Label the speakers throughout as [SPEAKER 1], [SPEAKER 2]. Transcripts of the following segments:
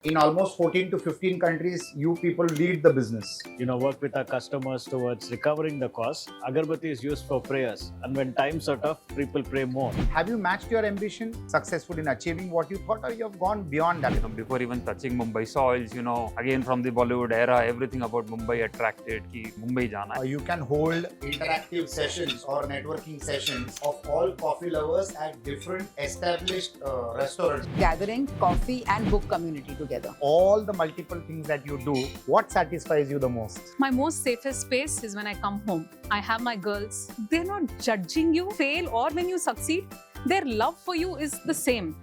[SPEAKER 1] In almost 14 to 15 countries, you people lead the business.
[SPEAKER 2] Work with our customers towards recovering the cost. Agarbathi is used for prayers, and when times are tough, people pray more.
[SPEAKER 1] Have you matched your ambition, successful in achieving what you thought, or you have gone beyond that?
[SPEAKER 3] Before even touching Mumbai soils, again from the Bollywood era, everything about Mumbai attracted ki Mumbai jana hai.
[SPEAKER 1] You can hold interactive sessions or networking sessions of all coffee lovers at different established restaurants.
[SPEAKER 4] Gathering coffee and book community together.
[SPEAKER 1] All the multiple things that you do, what satisfies you the most?
[SPEAKER 5] My most safest space is when I come home. I have my girls. They're not judging you, fail or when you succeed. Their love for you is the same.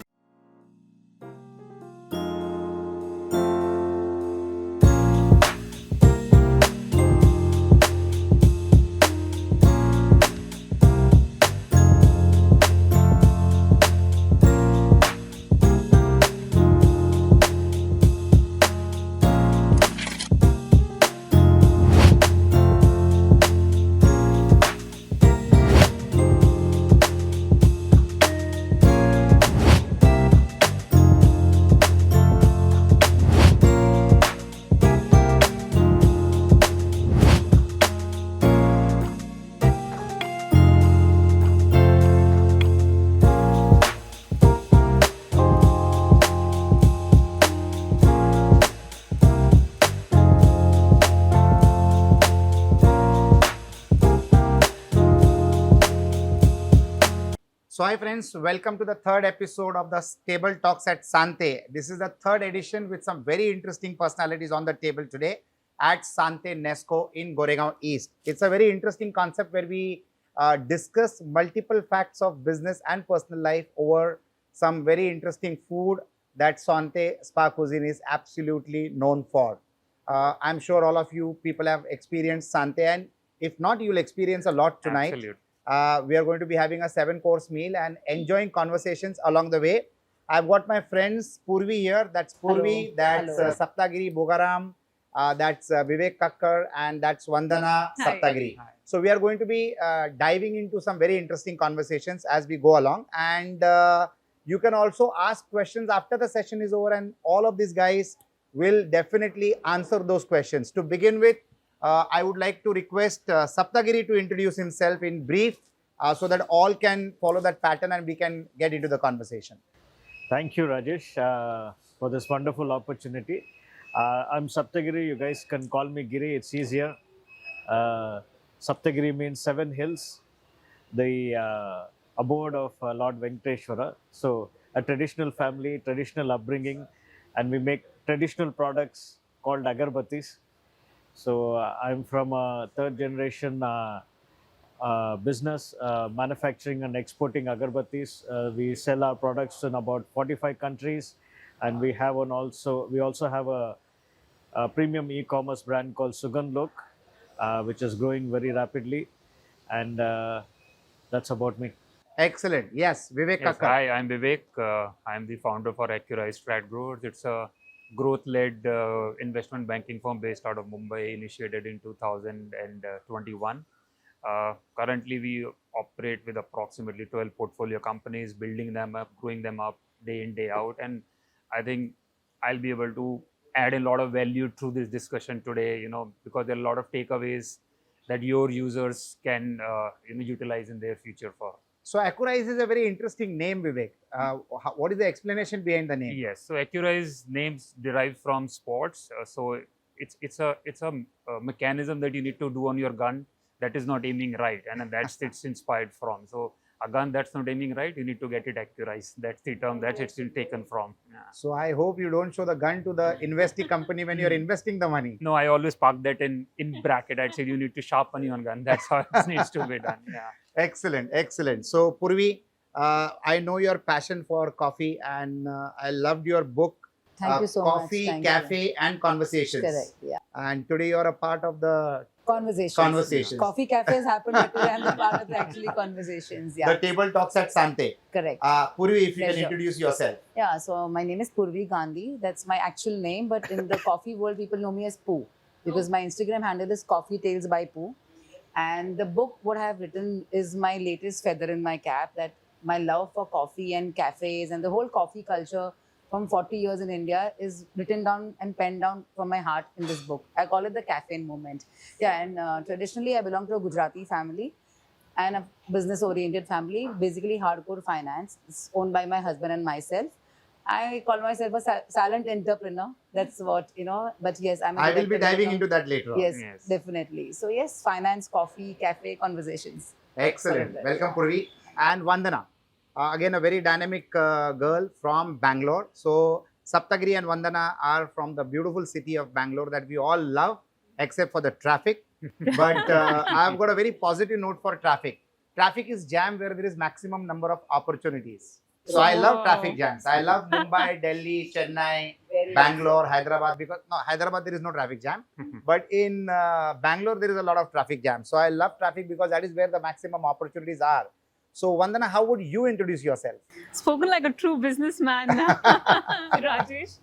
[SPEAKER 1] So hi friends, welcome to the third episode of the Table Talks at Sante. This is the third edition with some very interesting personalities on the table today at Sante Nesco in Goregaon East. It's a very interesting concept where we discuss multiple facts of business and personal life over some very interesting food that Sante Spa Cuisine is absolutely known for. I'm sure all of you people have experienced Sante, and if not, you'll experience a lot tonight.
[SPEAKER 3] Absolutely.
[SPEAKER 1] We are going to be having a 7-course meal and enjoying conversations along the way. I've got my friends Purvi here. That's Purvi.
[SPEAKER 4] Hello.
[SPEAKER 1] That's
[SPEAKER 4] Hello.
[SPEAKER 1] Sapthagiri Boggaram. That's Vivek Kakkar, and that's Vandana
[SPEAKER 5] Hi.
[SPEAKER 1] Sapthagiri. So we are going to be diving into some very interesting conversations as we go along. And you can also ask questions after the session is over, and all of these guys will definitely answer those questions. To begin with, I would like to request Sapthagiri to introduce himself in brief so that all can follow that pattern and we can get into the conversation.
[SPEAKER 2] Thank you, Rajesh, for this wonderful opportunity. I'm Sapthagiri. You guys can call me Giri. It's easier. Sapthagiri means 7 hills, the abode of Lord Venkateshwara. So a traditional family, traditional upbringing, and we make traditional products called agarbathis. So I'm from a third generation business, manufacturing and exporting agarbathis. We sell our products in about 45 countries, and we also have a premium e-commerce brand called Sugandhlok, which is growing very rapidly, and that's about me.
[SPEAKER 1] Excellent. Yes, Vivek
[SPEAKER 3] Yes,
[SPEAKER 1] Kakkar.
[SPEAKER 3] hi, I'm Vivek. I'm the founder for Accurize Strat Growers. It's a growth-led investment banking firm based out of Mumbai, initiated in 2021. Currently, we operate with approximately 12 portfolio companies, building them up, growing them up day in, day out. And I think I'll be able to add a lot of value through this discussion today, because there are a lot of takeaways that your users can utilize in their future for.
[SPEAKER 1] So Accurize is a very interesting name, Vivek. What is the explanation behind the name?
[SPEAKER 3] Yes, so Accurize names derive from sports. So it's a mechanism that you need to do on your gun that is not aiming right, and that's it's inspired from. So a gun that's not aiming right, you need to get it Accurize. That's the term that it's been taken from. Yeah.
[SPEAKER 1] So I hope you don't show the gun to the investee company when you're investing the money.
[SPEAKER 3] No, I always park that in bracket. I'd say you need to sharpen your gun. That's how it needs to be done. Yeah.
[SPEAKER 1] Excellent, excellent. So Purvi, I know your passion for coffee, and I loved your book,
[SPEAKER 4] Thank you so much.
[SPEAKER 1] Coffee,
[SPEAKER 4] Thank you.
[SPEAKER 1] Cafe and Conversations.
[SPEAKER 4] Correct. Yeah.
[SPEAKER 1] And today you're a part of the
[SPEAKER 4] Conversations. Coffee cafes happen, but today I'm the part of the actually conversations. Yeah.
[SPEAKER 1] the Table Talks at Sante.
[SPEAKER 4] Correct.
[SPEAKER 1] Purvi, if you can
[SPEAKER 4] Pleasure.
[SPEAKER 1] introduce yourself.
[SPEAKER 4] Yeah. So my name is Purvi Gandhi. That's my actual name, but in the coffee world, people know me as Poo because my Instagram handle is Coffee Tales by Poo. And the book, what I have written, is my latest feather in my cap. That my love for coffee and cafes and the whole coffee culture from 40 years in India is written down and penned down from my heart in this book. I call it the caffeine moment. Yeah, and traditionally I belong to a Gujarati family and a business-oriented family, basically hardcore finance. It's owned by my husband and myself. I call myself a silent entrepreneur. That's what, but yes, I'm a
[SPEAKER 1] I will be
[SPEAKER 4] director,
[SPEAKER 1] diving into that later on.
[SPEAKER 4] Yes,
[SPEAKER 3] Yes.
[SPEAKER 4] definitely. So yes, finance, coffee, cafe, conversations.
[SPEAKER 1] Excellent.
[SPEAKER 4] Correct.
[SPEAKER 1] Welcome, Purvi. And Vandana. Again, a very dynamic girl from Bangalore. So, Sapthagiri and Vandana are from the beautiful city of Bangalore that we all love, except for the traffic. But I've got a very positive note for traffic. Traffic is jam where there is maximum number of opportunities. So, I love traffic jams. I love Mumbai, Delhi, Chennai,
[SPEAKER 4] Very
[SPEAKER 1] Bangalore, Hyderabad, because no, Hyderabad there is no traffic jam, but in Bangalore there is a lot of traffic jam. So I love traffic because that is where the maximum opportunities are. So Vandana, how would you introduce yourself?
[SPEAKER 5] Spoken like a true businessman, Rajesh.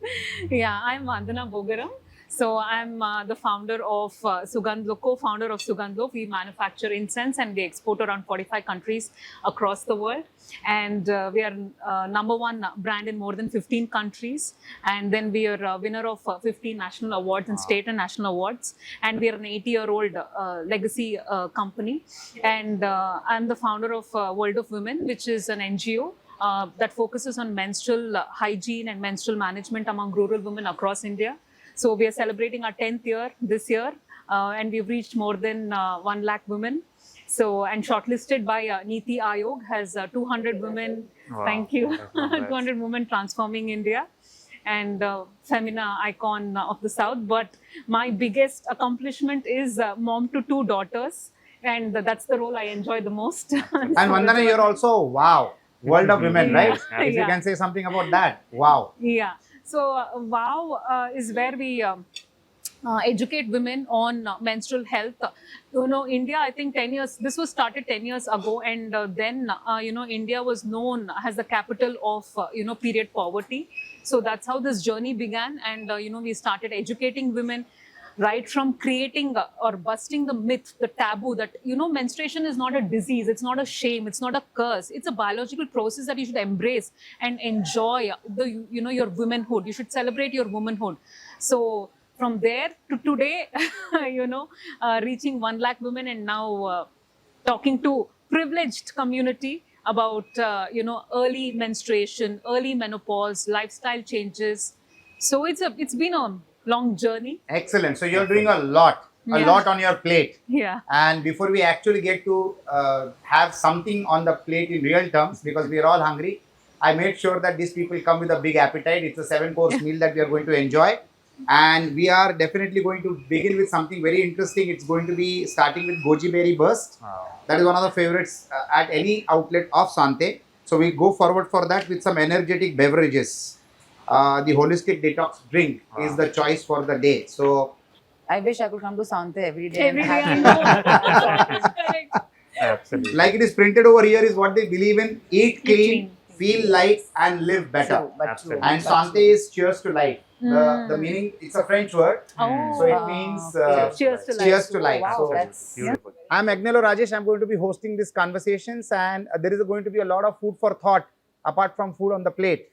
[SPEAKER 5] Yeah, I'm Vandana Boggaram. So I'm the founder of Sugandhlok, co-founder of Sugandhlok. We manufacture incense and we export around 45 countries across the world. And we are number one brand in more than 15 countries. And then we are a winner of 15 national awards and state and national awards. And we are an 80-year-old legacy company. And I'm the founder of World of Women, which is an NGO that focuses on menstrual hygiene and menstrual management among rural women across India. So we are celebrating our 10th year this year, and we've reached more than 1 lakh women. So, and shortlisted by Niti Aayog has 200 women.
[SPEAKER 3] Wow.
[SPEAKER 5] Thank you.
[SPEAKER 3] Congrats.
[SPEAKER 5] 200 women transforming India, and Femina icon of the South. But my biggest accomplishment is mom to 2 daughters, and that's the role I enjoy the most.
[SPEAKER 1] And Vandana, you're also wow, World of Women,
[SPEAKER 5] Yeah.
[SPEAKER 1] right? If you
[SPEAKER 5] Yeah.
[SPEAKER 1] can say something about that, wow.
[SPEAKER 5] Yeah. So WOW is where we educate women on menstrual health. India, I think 10 years, this was started 10 years ago. And then, India was known as the capital of, period poverty. So that's how this journey began. And, we started educating women right from creating or busting the myth, the taboo that, menstruation is not a disease, it's not a shame, it's not a curse. It's a biological process that you should embrace and enjoy your womanhood. You should celebrate your womanhood. So from there to today, reaching 1 lakh women and now talking to privileged community about, early menstruation, early menopause, lifestyle changes. So it's been a long journey.
[SPEAKER 1] Excellent. So you're doing a lot on your plate.
[SPEAKER 5] Yeah.
[SPEAKER 1] And before we actually get to have something on the plate in real terms, because we are all hungry, I made sure that these people come with a big appetite. It's a 7-course meal that we are going to enjoy. And we are definitely going to begin with something very interesting. It's going to be starting with goji berry burst.
[SPEAKER 3] Wow.
[SPEAKER 1] That is one of the favorites at any outlet of Sante. So we go forward for that with some energetic beverages. The holistic detox drink is the choice for the day. So
[SPEAKER 4] I wish I could come to Sante every day.
[SPEAKER 5] Every
[SPEAKER 4] and
[SPEAKER 5] day I
[SPEAKER 4] have
[SPEAKER 5] know. Correct.
[SPEAKER 3] Absolutely.
[SPEAKER 1] like it is printed over here is what they believe in: eat clean,
[SPEAKER 5] clean.
[SPEAKER 1] feel light, and live better.
[SPEAKER 4] True, but
[SPEAKER 3] Absolutely.
[SPEAKER 4] true.
[SPEAKER 1] And
[SPEAKER 4] But
[SPEAKER 1] Sante
[SPEAKER 4] true.
[SPEAKER 1] is cheers to life. The meaning, it's a French word.
[SPEAKER 5] Oh,
[SPEAKER 1] So it
[SPEAKER 4] Ah,
[SPEAKER 1] means
[SPEAKER 4] okay.
[SPEAKER 5] cheers to life.
[SPEAKER 1] cheers to life.
[SPEAKER 4] Wow,
[SPEAKER 1] So
[SPEAKER 4] that's
[SPEAKER 3] Beautiful.
[SPEAKER 1] I'm Agnelorajesh. I'm going to be hosting these conversations, and there is going to be a lot of food for thought apart from food on the plate.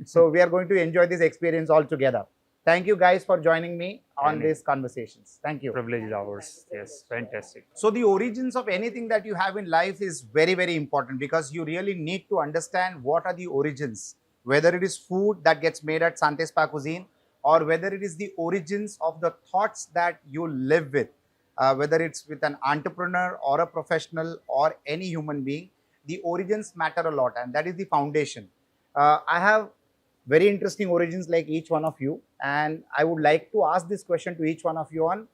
[SPEAKER 1] So we are going to enjoy this experience all together. Thank you guys for joining me on
[SPEAKER 3] Any-
[SPEAKER 1] these conversations. Thank you.
[SPEAKER 3] Privilege is ours. Yes, fantastic.
[SPEAKER 1] So the origins of anything that you have in life is very, very important, because you really need to understand what are the origins, whether it is food that gets made at Sante Spa Cuisine, or whether it is the origins of the thoughts that you live with, whether it's with an entrepreneur or a professional or any human being. The origins matter a lot, and that is the foundation. I have very interesting origins like each one of you, and I would like to ask this question to each one of you on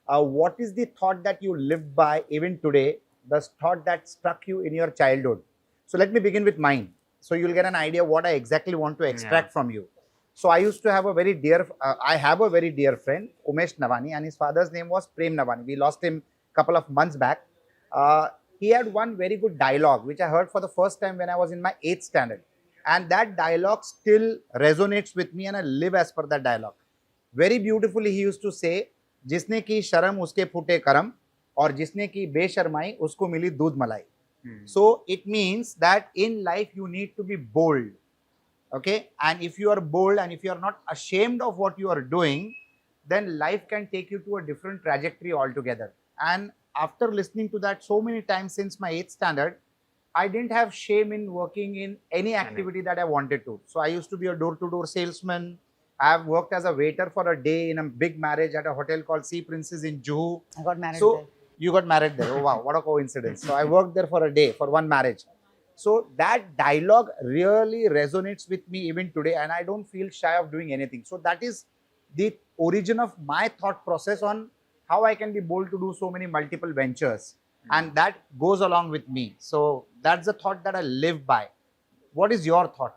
[SPEAKER 1] what is the thought that you lived by even today, the thought that struck you in your childhood. So let me begin with mine, so you'll get an idea what I exactly want to extract from you. So I used to have a very dear, I have a very dear friend, Umesh Navani, and his father's name was Prem Navani. We lost him a couple of months back. He had one very good dialogue, which I heard for the first time when I was in my 8th standard. And that dialogue still resonates with me, and I live as per that dialogue. Very beautifully, he used to say, जिसने की शर्म उसके फूटे करम, और जिसने की बेशर्माई उसको मिली दूध मलाई. So it means that in life you need to be bold. Okay. And if you are bold and if you are not ashamed of what you are doing, then life can take you to a different trajectory altogether. And after listening to that so many times since my 8th standard, I didn't have shame in working in any activity that I wanted to. So I used to be a door-to-door salesman. I have worked as a waiter for a day in a big marriage at a hotel called Sea Princess in Juhu.
[SPEAKER 4] I got married
[SPEAKER 1] So
[SPEAKER 4] there.
[SPEAKER 1] you got married there. Oh wow, what a coincidence. So I worked there for a day for one marriage. So that dialogue really resonates with me even today, and I don't feel shy of doing anything. So that is the origin of my thought process on how I can be bold to do so many multiple ventures. And that goes along with me. So that's the thought that I live by. What is your thought?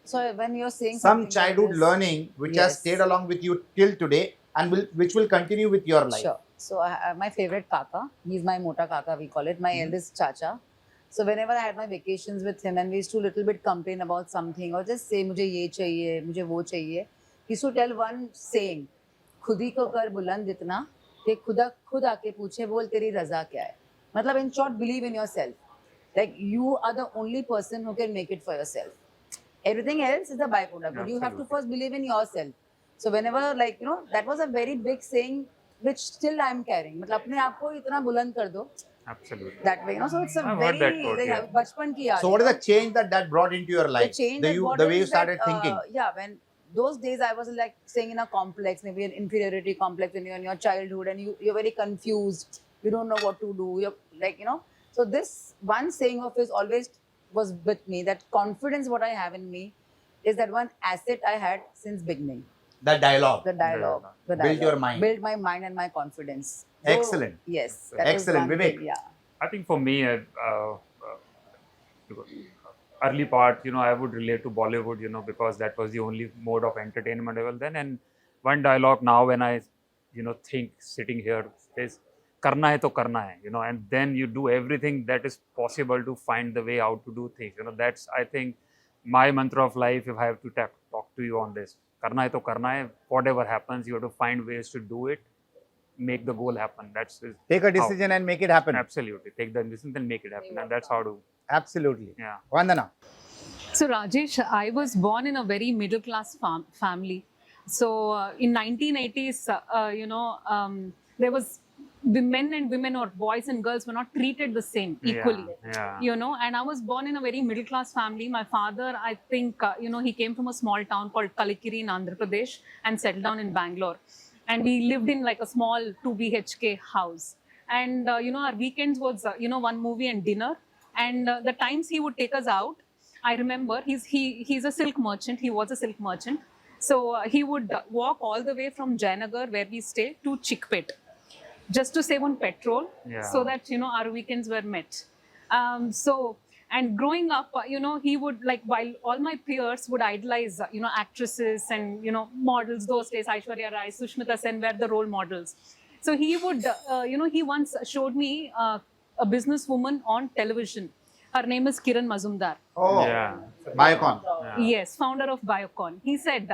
[SPEAKER 4] So when you're saying
[SPEAKER 1] Some
[SPEAKER 4] something
[SPEAKER 1] childhood
[SPEAKER 4] like this,
[SPEAKER 1] learning which has
[SPEAKER 4] yes.
[SPEAKER 1] stayed along with you till today and which will continue with your life.
[SPEAKER 4] Sure. So my favorite kaka, he's my mota kaka, we call it, my eldest chacha. So whenever I had my vacations with him and we used to little bit complain about something or just say मुझे ये चाहिए, मुझे वो चाहिए, he used to tell one saying, खुद ही को कर बुलंद इतना कि खुद आके पूछे बोल तेरी रजा क्या है. मतलब in short, believe in yourself. Like you are the only person who can make it for yourself. Everything else is a byproduct, but you have to first believe in yourself. So whenever, like, you know, that was a very big saying which still I am carrying. मतलब अपने आप को इतना बुलंद कर दो.
[SPEAKER 3] Absolutely.
[SPEAKER 4] That way, you know. So it's a
[SPEAKER 3] I've heard
[SPEAKER 4] very
[SPEAKER 3] that quote,
[SPEAKER 4] like,
[SPEAKER 3] yeah.
[SPEAKER 4] बचपन की याद.
[SPEAKER 1] So what is the change that brought into your life?
[SPEAKER 4] The change
[SPEAKER 1] the,
[SPEAKER 4] that
[SPEAKER 1] you,
[SPEAKER 4] brought
[SPEAKER 1] the way you
[SPEAKER 4] is
[SPEAKER 1] started
[SPEAKER 4] that,
[SPEAKER 1] thinking.
[SPEAKER 4] Yeah, when those days I was like staying in a complex, maybe an inferiority complex when you're in your childhood and you're very confused. You don't know what to do. You're like, you know. So this one saying of his always was with me, that confidence what I have in me is that one asset I had since beginning.
[SPEAKER 1] The dialogue.
[SPEAKER 4] The dialogue. The
[SPEAKER 1] Build
[SPEAKER 4] dialogue.
[SPEAKER 1] your mind.
[SPEAKER 4] Build my mind and my confidence. So,
[SPEAKER 1] Excellent.
[SPEAKER 4] Yes. that was
[SPEAKER 1] Excellent.
[SPEAKER 4] one
[SPEAKER 1] Vivek.
[SPEAKER 4] thing, yeah.
[SPEAKER 3] I think for me, early part, I would relate to Bollywood, because that was the only mode of entertainment available then. And one dialogue now when I, think sitting here is, karna hai to karna hai, and then you do everything that is possible to find the way out to do things. That's, I think, my mantra of life, if I have to talk to you on this. Karna hai to karna hai, whatever happens, you have to find ways to do it, make the goal happen. That's
[SPEAKER 1] Take a decision and make it happen.
[SPEAKER 3] Absolutely. Take the decision and make it happen. And that's how to,
[SPEAKER 1] Absolutely.
[SPEAKER 3] yeah.
[SPEAKER 1] Vandana.
[SPEAKER 5] So Rajesh, I was born in a very middle class family. So in 1980s, there was men and women or boys and girls were not treated the same equally.
[SPEAKER 3] Yeah.
[SPEAKER 5] And I was born in a very middle class family. My father, I think, he came from a small town called Kalikiri in Andhra Pradesh and settled down in Bangalore. And we lived in like a small 2 BHK house. And, our weekends was, one movie and dinner. And the times he would take us out, I remember he's a silk merchant. He was a silk merchant. So he would walk all the way from Jayanagar, where we stay, to Chickpet, just to save on petrol, so that, our weekends were met. And growing up, he would, like, while all my peers would idolize, actresses and, models those days, Aishwarya Rai, Sushmita Sen were the role models. So he would, he once showed me a businesswoman on television. Her name is Kiran Mazumdar.
[SPEAKER 1] Oh,
[SPEAKER 3] Yeah.
[SPEAKER 1] Biocon.
[SPEAKER 5] Yes, founder of Biocon. He said,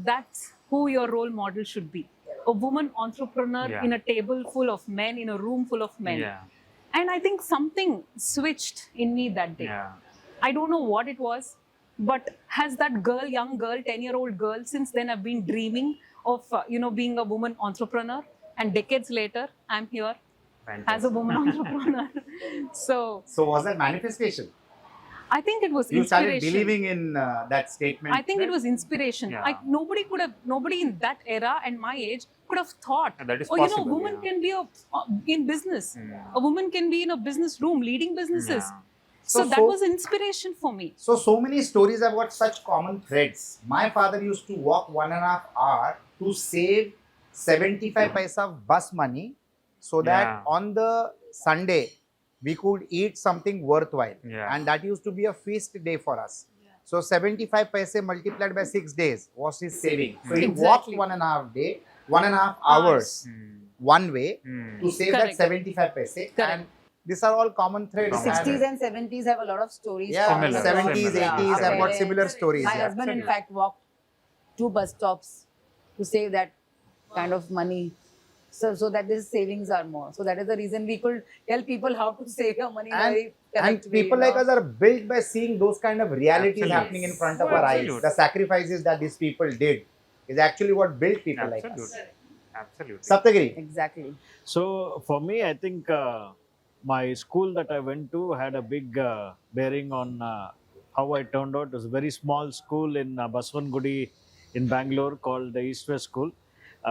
[SPEAKER 5] that's who your role model should be. A woman entrepreneur in a table full of men, in a room full of men.
[SPEAKER 3] Yeah.
[SPEAKER 5] And I think something switched in me that day.
[SPEAKER 3] Yeah.
[SPEAKER 5] I don't know what it was, but has that girl, young girl, 10-year-old girl, since then I've been dreaming of, being a woman entrepreneur. And decades later, I'm here as a woman entrepreneur. So
[SPEAKER 1] was that manifestation?
[SPEAKER 5] I think it was
[SPEAKER 1] You started
[SPEAKER 5] inspiration.
[SPEAKER 1] believing in that statement.
[SPEAKER 5] I think it was inspiration.
[SPEAKER 3] Yeah.
[SPEAKER 5] Nobody in that era and my age could have thought,
[SPEAKER 3] And that is
[SPEAKER 5] oh,
[SPEAKER 3] possible,
[SPEAKER 5] woman
[SPEAKER 3] yeah.
[SPEAKER 5] can be in business. A woman can be in a business room leading businesses.
[SPEAKER 3] Yeah.
[SPEAKER 5] So that
[SPEAKER 1] So-
[SPEAKER 5] was inspiration for me.
[SPEAKER 1] So many stories have got such common threads. My father used to walk 1.5 hours to save 75 paisa bus money so that
[SPEAKER 3] Yeah.
[SPEAKER 1] on the Sunday we could eat something worthwhile.
[SPEAKER 3] Yeah.
[SPEAKER 1] And that used to be a feast day for us. So 75 paise multiplied by 6 days was his saving. So he walked
[SPEAKER 5] Exactly.
[SPEAKER 1] 1.5 hours one way to save
[SPEAKER 5] Correct.
[SPEAKER 1] that 75 paise. And these are all common threads.
[SPEAKER 3] Common
[SPEAKER 1] And-
[SPEAKER 4] 60s and 70s have a lot of stories.
[SPEAKER 1] Yeah,
[SPEAKER 3] Similar,
[SPEAKER 1] 70s,
[SPEAKER 3] similar.
[SPEAKER 1] 80s have got similar stories.
[SPEAKER 4] My
[SPEAKER 1] yeah.
[SPEAKER 4] husband, in fact, walked 2 bus stops to save that kind of money. So that these savings are more. So that is the reason we could tell people how to save your money in a
[SPEAKER 1] And-
[SPEAKER 4] very
[SPEAKER 1] And
[SPEAKER 4] correct way,
[SPEAKER 1] people
[SPEAKER 4] you
[SPEAKER 1] like
[SPEAKER 4] know.
[SPEAKER 1] us are built by seeing those kind of realities
[SPEAKER 3] Absolutely.
[SPEAKER 1] happening in front of
[SPEAKER 3] Oh,
[SPEAKER 1] our eyes.
[SPEAKER 3] absolute.
[SPEAKER 1] The sacrifices that these people did is actually what built people like us.
[SPEAKER 3] Absolutely. Absolutely.
[SPEAKER 1] Sapthagiri,
[SPEAKER 4] Exactly.
[SPEAKER 2] So for me, I think my school that I went to had a big bearing on how I turned out. It was a very small school in Baswangudi in Bangalore called the East West School.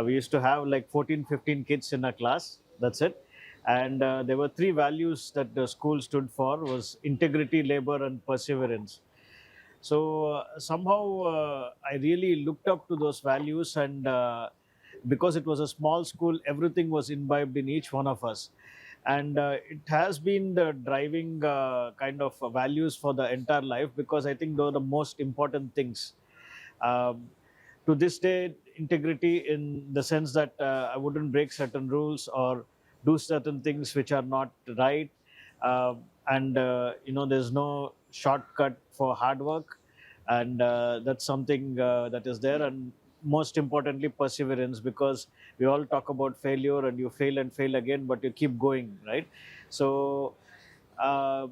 [SPEAKER 2] We used to have like 14, 15 kids in a class. That's it. And there were three values that the school stood for: was integrity, labor, and perseverance. So somehow I really looked up to those values, and because it was a small school, everything was imbibed in each one of us. And it has been the driving kind of values for the entire life, because I think those are the most important things. Um, to this day, integrity in the sense that I wouldn't break certain rules or do certain things which are not right. And there's no shortcut for hard work, and that's something that is there. And most importantly, perseverance, because we all talk about failure and you fail and fail again, but you keep going, right? So uh,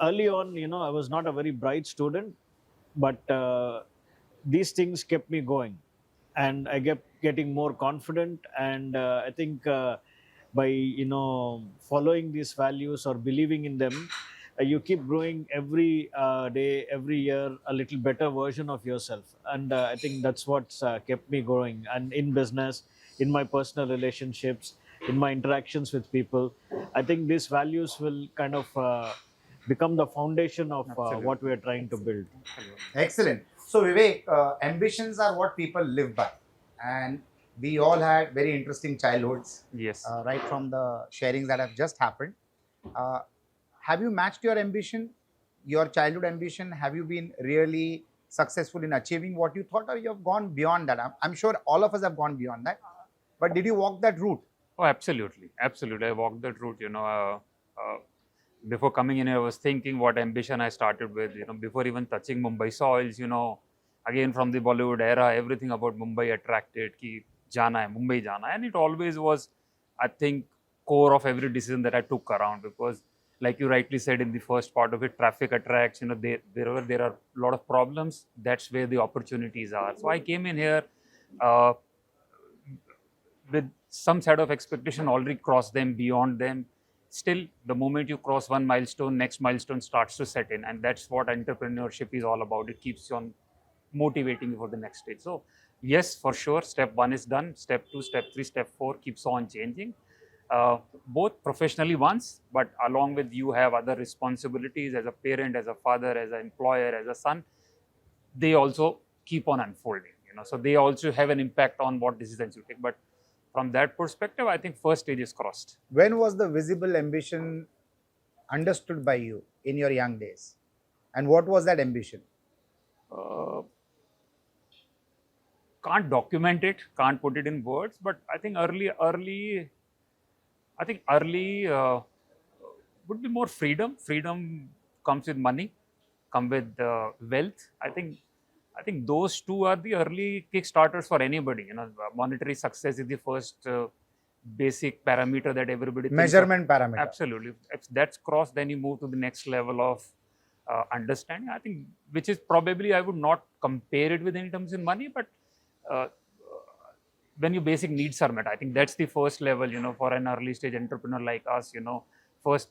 [SPEAKER 2] early on, I was not a very bright student, but these things kept me going, and I kept getting more confident. And I think by following these values or believing in them, you keep growing every day, every year, a little better version of yourself. And I think that's what's kept me growing, and in business, in my personal relationships, in my interactions with people. I think these values will kind of become the foundation of what we are trying to build.
[SPEAKER 1] excellent. So Vivek, ambitions are what people live by, and we all had very interesting childhoods,
[SPEAKER 3] Yes.
[SPEAKER 1] right from the sharings that have just happened. Uh, have you matched your ambition, your childhood ambition? Have you been really successful in achieving what you thought, or you have gone beyond that? I'm sure all of us have gone beyond that. But did you walk that route?
[SPEAKER 3] Oh, absolutely. Absolutely. I walked that route, before coming in, I was thinking what ambition I started with, before even touching Mumbai soils, again from the Bollywood era, everything about Mumbai attracted, ki jana hai, Mumbai jana hai. And it always was, I think, core of every decision that I took around, because like you rightly said in the first part of it, traffic attracts, wherever there are a lot of problems, that's where the opportunities are. So I came in here uh, with some set of expectation, already crossed them, beyond them. Still, the moment you cross one milestone, next milestone starts to set in, and that's what entrepreneurship is all about. It keeps you on motivating you for the next stage. So yes, for sure, step 1 is done. Step 2, step 3, step 4 keeps on changing, both professionally once, but along with you have other responsibilities as a parent, as a father, as an employer, as a son. They also keep on unfolding, so they also have an impact on what decisions you take. But from that perspective, I think first stage is crossed.
[SPEAKER 1] When was the visible ambition understood by you in your young days? And what was that ambition?
[SPEAKER 3] Can't document it, can't put it in words, but I think early would be more freedom. Freedom comes with money, come with wealth. I think those two are the early kickstarters for anybody. Monetary success is the first basic parameter that everybody thinks of.
[SPEAKER 1] Measurement parameter.
[SPEAKER 3] Absolutely. If that's crossed, then you move to the next level of understanding. I think, which is probably, I would not compare it with any terms in money, but when your basic needs are met, I think that's the first level, for an early stage entrepreneur like us, first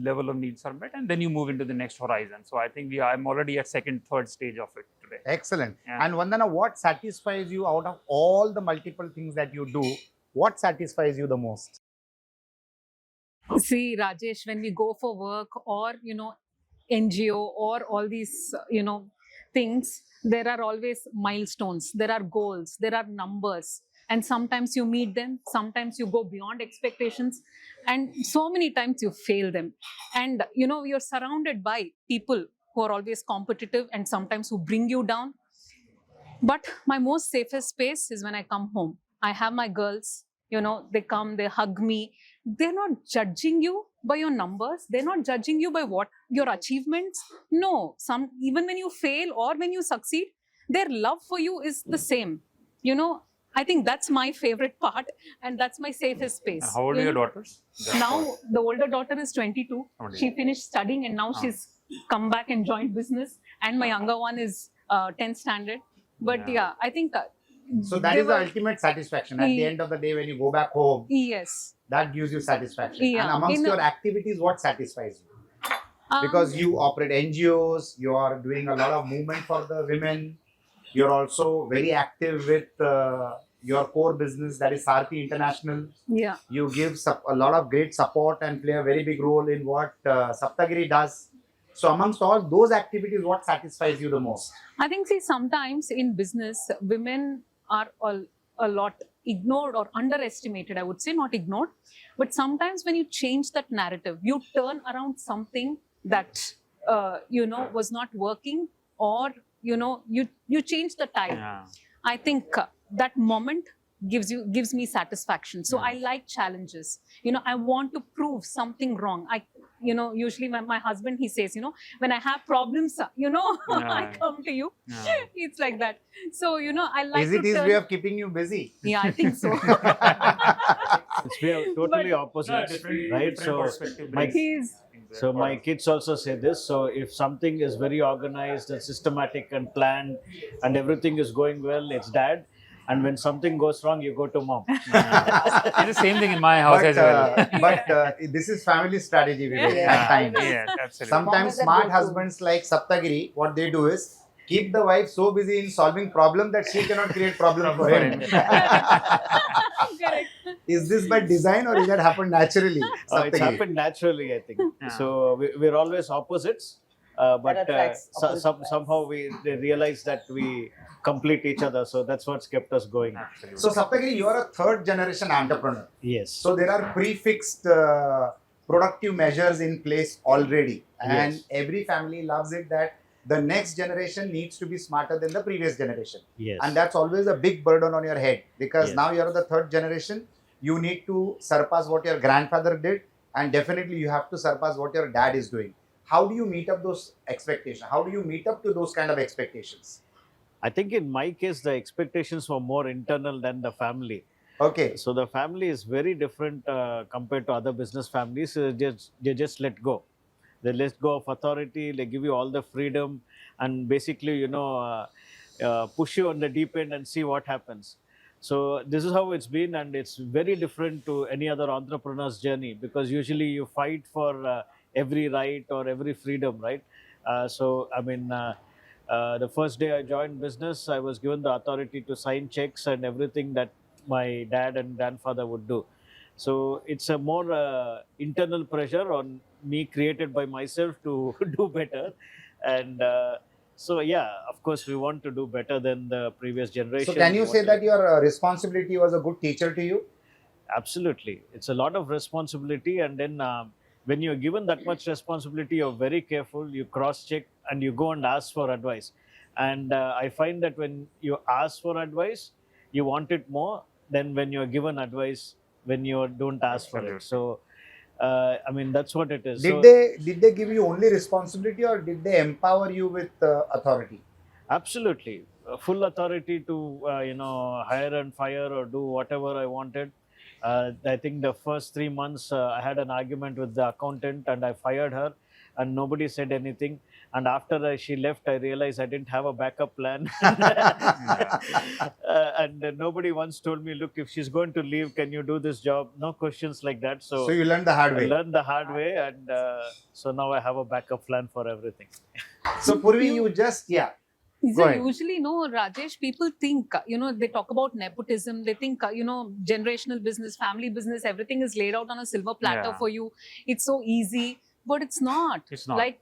[SPEAKER 3] level of needs are met, and then you move into the next horizon. So I think I'm already at second, third stage of it today.
[SPEAKER 1] Excellent.
[SPEAKER 3] Yeah.
[SPEAKER 1] And Vandana, what satisfies you out of all the multiple things that you do? What satisfies you the most?
[SPEAKER 5] See, Rajesh, when we go for work or, NGO or all these, things, there are always milestones, there are goals, there are numbers. And sometimes you meet them, sometimes you go beyond expectations, and so many times you fail them. And, you're surrounded by people who are always competitive and sometimes who bring you down. But my most safest space is when I come home. I have my girls, they come, they hug me. They're not judging you by your numbers. They're not judging you by what your achievements. No, even when you fail or when you succeed, their love for you is the same. I think that's my favorite part, and that's my safest space.
[SPEAKER 3] And how old are your daughters? Just
[SPEAKER 5] Now,
[SPEAKER 3] for-
[SPEAKER 5] the older daughter is 22.
[SPEAKER 3] 22.
[SPEAKER 5] She finished studying, and now
[SPEAKER 3] Ah.
[SPEAKER 5] she's come back and joined business. And my younger one is 10th standard. But
[SPEAKER 3] Yeah.
[SPEAKER 5] yeah, I think
[SPEAKER 1] So that
[SPEAKER 5] they
[SPEAKER 1] is the
[SPEAKER 5] were-
[SPEAKER 1] ultimate satisfaction. At the
[SPEAKER 5] Ye-
[SPEAKER 1] end of the day, when you go back home,
[SPEAKER 5] yes.
[SPEAKER 1] that gives you satisfaction.
[SPEAKER 5] Yeah.
[SPEAKER 1] And amongst
[SPEAKER 5] In a-
[SPEAKER 1] your activities, what satisfies you?
[SPEAKER 5] Um,
[SPEAKER 1] Because you operate NGOs, you are doing a lot of movement for the women. You're also very active with your core business, that is Sarthi International.
[SPEAKER 5] yeah.
[SPEAKER 1] You give a lot of great support and play a very big role in what Sapthagiri does. So amongst all those activities, what satisfies you the most?
[SPEAKER 5] I think, see, sometimes in business, women are a lot ignored or underestimated. I would say not ignored, but sometimes when you change that narrative, you turn around something that was not working, or you change the tide.
[SPEAKER 3] Yeah.
[SPEAKER 5] I think that moment gives me satisfaction. So I like challenges. I want to prove something wrong. Usually my husband, he says, when I have problems, I
[SPEAKER 3] Yeah.
[SPEAKER 5] come to you.
[SPEAKER 3] Yeah.
[SPEAKER 5] It's like that. So, I like
[SPEAKER 1] Is it
[SPEAKER 5] to
[SPEAKER 1] his
[SPEAKER 5] turn...
[SPEAKER 1] way of keeping you busy?
[SPEAKER 5] Yeah, I think so.
[SPEAKER 2] It's we are totally
[SPEAKER 5] But-
[SPEAKER 2] opposites, right? So my
[SPEAKER 5] He's...
[SPEAKER 2] So my kids also say this. So if something is very organized and systematic and planned and everything is going well, it's dad. And when something goes wrong, you go to mom.
[SPEAKER 3] It's the same thing in my house as well.
[SPEAKER 1] This is family strategy, Vivek,
[SPEAKER 4] Yeah.
[SPEAKER 1] at times.
[SPEAKER 3] Yes, absolutely.
[SPEAKER 1] Sometimes
[SPEAKER 4] Moms are
[SPEAKER 1] smart
[SPEAKER 4] good too.
[SPEAKER 1] husbands like Sapthagiri, what they do is keep the wife so busy in solving problem that she cannot create problem for him.
[SPEAKER 5] Correct.
[SPEAKER 1] Is this by design or is that happened naturally?
[SPEAKER 2] It's
[SPEAKER 1] Sapthagiri?
[SPEAKER 2] happened naturally, I think.
[SPEAKER 3] Yeah.
[SPEAKER 2] So we're always opposites. But
[SPEAKER 4] attracts opposite
[SPEAKER 2] somehow they realize that we complete each other. So that's what's kept us going.
[SPEAKER 3] Absolutely.
[SPEAKER 1] So Sapthagiri, you are a third generation entrepreneur.
[SPEAKER 2] Yes.
[SPEAKER 1] So there are prefixed productive measures in place already. And
[SPEAKER 2] Yes.
[SPEAKER 1] every family loves it that the next generation needs to be smarter than the previous generation.
[SPEAKER 2] Yes.
[SPEAKER 1] And that's always a big burden on your head because
[SPEAKER 2] Yes.
[SPEAKER 1] now you're the third generation. You need to surpass what your grandfather did, and definitely you have to surpass what your dad is doing. How do you meet up those expectations? How do you meet up to those kind of expectations?
[SPEAKER 2] I think in my case, the expectations were more internal than the family.
[SPEAKER 1] Okay.
[SPEAKER 2] So the family is very different compared to other business families. They just let go. They let go of authority. They give you all the freedom and basically, push you on the deep end and see what happens. So this is how it's been, and it's very different to any other entrepreneur's journey because usually you fight for every right or every freedom, right? The first day I joined business, I was given the authority to sign checks and everything that my dad and grandfather would do. So it's a more internal pressure on me created by myself to do better. And of course, we want to do better than the previous generation.
[SPEAKER 1] So can you
[SPEAKER 2] We
[SPEAKER 1] say
[SPEAKER 2] want to-
[SPEAKER 1] that your responsibility was a good teacher to you?
[SPEAKER 2] Absolutely. It's a lot of responsibility. And then when you're given that much responsibility, you're very careful, you cross-check and you go and ask for advice. And I find that when you ask for advice, you want it more than when you're given advice when you don't ask for it. So, that's what it is. So,
[SPEAKER 1] Did they give you only responsibility or did they empower you with authority?
[SPEAKER 2] absolutely. Full authority to, hire and fire or do whatever I wanted. I think the first 3 months I had an argument with the accountant and I fired her and nobody said anything. And after she left, I realized I didn't have a backup plan. And nobody once told me, look, if she's going to leave, can you do this job? No questions like that.
[SPEAKER 1] So you learned the hard
[SPEAKER 2] I
[SPEAKER 1] way.
[SPEAKER 2] learned the hard way. And so now I have a backup plan for everything.
[SPEAKER 1] So Purvi, you just, yeah. Go
[SPEAKER 5] So
[SPEAKER 1] ahead.
[SPEAKER 5] usually, Rajesh, people think, they talk about nepotism. They think, generational business, family business, everything is laid out on a silver platter
[SPEAKER 3] Yeah.
[SPEAKER 5] for you. It's so easy, but it's not.
[SPEAKER 3] It's not.
[SPEAKER 5] Like,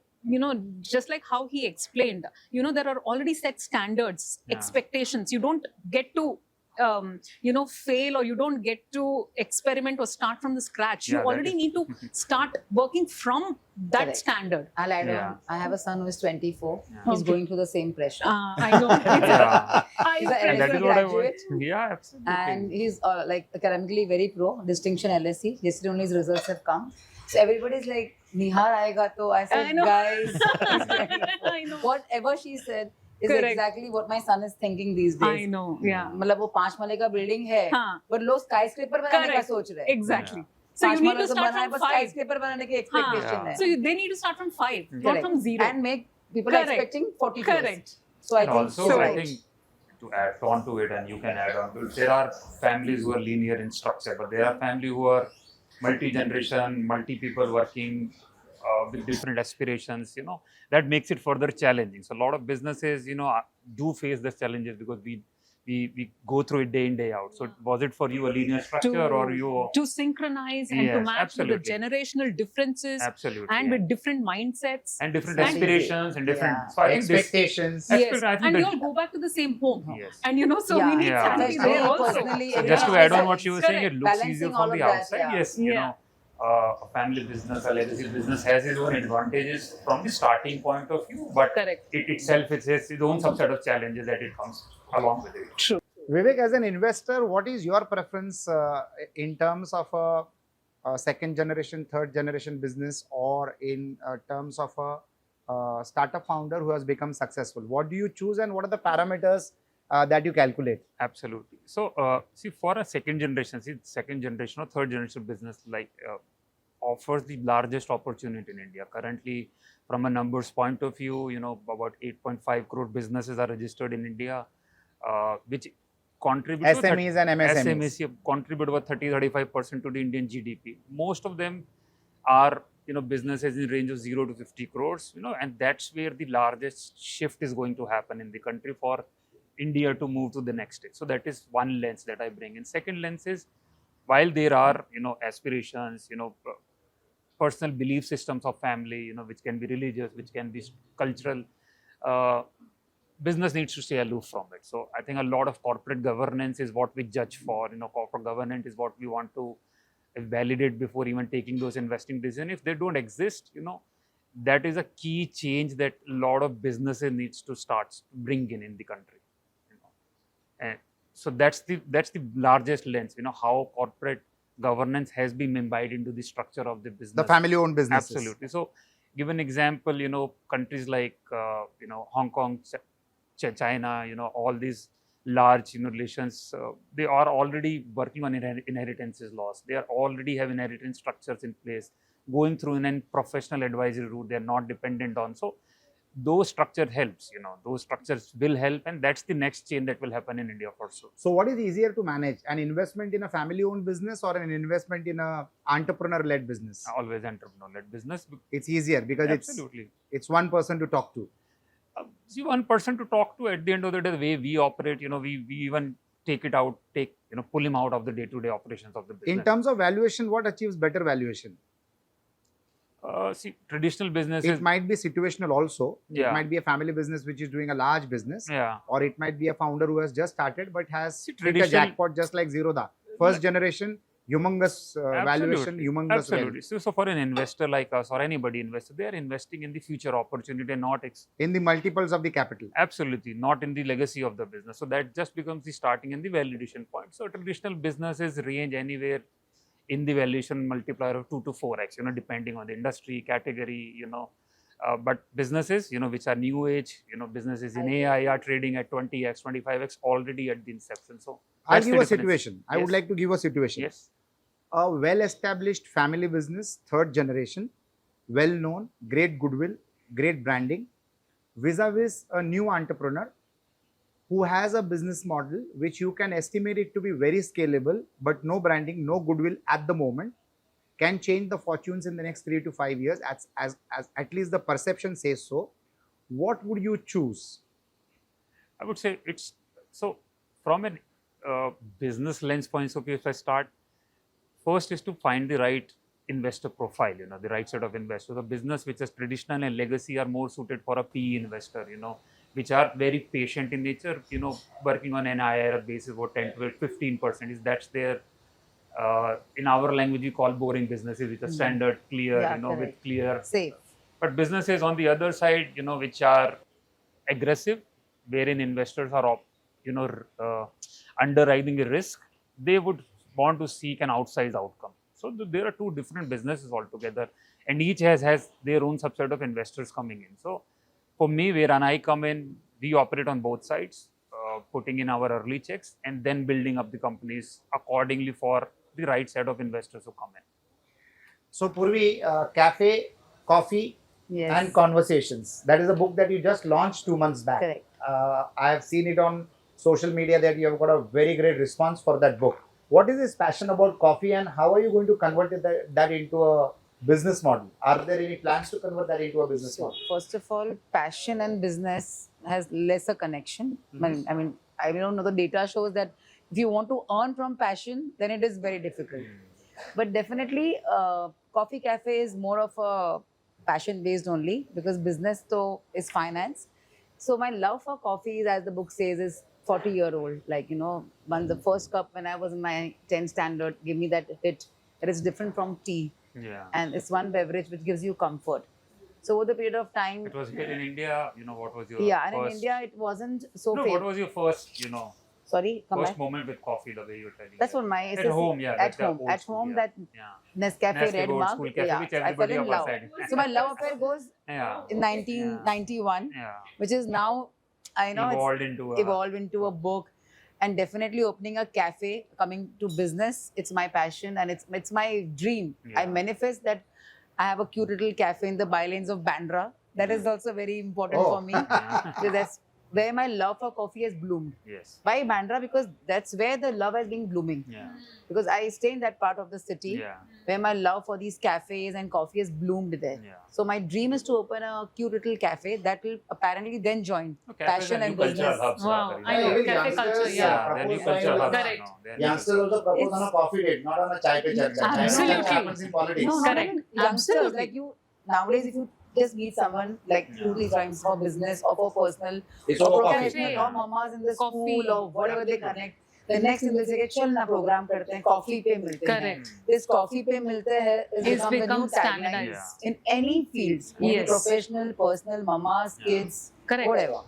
[SPEAKER 5] just like how he explained, there are already set standards,
[SPEAKER 3] Yeah.
[SPEAKER 5] expectations. You don't get to, fail, or you don't get to experiment or start from the scratch.
[SPEAKER 3] Yeah,
[SPEAKER 5] You
[SPEAKER 3] that
[SPEAKER 5] already
[SPEAKER 3] is-
[SPEAKER 5] need to start working from that
[SPEAKER 4] Correct.
[SPEAKER 5] standard.
[SPEAKER 4] I'll add
[SPEAKER 3] Yeah.
[SPEAKER 4] on. I have a son who is 24.
[SPEAKER 3] Yeah.
[SPEAKER 4] He's
[SPEAKER 5] Okay.
[SPEAKER 4] going through the same pressure.
[SPEAKER 5] I know.
[SPEAKER 3] Yeah.
[SPEAKER 4] He's a
[SPEAKER 3] And that
[SPEAKER 4] LSE
[SPEAKER 3] is what I want.
[SPEAKER 4] graduate.
[SPEAKER 3] Yeah, absolutely.
[SPEAKER 4] And he's academically very pro, distinction LSE. Yesterday only his results have come. So everybody's like, Nihar aayega to. I said,
[SPEAKER 5] I know.
[SPEAKER 4] guys,
[SPEAKER 5] I know.
[SPEAKER 4] whatever she said, is
[SPEAKER 5] Correct.
[SPEAKER 4] exactly what my son is thinking these days.
[SPEAKER 5] I know, yeah.
[SPEAKER 4] मतलब वो 5 माले का building है,
[SPEAKER 5] हाँ,
[SPEAKER 4] but लोग skyscraper बनाने का
[SPEAKER 5] Correct.
[SPEAKER 4] सोच रहे हैं.
[SPEAKER 5] exactly.
[SPEAKER 3] Yeah.
[SPEAKER 5] So you
[SPEAKER 4] 5
[SPEAKER 5] need
[SPEAKER 4] Male
[SPEAKER 5] to
[SPEAKER 4] तो
[SPEAKER 5] start
[SPEAKER 4] बनाए,
[SPEAKER 5] from
[SPEAKER 4] बस
[SPEAKER 5] 5.
[SPEAKER 4] skyscraper बनाने की expectation
[SPEAKER 3] Yeah.
[SPEAKER 4] है.
[SPEAKER 5] So they need to start from 5, not
[SPEAKER 4] Correct.
[SPEAKER 5] from 0.
[SPEAKER 4] And make people are
[SPEAKER 5] Correct.
[SPEAKER 4] expecting 40 floors.
[SPEAKER 5] Correct.
[SPEAKER 4] So I
[SPEAKER 3] And
[SPEAKER 4] think
[SPEAKER 3] also,
[SPEAKER 4] so.
[SPEAKER 3] I think to add on to it, and you can add on to it, there are families who are linear in structure, but there are families who are multi-generation, multi-people working with different aspirations, that makes it further challenging. So a lot of businesses, do face the challenges because we go through it day in, day out. So was it for you a linear structure or you?
[SPEAKER 5] To synchronize and to
[SPEAKER 3] Yes,
[SPEAKER 5] match with the
[SPEAKER 3] absolutely.
[SPEAKER 5] generational differences
[SPEAKER 3] Absolutely.
[SPEAKER 5] and with different mindsets.
[SPEAKER 3] and different
[SPEAKER 4] Exactly.
[SPEAKER 3] aspirations and different.
[SPEAKER 4] Yeah.
[SPEAKER 3] So I think this,
[SPEAKER 1] Expectations.
[SPEAKER 5] Yes,
[SPEAKER 3] I think
[SPEAKER 5] and we
[SPEAKER 3] that-
[SPEAKER 5] all go back to the same home.
[SPEAKER 3] yes.
[SPEAKER 5] And so
[SPEAKER 4] Yeah.
[SPEAKER 5] we need
[SPEAKER 3] Yeah.
[SPEAKER 5] sanity
[SPEAKER 4] Especially
[SPEAKER 5] there also.
[SPEAKER 4] personally,
[SPEAKER 3] So
[SPEAKER 4] every
[SPEAKER 3] just to
[SPEAKER 4] family
[SPEAKER 3] add on what
[SPEAKER 4] has
[SPEAKER 3] you were saying, it
[SPEAKER 5] Correct.
[SPEAKER 3] looks
[SPEAKER 4] balancing
[SPEAKER 3] easier
[SPEAKER 4] all
[SPEAKER 3] from the
[SPEAKER 4] of that,
[SPEAKER 3] outside.
[SPEAKER 4] yeah.
[SPEAKER 3] Yes,
[SPEAKER 5] Yeah.
[SPEAKER 3] a family business, a legacy business has its own advantages from the starting point of view, but
[SPEAKER 5] Correct.
[SPEAKER 3] it itself it has its own subset of challenges that it comes along with it.
[SPEAKER 5] True.
[SPEAKER 1] Vivek, as an investor, what is your preference in terms of a second generation, third generation business, or in terms of a startup founder who has become successful? What do you choose, and what are the parameters that you calculate?
[SPEAKER 3] Absolutely. So, see, for a second generation or third generation business, offers the largest opportunity in India. Currently, from a numbers point of view, about 8.5 crore businesses are registered in India, which contribute to
[SPEAKER 1] SMEs and MSMEs.
[SPEAKER 3] SMEs contribute about 30-35% to the Indian GDP. Most of them are businesses in range of 0 to 50 crores, and that's where the largest shift is going to happen in the country for India to move to the next stage. So that is one lens that I bring in. Second lens is, while there are aspirations, personal belief systems of family, which can be religious, which can be cultural, business needs to stay aloof from it. So I think a lot of corporate governance is what we judge for. Corporate governance is what we want to validate before even taking those investing decisions. If they don't exist, that is a key change that a lot of businesses needs to start bring in the country. And so that's the largest lens. How corporate governance has been imbibed into the structure of the business.
[SPEAKER 1] The family-owned businesses.
[SPEAKER 3] Absolutely. So, give an example. Countries like Hong Kong, China, all these large relations, they are already working on inheritances laws. They are already have inheritance structures in place, going through in a professional advisory route. They are not dependent on. So those structure helps. Those structures will help, and that's the next change that will happen in India for sure.
[SPEAKER 1] So what is easier to manage, an investment in a family-owned business or an investment in a entrepreneur-led business?
[SPEAKER 3] Always entrepreneur-led business.
[SPEAKER 1] It's easier because
[SPEAKER 3] Absolutely.
[SPEAKER 1] it's one person to talk to.
[SPEAKER 3] See, one person to talk to. At the end of the day, the way we operate, we even pull him out of the day-to-day operations of the business.
[SPEAKER 1] In terms of valuation, what achieves better valuation?
[SPEAKER 3] See, traditional businesses.
[SPEAKER 1] It might be situational also.
[SPEAKER 3] Yeah.
[SPEAKER 1] It might be a family business which is doing a large business.
[SPEAKER 3] Yeah.
[SPEAKER 1] Or it might be a founder who has just started but has hit a
[SPEAKER 3] traditional-
[SPEAKER 1] jackpot just like Zerodha. First generation, humongous valuation, humongous
[SPEAKER 3] Absolutely.
[SPEAKER 1] value.
[SPEAKER 3] So for an investor like us or anybody investor, they are investing in the future opportunity and not
[SPEAKER 1] In the multiples of the capital.
[SPEAKER 3] absolutely not in the legacy of the business. So that just becomes the starting and the validation point. So traditional businesses range anywhere in the valuation multiplier of 2 to 4x, depending on the industry, category, but businesses, which are new age, businesses in AI are trading at 20x, 25x already at the inception. So
[SPEAKER 1] I'll
[SPEAKER 3] that's the
[SPEAKER 1] give a
[SPEAKER 3] difference.
[SPEAKER 1] situation. I would
[SPEAKER 3] Yes.
[SPEAKER 1] like to give a situation.
[SPEAKER 3] Yes.
[SPEAKER 1] A well-established family business, third generation, well-known, great goodwill, great branding, vis-a-vis a new entrepreneur who has a business model which you can estimate it to be very scalable, but no branding, no goodwill at the moment, can change the fortunes in the next 3 to 5 years, as at least the perception says so. What would you choose?
[SPEAKER 3] I would say it's so from a business lens point of view. If I start, first is to find the right investor profile, the right set of investors. The business which is traditional and legacy are more suited for a PE investor, which are very patient in nature, working on an IRR basis for 10 to 15%. That's their, in our language, we call boring businesses, which are standard, clear,
[SPEAKER 4] Yeah,
[SPEAKER 3] with
[SPEAKER 4] correct.
[SPEAKER 3] clear.
[SPEAKER 4] Safe.
[SPEAKER 3] But businesses on the other side, which are aggressive, wherein investors are, underwriting a risk, they would want to seek an outsized outcome. So there are two different businesses altogether, and each has their own subset of investors coming in. So for me, where I come in, we operate on both sides, putting in our early checks and then building up the companies accordingly for the right set of investors who come in.
[SPEAKER 1] So Purvi, cafe, coffee,
[SPEAKER 4] Yes.
[SPEAKER 1] and conversations. That is a book that you just launched 2 months back.
[SPEAKER 4] Correct.
[SPEAKER 1] I have seen it on social media that you have got a very great response for that book. What is this passion about coffee, and how are you going to convert that into a business model? Are there any plans to convert that into a business
[SPEAKER 4] So,
[SPEAKER 1] model?
[SPEAKER 4] first of all, passion and business has lesser connection. I mean, I don't know, the data shows that if you want to earn from passion, then it is very difficult. But definitely, coffee cafe is more of a passion based only, because business though is finance. So my love for coffee is, as the book says, is 40-year-old. Like, when the first cup when I was in my 10th standard, give me that hit. It is different from tea.
[SPEAKER 3] Yeah.
[SPEAKER 4] And it's one beverage which gives you comfort. So over the period of time,
[SPEAKER 3] It was here in India, what was your
[SPEAKER 4] yeah, and
[SPEAKER 3] first...
[SPEAKER 4] in India it wasn't so
[SPEAKER 3] No,
[SPEAKER 4] famous.
[SPEAKER 3] what was your first,
[SPEAKER 4] Sorry, come
[SPEAKER 3] first
[SPEAKER 4] back.
[SPEAKER 3] moment with coffee, the way you're telling?
[SPEAKER 4] That's
[SPEAKER 3] me?
[SPEAKER 4] what my
[SPEAKER 3] At home, yeah.
[SPEAKER 4] At
[SPEAKER 3] that's the
[SPEAKER 4] home,
[SPEAKER 3] old
[SPEAKER 4] at
[SPEAKER 3] school,
[SPEAKER 4] home
[SPEAKER 3] yeah.
[SPEAKER 4] that
[SPEAKER 3] Yeah.
[SPEAKER 4] Nescafe
[SPEAKER 3] Nescafe
[SPEAKER 4] red
[SPEAKER 3] old
[SPEAKER 4] mug.
[SPEAKER 3] school cafe, which
[SPEAKER 4] I fell
[SPEAKER 3] everybody
[SPEAKER 4] in
[SPEAKER 3] of
[SPEAKER 4] love.
[SPEAKER 3] us had.
[SPEAKER 4] So my love affair goes
[SPEAKER 3] Yeah.
[SPEAKER 4] in 1991,
[SPEAKER 3] Yeah.
[SPEAKER 4] which is now, I know it's evolved into a book. And definitely opening a cafe, coming to business, it's my passion and it's my dream. I
[SPEAKER 3] Yeah.
[SPEAKER 4] manifest that I have a cute little cafe in the bylanes of Bandra. That is also very important
[SPEAKER 1] Oh.
[SPEAKER 4] for me. So that's where my love for coffee has bloomed.
[SPEAKER 3] Yes.
[SPEAKER 4] Why Bandra? Because that's where the love has been blooming.
[SPEAKER 3] Yeah.
[SPEAKER 4] Because I stay in that part of the city
[SPEAKER 3] Yeah.
[SPEAKER 4] where my love for these cafes and coffee has bloomed there.
[SPEAKER 3] Yeah.
[SPEAKER 4] So my dream is to open a cute little cafe that will apparently then join
[SPEAKER 3] So cafes
[SPEAKER 4] passion
[SPEAKER 3] are
[SPEAKER 4] and
[SPEAKER 3] new cultural
[SPEAKER 4] business.
[SPEAKER 3] hubs,
[SPEAKER 5] Wow,
[SPEAKER 3] rather,
[SPEAKER 5] I know,
[SPEAKER 1] even
[SPEAKER 5] cafe
[SPEAKER 1] youngsters,
[SPEAKER 5] culture,
[SPEAKER 3] Yeah,
[SPEAKER 5] yeah.
[SPEAKER 3] they're new
[SPEAKER 1] Propose
[SPEAKER 3] cultural hubs.
[SPEAKER 5] Correct.
[SPEAKER 3] They're new
[SPEAKER 1] Youngsters
[SPEAKER 3] cultural
[SPEAKER 1] also propose
[SPEAKER 4] It's-
[SPEAKER 1] on a coffee date, not on a chai pe charcha. Chai pe
[SPEAKER 5] Absolutely.
[SPEAKER 1] charcha happens in politics.
[SPEAKER 4] No, not
[SPEAKER 5] Correct.
[SPEAKER 4] even youngsters.
[SPEAKER 5] Absolutely.
[SPEAKER 4] Like you nowadays, if you just meet someone like 2-3 friends for business or for personal
[SPEAKER 1] It's
[SPEAKER 4] or
[SPEAKER 1] over coffee.
[SPEAKER 4] professional
[SPEAKER 5] Cafe.
[SPEAKER 4] or mamas in the
[SPEAKER 5] Coffee.
[SPEAKER 4] school or whatever they connect, the next thing they'll say, चल ना program करते हैं, coffee पे मिलते हैं.
[SPEAKER 5] Correct.
[SPEAKER 4] This coffee पे मिलते हैं is
[SPEAKER 5] It's
[SPEAKER 4] become the new
[SPEAKER 5] become
[SPEAKER 4] tagline
[SPEAKER 5] standardized.
[SPEAKER 4] in any fields, maybe
[SPEAKER 5] Yes.
[SPEAKER 4] professional, personal, mamas, kids,
[SPEAKER 5] Correct.
[SPEAKER 4] whatever.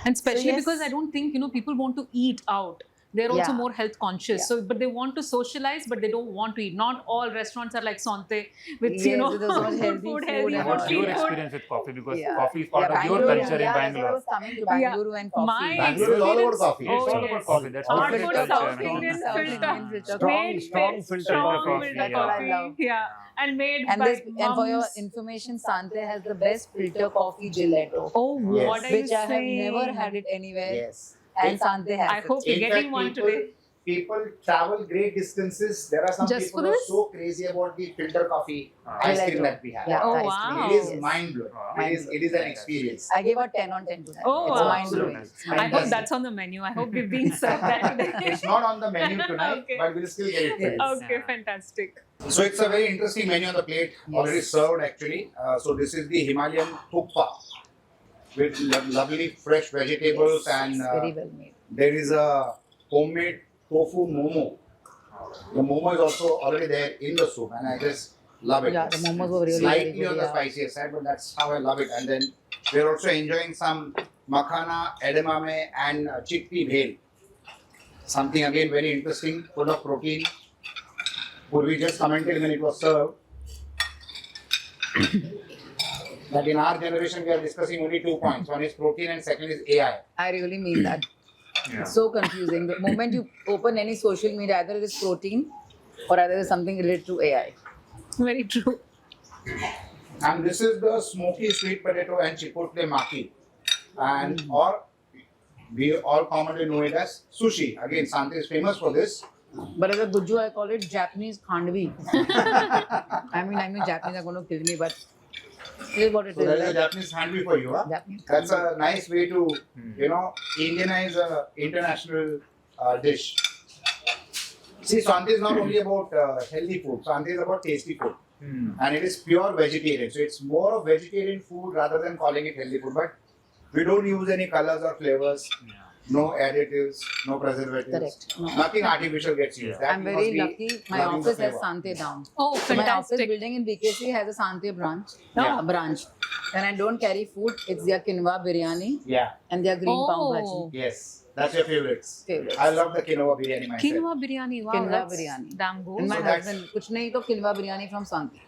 [SPEAKER 5] And especially
[SPEAKER 4] yes.
[SPEAKER 5] because I don't think, people want to eat out. They're also
[SPEAKER 4] Yeah.
[SPEAKER 5] more health conscious.
[SPEAKER 4] Yeah.
[SPEAKER 5] So, but they want to socialize, but they don't want to eat. Not all restaurants are like Sante with,
[SPEAKER 4] Yes, there's so much
[SPEAKER 5] good
[SPEAKER 4] healthy
[SPEAKER 5] food,
[SPEAKER 4] food
[SPEAKER 5] healthy
[SPEAKER 4] and
[SPEAKER 5] food,
[SPEAKER 3] What's your
[SPEAKER 5] street food.
[SPEAKER 3] experience with coffee? Because
[SPEAKER 4] Yeah.
[SPEAKER 3] coffee is part of your
[SPEAKER 4] Bangalore,
[SPEAKER 3] culture in
[SPEAKER 4] yeah, that's what I
[SPEAKER 3] Bangalore.
[SPEAKER 4] was coming to Bangalore and coffee.
[SPEAKER 5] My
[SPEAKER 1] Bangalore is all about
[SPEAKER 5] experience-
[SPEAKER 1] coffee.
[SPEAKER 3] It's
[SPEAKER 5] Oh,
[SPEAKER 3] all about
[SPEAKER 5] yes.
[SPEAKER 3] coffee. That's
[SPEAKER 5] Hard
[SPEAKER 3] what it
[SPEAKER 5] food,
[SPEAKER 3] is.
[SPEAKER 5] South
[SPEAKER 3] Yeah.
[SPEAKER 5] Indian
[SPEAKER 4] South
[SPEAKER 5] filter.
[SPEAKER 4] Indian filter.
[SPEAKER 5] Made
[SPEAKER 2] Strong
[SPEAKER 5] with
[SPEAKER 2] filter
[SPEAKER 5] strong
[SPEAKER 3] coffee,
[SPEAKER 5] filter
[SPEAKER 3] yeah.
[SPEAKER 4] That's what I
[SPEAKER 5] coffee.
[SPEAKER 4] love.
[SPEAKER 5] Yeah. And made
[SPEAKER 4] And
[SPEAKER 5] by
[SPEAKER 4] this, and for your
[SPEAKER 5] mums.
[SPEAKER 4] information, Sante has the best filter coffee gelato,
[SPEAKER 5] Oh,
[SPEAKER 1] Yes.
[SPEAKER 5] what are you
[SPEAKER 4] which I have
[SPEAKER 5] saying?
[SPEAKER 4] never had it anywhere.
[SPEAKER 1] Yes.
[SPEAKER 4] And Sante has
[SPEAKER 5] I
[SPEAKER 4] it.
[SPEAKER 5] hope you're
[SPEAKER 1] In
[SPEAKER 5] getting
[SPEAKER 1] fact,
[SPEAKER 5] one
[SPEAKER 1] people,
[SPEAKER 5] today.
[SPEAKER 1] people travel great distances. There are some
[SPEAKER 5] Just
[SPEAKER 1] people
[SPEAKER 5] for
[SPEAKER 1] who are
[SPEAKER 5] this?
[SPEAKER 1] so crazy about the filter coffee
[SPEAKER 3] Ah.
[SPEAKER 1] ice cream
[SPEAKER 4] Gelato.
[SPEAKER 1] that we have.
[SPEAKER 4] Yeah,
[SPEAKER 5] Oh,
[SPEAKER 4] ice
[SPEAKER 5] wow.
[SPEAKER 4] cream.
[SPEAKER 1] It is
[SPEAKER 4] Yes.
[SPEAKER 1] mind blowing.
[SPEAKER 3] Wow.
[SPEAKER 1] It is an experience.
[SPEAKER 4] I gave a 10 on 10 to that.
[SPEAKER 5] Oh,
[SPEAKER 4] It's
[SPEAKER 5] wow.
[SPEAKER 4] mind blowing.
[SPEAKER 5] I hope
[SPEAKER 1] Fantastic.
[SPEAKER 5] that's on the menu. I hope we're being served that today.
[SPEAKER 1] It's not on the menu tonight,
[SPEAKER 5] Okay.
[SPEAKER 1] but we'll still get it for you.
[SPEAKER 5] Okay,
[SPEAKER 3] Yeah.
[SPEAKER 5] fantastic.
[SPEAKER 1] So it's a very interesting menu on the plate, already
[SPEAKER 4] Yes.
[SPEAKER 1] served actually. So this is the Himalayan thukpa with lovely fresh vegetables,
[SPEAKER 4] Yes,
[SPEAKER 1] and
[SPEAKER 4] it's very well made.
[SPEAKER 1] there is a homemade tofu momo. The momo is also already there in the soup, and I just love it.
[SPEAKER 4] Yeah, the
[SPEAKER 1] It's
[SPEAKER 4] momos were really
[SPEAKER 1] slightly
[SPEAKER 4] very good.
[SPEAKER 1] on the
[SPEAKER 4] Yeah.
[SPEAKER 1] spicier side, but that's how I love it. And then we're also enjoying some makhana, edamame, and chickpea bhel. Something again very interesting, full of protein. We just commented when it was served that in our generation we are discussing only 2 points. One is protein and second is AI.
[SPEAKER 4] I really mean that.
[SPEAKER 3] Yeah.
[SPEAKER 4] It's so confusing. The moment you open any social media, either it is protein or either it is something related to AI.
[SPEAKER 5] Very true.
[SPEAKER 1] And this is the smoky sweet potato and chipotle maki. And or we all commonly know it as sushi. Again, Sante is famous for this.
[SPEAKER 4] But as a Guju, I call it Japanese khandvi. I mean, Japanese are going to kill me, but it is what it
[SPEAKER 1] So that is a
[SPEAKER 4] is.
[SPEAKER 1] Japanese handy for you, huh?
[SPEAKER 4] Japanese
[SPEAKER 1] That's
[SPEAKER 4] khandvi.
[SPEAKER 1] a nice way to, Indianize a international dish. See, Sante is not only about healthy food. Sante is about tasty food. And it is pure vegetarian. So it's more of vegetarian food rather than calling it healthy food. But we don't use any colors or flavors.
[SPEAKER 3] Yeah.
[SPEAKER 1] No additives, no preservatives.
[SPEAKER 4] Correct. No.
[SPEAKER 1] Nothing artificial gets used. That
[SPEAKER 4] I'm
[SPEAKER 1] must
[SPEAKER 4] very
[SPEAKER 1] be
[SPEAKER 4] lucky. My
[SPEAKER 1] loving the
[SPEAKER 4] office has
[SPEAKER 1] flavor.
[SPEAKER 4] Sante down.
[SPEAKER 5] Oh,
[SPEAKER 4] So my office
[SPEAKER 5] fantastic.
[SPEAKER 4] building in BKC has a Sante branch.
[SPEAKER 1] Yeah.
[SPEAKER 4] A branch. When I don't carry food, it's their quinoa biryani
[SPEAKER 1] Yeah.
[SPEAKER 4] and their green pav
[SPEAKER 5] Oh,
[SPEAKER 4] bhaji.
[SPEAKER 1] Yes. That's your favorites.
[SPEAKER 4] Favorites.
[SPEAKER 1] I love the quinoa biryani myself.
[SPEAKER 5] quinoa biryani. Wow,
[SPEAKER 4] Quinoa
[SPEAKER 5] that's
[SPEAKER 4] biryani.
[SPEAKER 5] damn good.
[SPEAKER 4] And my
[SPEAKER 1] So that's-
[SPEAKER 4] husband, kuch nahi to quinoa biryani from Sante.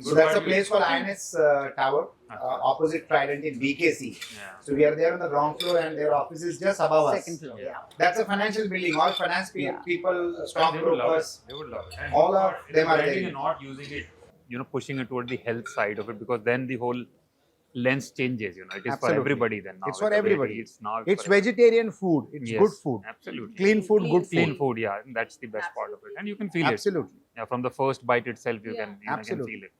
[SPEAKER 1] So that's a place called INS Tower, opposite Trident in BKC.
[SPEAKER 3] Yeah.
[SPEAKER 1] So we are there on the ground floor and their office is just above us.
[SPEAKER 4] Second floor.
[SPEAKER 3] Yeah.
[SPEAKER 1] That's a financial building. All finance people,
[SPEAKER 3] They would love
[SPEAKER 1] stockbrokers,
[SPEAKER 3] it. They would love it. And
[SPEAKER 1] all of them are
[SPEAKER 3] branding
[SPEAKER 1] there.
[SPEAKER 3] and not using it, pushing it toward the health side of it, because then the whole lens changes. It is
[SPEAKER 1] Absolutely.
[SPEAKER 3] for everybody then. Now
[SPEAKER 1] It's for
[SPEAKER 3] already.
[SPEAKER 1] everybody.
[SPEAKER 3] It's now.
[SPEAKER 1] It's
[SPEAKER 3] for everybody.
[SPEAKER 1] vegetarian food. It's
[SPEAKER 3] Yes,
[SPEAKER 1] good food.
[SPEAKER 3] Absolutely.
[SPEAKER 1] Clean food, good
[SPEAKER 3] Clean
[SPEAKER 1] food.
[SPEAKER 3] food. Yeah, and that's the best part of it, and you can feel it.
[SPEAKER 1] Absolutely.
[SPEAKER 3] Yeah, from the first bite itself, you
[SPEAKER 4] Yeah.
[SPEAKER 3] can
[SPEAKER 1] Absolutely.
[SPEAKER 3] feel it.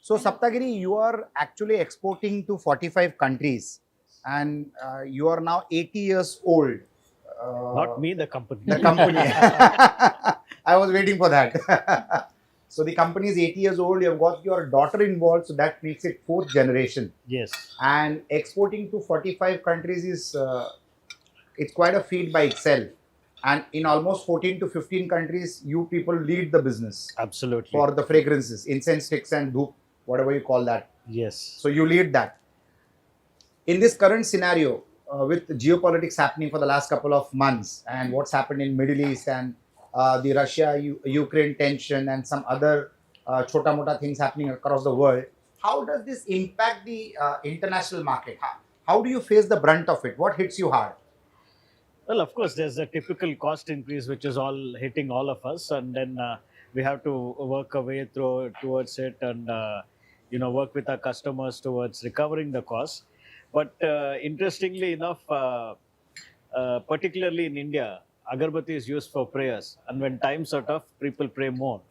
[SPEAKER 1] So Sapthagiri, you are actually exporting to 45 countries and you are now 80 years old.
[SPEAKER 2] Not me, the company.
[SPEAKER 1] The company. I was waiting for that. So the company is 80 years old. You have got your daughter involved, so that makes it fourth generation.
[SPEAKER 2] Yes.
[SPEAKER 1] And exporting to 45 countries is it's quite a feat by itself. And in almost 14 to 15 countries, you people lead the business
[SPEAKER 2] Absolutely.
[SPEAKER 1] for the fragrances, incense sticks and dhoop, whatever you call that.
[SPEAKER 2] Yes.
[SPEAKER 1] So you lead that. In this current scenario, with geopolitics happening for the last couple of months and what's happened in Middle East and the Russia-Ukraine tension and some other chota-mota things happening across the world, how does this impact the international market? How do you face the brunt of it? What hits you hard?
[SPEAKER 2] Well, of course, there's a typical cost increase which is all hitting all of us, and then we have to work our way towards it, and work with our customers towards recovering the cost. But interestingly enough, particularly in India, agarbathi is used for prayers, and when times are tough, people pray more.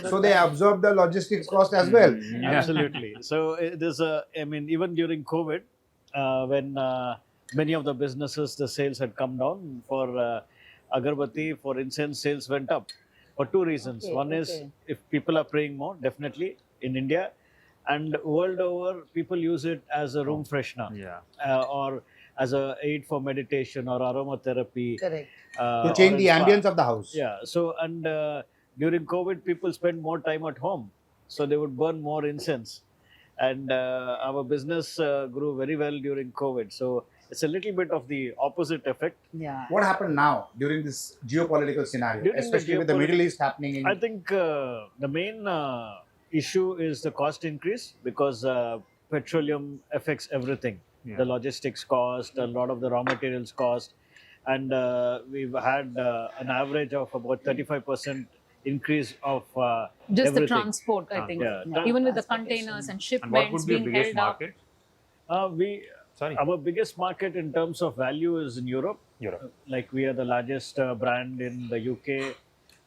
[SPEAKER 1] So they absorb the logistics cost as well.
[SPEAKER 3] Yeah.
[SPEAKER 2] Absolutely. So there's even during COVID, when many of the businesses, the sales had come down for agarbatti, for incense, sales went up for two reasons. One is if people are praying more, definitely in India, and world over, people use it as a room freshener,
[SPEAKER 3] Yeah.
[SPEAKER 2] or as a aid for meditation or aromatherapy.
[SPEAKER 4] Correct.
[SPEAKER 1] To
[SPEAKER 2] or
[SPEAKER 1] change
[SPEAKER 2] in
[SPEAKER 1] the
[SPEAKER 2] spa.
[SPEAKER 1] ambience of the house.
[SPEAKER 2] Yeah. So, and during COVID, people spend more time at home, so they would burn more incense, and our business grew very well during COVID. So it's a little bit of the opposite effect.
[SPEAKER 4] Yeah.
[SPEAKER 1] What happened now during this geopolitical scenario,
[SPEAKER 2] During the
[SPEAKER 1] especially with the Middle East happening in...
[SPEAKER 2] I think the main issue is the cost increase, because petroleum affects everything.
[SPEAKER 3] Yeah.
[SPEAKER 2] The logistics cost, a lot of the raw materials cost, and we've had an average of about 35% increase of
[SPEAKER 5] Just
[SPEAKER 2] everything.
[SPEAKER 5] the transport, I think.
[SPEAKER 2] Yeah.
[SPEAKER 5] Even with the
[SPEAKER 4] Transportation.
[SPEAKER 5] containers and
[SPEAKER 3] And what
[SPEAKER 5] shipments
[SPEAKER 3] would be your
[SPEAKER 5] being
[SPEAKER 3] biggest
[SPEAKER 5] held up.
[SPEAKER 3] market? Sorry.
[SPEAKER 2] Our biggest market in terms of value is in Europe.
[SPEAKER 3] Europe.
[SPEAKER 2] Like we are the largest brand in the UK,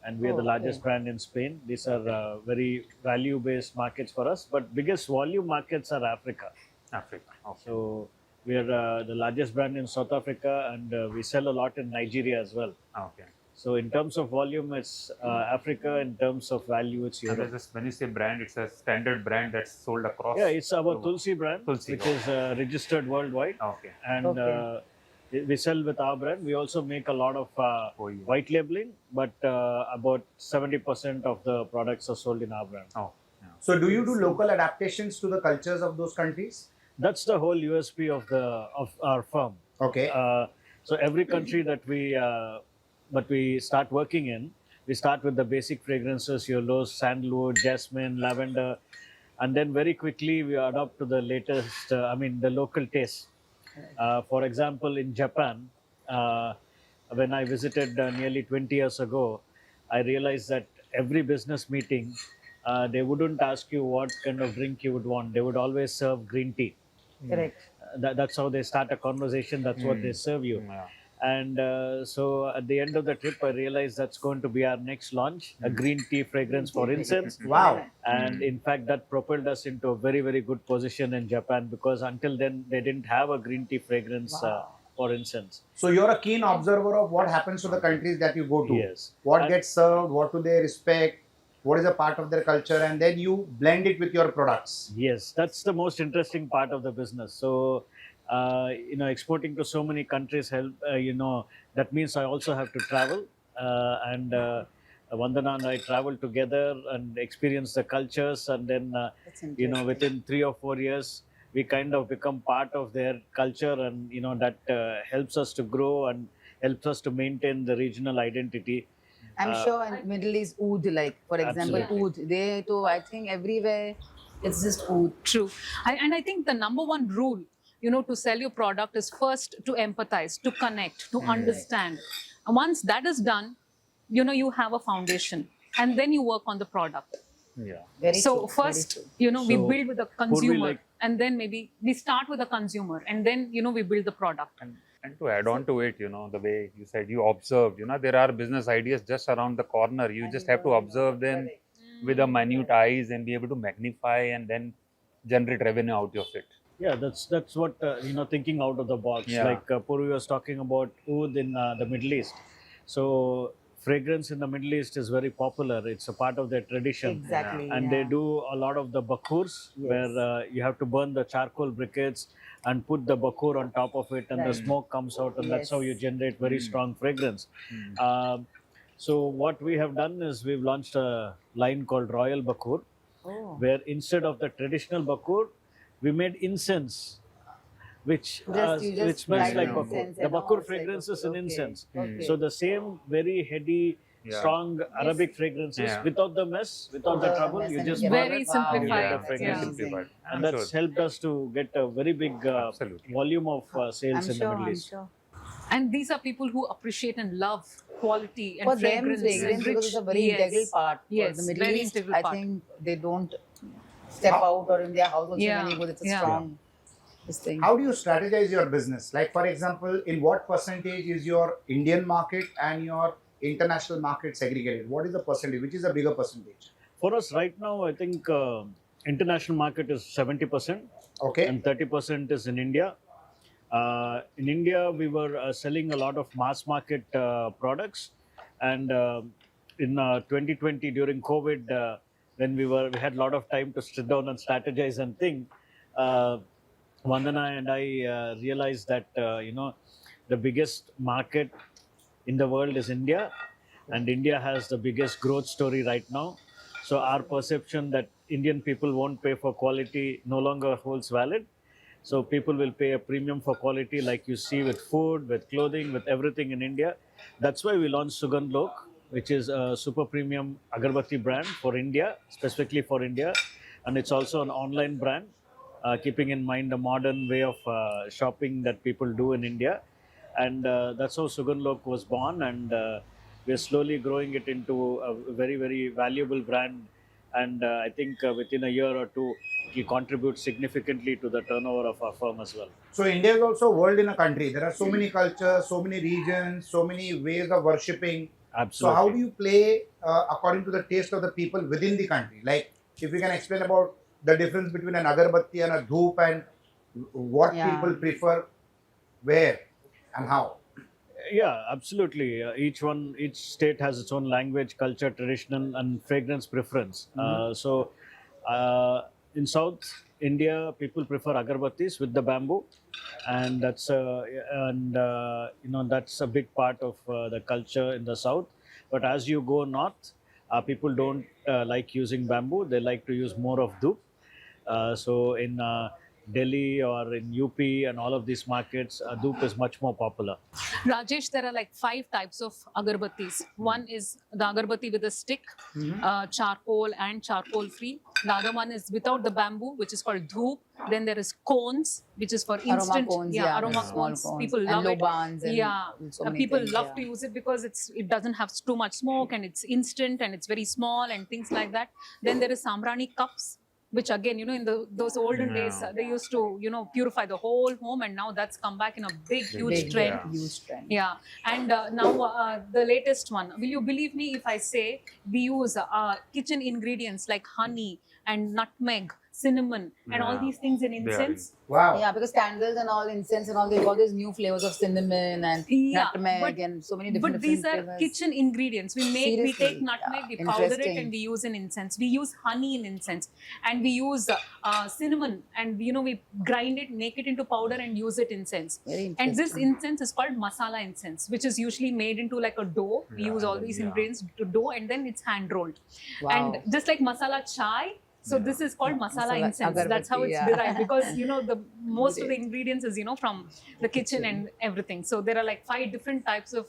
[SPEAKER 2] and we are the largest brand in Spain. These are very value-based markets for us. But biggest volume markets are Africa.
[SPEAKER 3] Africa. Okay.
[SPEAKER 2] So we are the largest brand in South Africa, and we sell a lot in Nigeria as well.
[SPEAKER 3] Okay.
[SPEAKER 2] So in terms of volume, it's Africa. In terms of value, it's
[SPEAKER 3] And
[SPEAKER 2] Europe.
[SPEAKER 3] there's this, when you say brand, it's a standard brand that's sold across.
[SPEAKER 2] Yeah, it's our
[SPEAKER 3] the world.
[SPEAKER 2] Tulsi brand,
[SPEAKER 3] Tulsi,
[SPEAKER 2] which is registered worldwide,
[SPEAKER 3] Okay.
[SPEAKER 2] and we sell with our brand. We also make a lot of
[SPEAKER 3] Oh, yeah.
[SPEAKER 2] white labeling, but about 70% of the products are sold in our brand.
[SPEAKER 3] Oh.
[SPEAKER 1] So do you do local adaptations to the cultures of those countries?
[SPEAKER 2] That's the whole USP of our firm.
[SPEAKER 1] Okay.
[SPEAKER 2] So every country that we start working in, we start with the basic fragrances, your rose, sandalwood, jasmine, lavender, and then very quickly we adopt to the latest, the local taste. For example, in Japan, when I visited nearly 20 years ago, I realized that every business meeting, they wouldn't ask you what kind of drink you would want. They would always serve green tea.
[SPEAKER 4] Correct.
[SPEAKER 2] That's how they start a conversation. That's what they serve you.
[SPEAKER 3] Yeah.
[SPEAKER 2] And so at the end of the trip, I realized that's going to be our next launch, a green tea fragrance for incense.
[SPEAKER 1] Wow.
[SPEAKER 2] And in fact, that propelled us into a very, very good position in Japan, because until then, they didn't have a green tea fragrance for incense.
[SPEAKER 1] So you're a keen observer of what happens to the countries that you go to.
[SPEAKER 2] Yes.
[SPEAKER 1] What
[SPEAKER 2] And-
[SPEAKER 1] gets served, what do they respect, what is a part of their culture, and then you blend it with your products.
[SPEAKER 2] Yes, that's the most interesting part of the business. So, exporting to so many countries that means I also have to travel, and Vandana and I travel together and experience the cultures, and then
[SPEAKER 4] That's interesting.
[SPEAKER 2] within 3 or 4 years, we kind of become part of their culture, and that helps us to grow and helps us to maintain the regional identity.
[SPEAKER 4] I'm sure in Middle East, oud, like for example,
[SPEAKER 2] Absolutely.
[SPEAKER 4] oud. They too, I think everywhere it's just oud.
[SPEAKER 5] True. And I think the number one rule, to sell your product is first to empathize, to connect, to understand. And once that is done, you have a foundation, and then you work on the product.
[SPEAKER 3] Yeah.
[SPEAKER 4] Very
[SPEAKER 5] So
[SPEAKER 4] true,
[SPEAKER 5] first,
[SPEAKER 4] very
[SPEAKER 5] we
[SPEAKER 2] So,
[SPEAKER 5] build with the
[SPEAKER 2] Purvi,
[SPEAKER 5] consumer,
[SPEAKER 2] like-
[SPEAKER 5] and then maybe we start with the consumer, and then we build the product.
[SPEAKER 3] And to add on to it, the way you said you observed, there are business ideas just around the corner. You just have to observe them with a minute eyes and be able to magnify and then generate revenue out of it.
[SPEAKER 2] Yeah, that's what thinking out of the box.
[SPEAKER 3] Yeah.
[SPEAKER 2] Like Purvi was talking about oud in the Middle East. So fragrance in the Middle East is very popular. It's a part of their tradition.
[SPEAKER 4] Exactly.
[SPEAKER 2] And they do a lot of the bakurs,
[SPEAKER 4] Yes.
[SPEAKER 2] where you have to burn the charcoal briquettes and put the bakur on top of it, and the
[SPEAKER 4] Right.
[SPEAKER 2] smoke comes out, and that's how you
[SPEAKER 4] Yes.
[SPEAKER 2] generate very strong fragrance. So what we have done is we've launched a line called Royal Bakur,
[SPEAKER 4] Oh.
[SPEAKER 2] where instead of the traditional bakur, we made incense, which
[SPEAKER 4] You just
[SPEAKER 2] which smells
[SPEAKER 4] light
[SPEAKER 2] like
[SPEAKER 3] the
[SPEAKER 2] bakur.
[SPEAKER 4] incense
[SPEAKER 2] The
[SPEAKER 4] and all,
[SPEAKER 2] bakur
[SPEAKER 4] it's like
[SPEAKER 2] fragrance is
[SPEAKER 4] bakur.
[SPEAKER 2] in
[SPEAKER 4] Okay.
[SPEAKER 2] incense.
[SPEAKER 4] Okay.
[SPEAKER 2] So the same very heady,
[SPEAKER 3] Yeah.
[SPEAKER 2] strong Arabic fragrances
[SPEAKER 3] Yeah.
[SPEAKER 2] without the mess, without the
[SPEAKER 4] Without the
[SPEAKER 2] trouble.
[SPEAKER 4] mess
[SPEAKER 2] You
[SPEAKER 4] and
[SPEAKER 2] just
[SPEAKER 4] you
[SPEAKER 2] burn
[SPEAKER 4] get
[SPEAKER 5] Very
[SPEAKER 2] it,
[SPEAKER 4] Wow.
[SPEAKER 5] simplified.
[SPEAKER 2] you get the
[SPEAKER 3] Yeah,
[SPEAKER 2] fragrance.
[SPEAKER 3] very simplified.
[SPEAKER 2] And
[SPEAKER 3] I'm
[SPEAKER 2] that's
[SPEAKER 3] sure.
[SPEAKER 2] helped us to get a very big
[SPEAKER 3] Absolutely.
[SPEAKER 2] volume of sales
[SPEAKER 4] I'm
[SPEAKER 2] in
[SPEAKER 4] sure,
[SPEAKER 2] the Middle
[SPEAKER 4] I'm
[SPEAKER 2] East.
[SPEAKER 4] sure.
[SPEAKER 5] And these are people who appreciate and love quality and
[SPEAKER 4] For them,
[SPEAKER 5] fragrance.
[SPEAKER 4] fragrance
[SPEAKER 5] and
[SPEAKER 4] because it's a very
[SPEAKER 5] Yes.
[SPEAKER 4] integral part.
[SPEAKER 5] Yes,
[SPEAKER 4] For the Middle
[SPEAKER 5] very
[SPEAKER 4] East,
[SPEAKER 5] integral
[SPEAKER 4] I
[SPEAKER 5] part.
[SPEAKER 4] think they don't step out, or in their house also
[SPEAKER 5] Yeah,
[SPEAKER 4] when you go, it's a
[SPEAKER 5] yeah.
[SPEAKER 4] strong this thing.
[SPEAKER 1] How do you strategize your business? Like, for example, in what percentage is your Indian market and your international market segregated? What is the percentage? Which is a bigger percentage?
[SPEAKER 2] For us right now, I think international market is 70%.
[SPEAKER 1] Okay.
[SPEAKER 2] And 30% is in India. In India, we were selling a lot of mass market products, and in 2020 during COVID, when we had a lot of time to sit down and strategize and think, Vandana and I realized that the biggest market in the world is India, and India has the biggest growth story right now. So our perception that Indian people won't pay for quality no longer holds valid. So people will pay a premium for quality, like you see with food, with clothing, with everything in India. That's why we launched Sugandhlok, which is a super premium agarbathi brand for India, specifically for India. And it's also an online brand, keeping in mind the modern way of shopping that people do in India. And that's how Sugandhlok was born. And we're slowly growing it into a very, very valuable brand. And I think within a year or two, it will contribute significantly to the turnover of our firm as well.
[SPEAKER 1] So India is also a world in a country. There are so many cultures, so many regions, so many ways of worshipping.
[SPEAKER 2] Absolutely.
[SPEAKER 1] So how do you play according to the taste of the people within the country? Like, if you can explain about the difference between an agarbatti and a dhoop, and what
[SPEAKER 4] Yeah.
[SPEAKER 1] people prefer, where and how.
[SPEAKER 2] Yeah, absolutely. Each state has its own language, culture, traditional, and fragrance preference. In South India, people prefer agarbattis with the bamboo, and that's that's a big part of the culture in the South. But as you go north, people don't like using bamboo; they like to use more of dhoop. So in Delhi or in UP and all of these markets, dhoop is much more popular.
[SPEAKER 5] Rajesh, there are like 5 types of agarbattis. One is the agarbatti with a stick, charcoal and charcoal free. The other one is without the bamboo, which is called dhoop. Then there is cones, which is for instant.
[SPEAKER 4] cones,
[SPEAKER 5] aroma
[SPEAKER 4] small
[SPEAKER 5] cones.
[SPEAKER 4] cones.
[SPEAKER 5] People
[SPEAKER 4] And
[SPEAKER 5] love it.
[SPEAKER 4] lobans and
[SPEAKER 5] Yeah,
[SPEAKER 4] so many
[SPEAKER 5] people
[SPEAKER 4] things,
[SPEAKER 5] love
[SPEAKER 4] yeah.
[SPEAKER 5] to use it because it doesn't have too much smoke and it's instant and it's very small and things like that. Then there is samrani cups, which again, in those olden days, they used to, purify the whole home, and now that's come back in a big, huge
[SPEAKER 4] Big,
[SPEAKER 5] trend.
[SPEAKER 4] huge trend.
[SPEAKER 5] Yeah, and now the latest one. Will you believe me if I say we use kitchen ingredients like honey and nutmeg, cinnamon, and all
[SPEAKER 3] Yeah.
[SPEAKER 5] these things in
[SPEAKER 3] They are
[SPEAKER 5] incense?
[SPEAKER 1] Wow.
[SPEAKER 4] Yeah, because candles and all, incense and all, they've got these new flavors of cinnamon and
[SPEAKER 5] Yeah,
[SPEAKER 4] nutmeg and so many different
[SPEAKER 5] But these are
[SPEAKER 4] flavors.
[SPEAKER 5] kitchen ingredients. We take
[SPEAKER 4] Seriously,
[SPEAKER 5] nutmeg,
[SPEAKER 4] yeah,
[SPEAKER 5] we powder it,
[SPEAKER 4] interesting.
[SPEAKER 5] and we use in incense. We use honey in incense, and we use cinnamon, and we grind it, make it into powder, and use it in incense.
[SPEAKER 4] Very
[SPEAKER 5] And this
[SPEAKER 4] interesting.
[SPEAKER 5] incense is called masala incense, which is usually made into like a dough. We
[SPEAKER 3] Yeah,
[SPEAKER 5] use all these
[SPEAKER 3] yeah.
[SPEAKER 5] ingredients to dough, and then it's hand rolled.
[SPEAKER 4] Wow.
[SPEAKER 5] And just like masala chai, So this is called masala
[SPEAKER 4] Masala
[SPEAKER 5] incense. That's how
[SPEAKER 4] agarbatti,
[SPEAKER 5] it's
[SPEAKER 4] yeah.
[SPEAKER 5] derived, because the most of the
[SPEAKER 4] Great.
[SPEAKER 5] ingredients is from the kitchen and everything. So there are like 5 different types of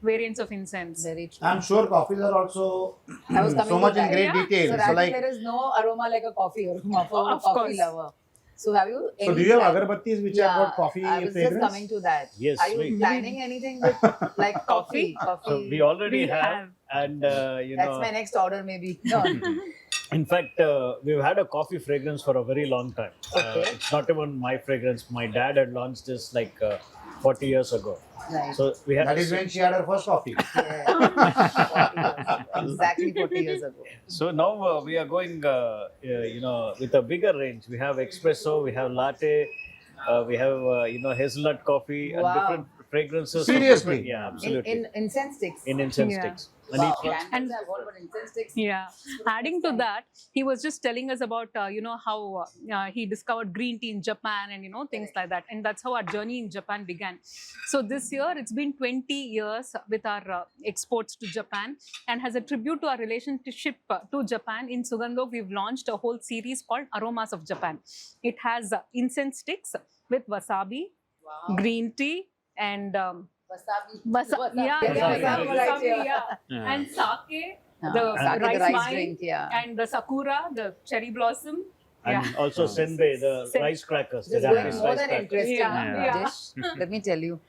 [SPEAKER 5] variants of incense.
[SPEAKER 4] Very true.
[SPEAKER 1] I'm sure coffees are also
[SPEAKER 4] I was coming
[SPEAKER 1] so
[SPEAKER 4] to
[SPEAKER 1] much in
[SPEAKER 4] that.
[SPEAKER 1] great
[SPEAKER 5] Yeah.
[SPEAKER 1] detail.
[SPEAKER 4] So
[SPEAKER 1] So,
[SPEAKER 4] Rajesh,
[SPEAKER 1] like,
[SPEAKER 4] there is no aroma like a coffee aroma for a
[SPEAKER 5] Of
[SPEAKER 4] coffee
[SPEAKER 5] course.
[SPEAKER 4] lover. So have you?
[SPEAKER 1] so
[SPEAKER 4] any
[SPEAKER 1] do you have
[SPEAKER 4] plan-
[SPEAKER 1] agarbattis which
[SPEAKER 4] Yeah,
[SPEAKER 1] have got coffee
[SPEAKER 4] I was
[SPEAKER 1] fragrance?
[SPEAKER 4] just coming to that.
[SPEAKER 2] Yes,
[SPEAKER 4] Are you
[SPEAKER 2] we-
[SPEAKER 4] planning anything with like coffee?
[SPEAKER 2] So we already
[SPEAKER 5] We
[SPEAKER 2] have,
[SPEAKER 5] have.
[SPEAKER 2] and
[SPEAKER 4] That's my next order, maybe. No.
[SPEAKER 2] in fact, we've had a coffee fragrance for a very long time.
[SPEAKER 4] Okay.
[SPEAKER 2] It's not even my fragrance. My dad had launched this like 40 years ago.
[SPEAKER 4] Right.
[SPEAKER 2] So we had
[SPEAKER 1] That is when she had her first coffee.
[SPEAKER 4] Yeah. 40 years ago. Exactly 40 years ago.
[SPEAKER 2] So now we are going, with a bigger range. We have espresso, we have latte, we have hazelnut coffee, and
[SPEAKER 4] Wow.
[SPEAKER 2] different fragrances.
[SPEAKER 1] Seriously?
[SPEAKER 2] Yeah, absolutely.
[SPEAKER 4] In incense sticks.
[SPEAKER 2] In incense
[SPEAKER 5] Yeah.
[SPEAKER 2] sticks.
[SPEAKER 4] Wow.
[SPEAKER 2] each one-
[SPEAKER 4] Candles I've heard, but incense sticks.
[SPEAKER 5] Yeah. Adding to that, he was just telling us about how he discovered green tea in Japan and things like that, and that's how our journey in Japan began. So this year it's been 20 years with our exports to Japan, and as a tribute to our relationship to Japan, in Sugandhlok we've launched a whole series called Aromas of Japan. It has incense sticks with wasabi,
[SPEAKER 4] Wow.
[SPEAKER 5] green tea, and
[SPEAKER 4] Wasabi.
[SPEAKER 5] wasabi,
[SPEAKER 4] yeah.
[SPEAKER 3] Yeah.
[SPEAKER 5] and sake,
[SPEAKER 4] Ah,
[SPEAKER 5] the
[SPEAKER 4] sake,
[SPEAKER 5] rice
[SPEAKER 4] the rice
[SPEAKER 5] wine,
[SPEAKER 4] drink, yeah.
[SPEAKER 5] and the sakura, the cherry blossom.
[SPEAKER 2] And
[SPEAKER 5] Yeah.
[SPEAKER 2] also senbei, the
[SPEAKER 5] Sen-
[SPEAKER 2] rice crackers.
[SPEAKER 4] This is
[SPEAKER 2] the
[SPEAKER 4] going
[SPEAKER 2] Japanese
[SPEAKER 4] more
[SPEAKER 2] rice
[SPEAKER 4] than
[SPEAKER 2] crackers.
[SPEAKER 4] interesting,
[SPEAKER 5] Yeah.
[SPEAKER 4] Rajesh. Let me tell you.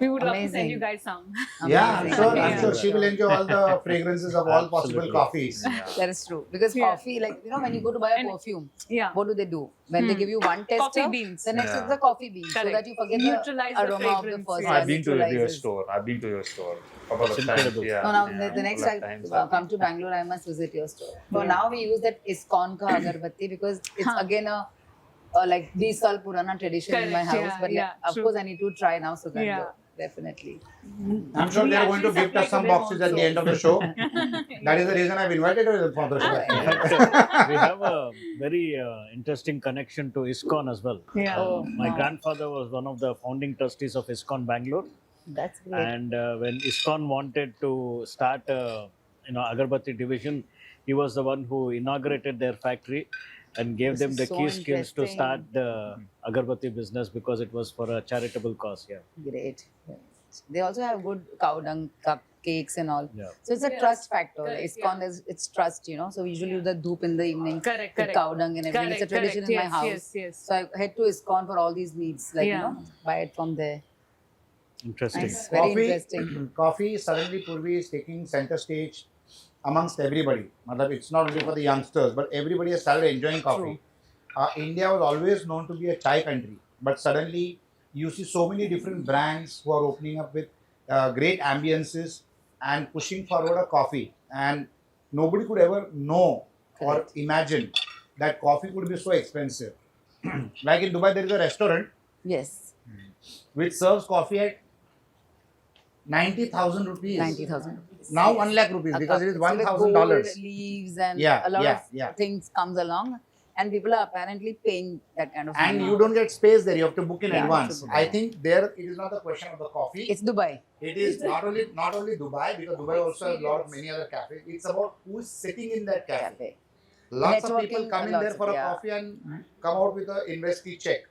[SPEAKER 5] We would love to send
[SPEAKER 4] Amazing.
[SPEAKER 5] you guys some.
[SPEAKER 1] Yeah, I'm
[SPEAKER 4] Amazing.
[SPEAKER 1] sure.
[SPEAKER 5] Yeah.
[SPEAKER 1] I'm sure she will enjoy all the fragrances of all possible
[SPEAKER 2] Absolutely.
[SPEAKER 1] coffees.
[SPEAKER 4] That is true. Because
[SPEAKER 5] Yeah.
[SPEAKER 4] coffee, like, when you go to buy a
[SPEAKER 5] And-
[SPEAKER 4] perfume,
[SPEAKER 5] Yeah.
[SPEAKER 4] what do? When they give you one tester,
[SPEAKER 5] Coffee beans.
[SPEAKER 4] the next
[SPEAKER 3] Yeah.
[SPEAKER 4] is the coffee beans. So
[SPEAKER 5] Correct.
[SPEAKER 4] that you forget
[SPEAKER 5] Neutralize
[SPEAKER 4] the
[SPEAKER 5] the
[SPEAKER 4] aroma of the
[SPEAKER 5] fragrance,
[SPEAKER 4] first
[SPEAKER 5] yeah.
[SPEAKER 4] one.
[SPEAKER 3] I've been to your
[SPEAKER 4] neutralizes.
[SPEAKER 3] store. I've been to your store a couple
[SPEAKER 2] It's
[SPEAKER 3] of times.
[SPEAKER 2] incredible.
[SPEAKER 3] Yeah.
[SPEAKER 4] No, now
[SPEAKER 3] yeah,
[SPEAKER 4] the next
[SPEAKER 3] couple of
[SPEAKER 4] time
[SPEAKER 3] times.
[SPEAKER 4] come to Bangalore, I must visit your store. For now, we use that ISKCON ka agarbatti because it's
[SPEAKER 5] Huh.
[SPEAKER 4] again a like 20 saal purana tradition in my
[SPEAKER 5] Correct,
[SPEAKER 4] house.
[SPEAKER 5] yeah,
[SPEAKER 4] But
[SPEAKER 5] yeah,
[SPEAKER 4] of
[SPEAKER 5] true.
[SPEAKER 4] course, I need to try now Sugandhlok.
[SPEAKER 5] Yeah.
[SPEAKER 4] Definitely.
[SPEAKER 1] I'm sure
[SPEAKER 5] We
[SPEAKER 1] they are going to
[SPEAKER 5] actually
[SPEAKER 1] gift us
[SPEAKER 5] supply
[SPEAKER 1] some
[SPEAKER 5] to them
[SPEAKER 1] boxes at the
[SPEAKER 5] also.
[SPEAKER 1] end of the show. That is the reason I've invited her for the
[SPEAKER 2] In
[SPEAKER 1] show.
[SPEAKER 2] fact, we have a very interesting connection to ISKCON as well.
[SPEAKER 5] Yeah.
[SPEAKER 4] Oh,
[SPEAKER 2] My
[SPEAKER 4] wow.
[SPEAKER 2] grandfather was one of the founding trustees of ISKCON Bangalore.
[SPEAKER 4] That's great.
[SPEAKER 2] And when ISKCON wanted to start agarbatti division, he was the one who inaugurated their factory and gave
[SPEAKER 4] This
[SPEAKER 2] them
[SPEAKER 4] is
[SPEAKER 2] the
[SPEAKER 4] so
[SPEAKER 2] key skills to
[SPEAKER 4] interesting.
[SPEAKER 2] start the agarbatti business because it was for a charitable cause. Yeah.
[SPEAKER 4] Great. They also have good cow dung cupcakes and all.
[SPEAKER 2] Yeah.
[SPEAKER 4] So it's a
[SPEAKER 5] Yes.
[SPEAKER 4] trust factor.
[SPEAKER 5] Correct,
[SPEAKER 4] ISKCON is it's trust, So we usually use the dhoop in the evening
[SPEAKER 5] Correct,
[SPEAKER 4] with
[SPEAKER 5] correct.
[SPEAKER 4] cow dung and everything. It's a tradition in my
[SPEAKER 5] yes,
[SPEAKER 4] house.
[SPEAKER 5] Yes, yes.
[SPEAKER 4] So I head to ISKCON for all these needs,
[SPEAKER 5] Yeah.
[SPEAKER 4] buy it from there.
[SPEAKER 2] Interesting.
[SPEAKER 4] Nice. Very interesting.
[SPEAKER 1] Coffee, suddenly Purvi is taking center stage amongst everybody. Matlab, it's not only for the youngsters, but everybody has started enjoying coffee. India was always known to be a chai country, but suddenly you see so many different brands who are opening up with great ambiences and pushing forward a coffee. And nobody could ever know or imagine that coffee could be so expensive. Like in Dubai, there is a restaurant
[SPEAKER 4] Yes.
[SPEAKER 1] which serves coffee at 90,000 rupees.
[SPEAKER 4] 90,000 rupees.
[SPEAKER 1] Now
[SPEAKER 4] Yes.
[SPEAKER 1] 1 lakh rupees
[SPEAKER 4] A
[SPEAKER 1] because
[SPEAKER 4] cup.
[SPEAKER 1] it is
[SPEAKER 4] So with
[SPEAKER 1] $1,000.
[SPEAKER 4] gold leaves and
[SPEAKER 1] Yeah,
[SPEAKER 4] a lot
[SPEAKER 1] yeah,
[SPEAKER 4] of
[SPEAKER 1] yeah.
[SPEAKER 4] things comes along, and people are apparently paying that kind of
[SPEAKER 1] And
[SPEAKER 4] money.
[SPEAKER 1] you don't get space there, you have to book in
[SPEAKER 4] Yeah,
[SPEAKER 1] advance.
[SPEAKER 4] to book.
[SPEAKER 1] I think there it is not the question of the coffee.
[SPEAKER 4] It's Dubai.
[SPEAKER 1] It is not only Dubai, because Dubai also has a lot of many other cafes. It's about who's sitting in that cafe.
[SPEAKER 4] Cafe.
[SPEAKER 1] Lots of people
[SPEAKER 4] Networking,
[SPEAKER 1] come in
[SPEAKER 4] lots
[SPEAKER 1] there
[SPEAKER 4] of-
[SPEAKER 1] for a
[SPEAKER 4] yeah.
[SPEAKER 1] coffee and come out with an investee check.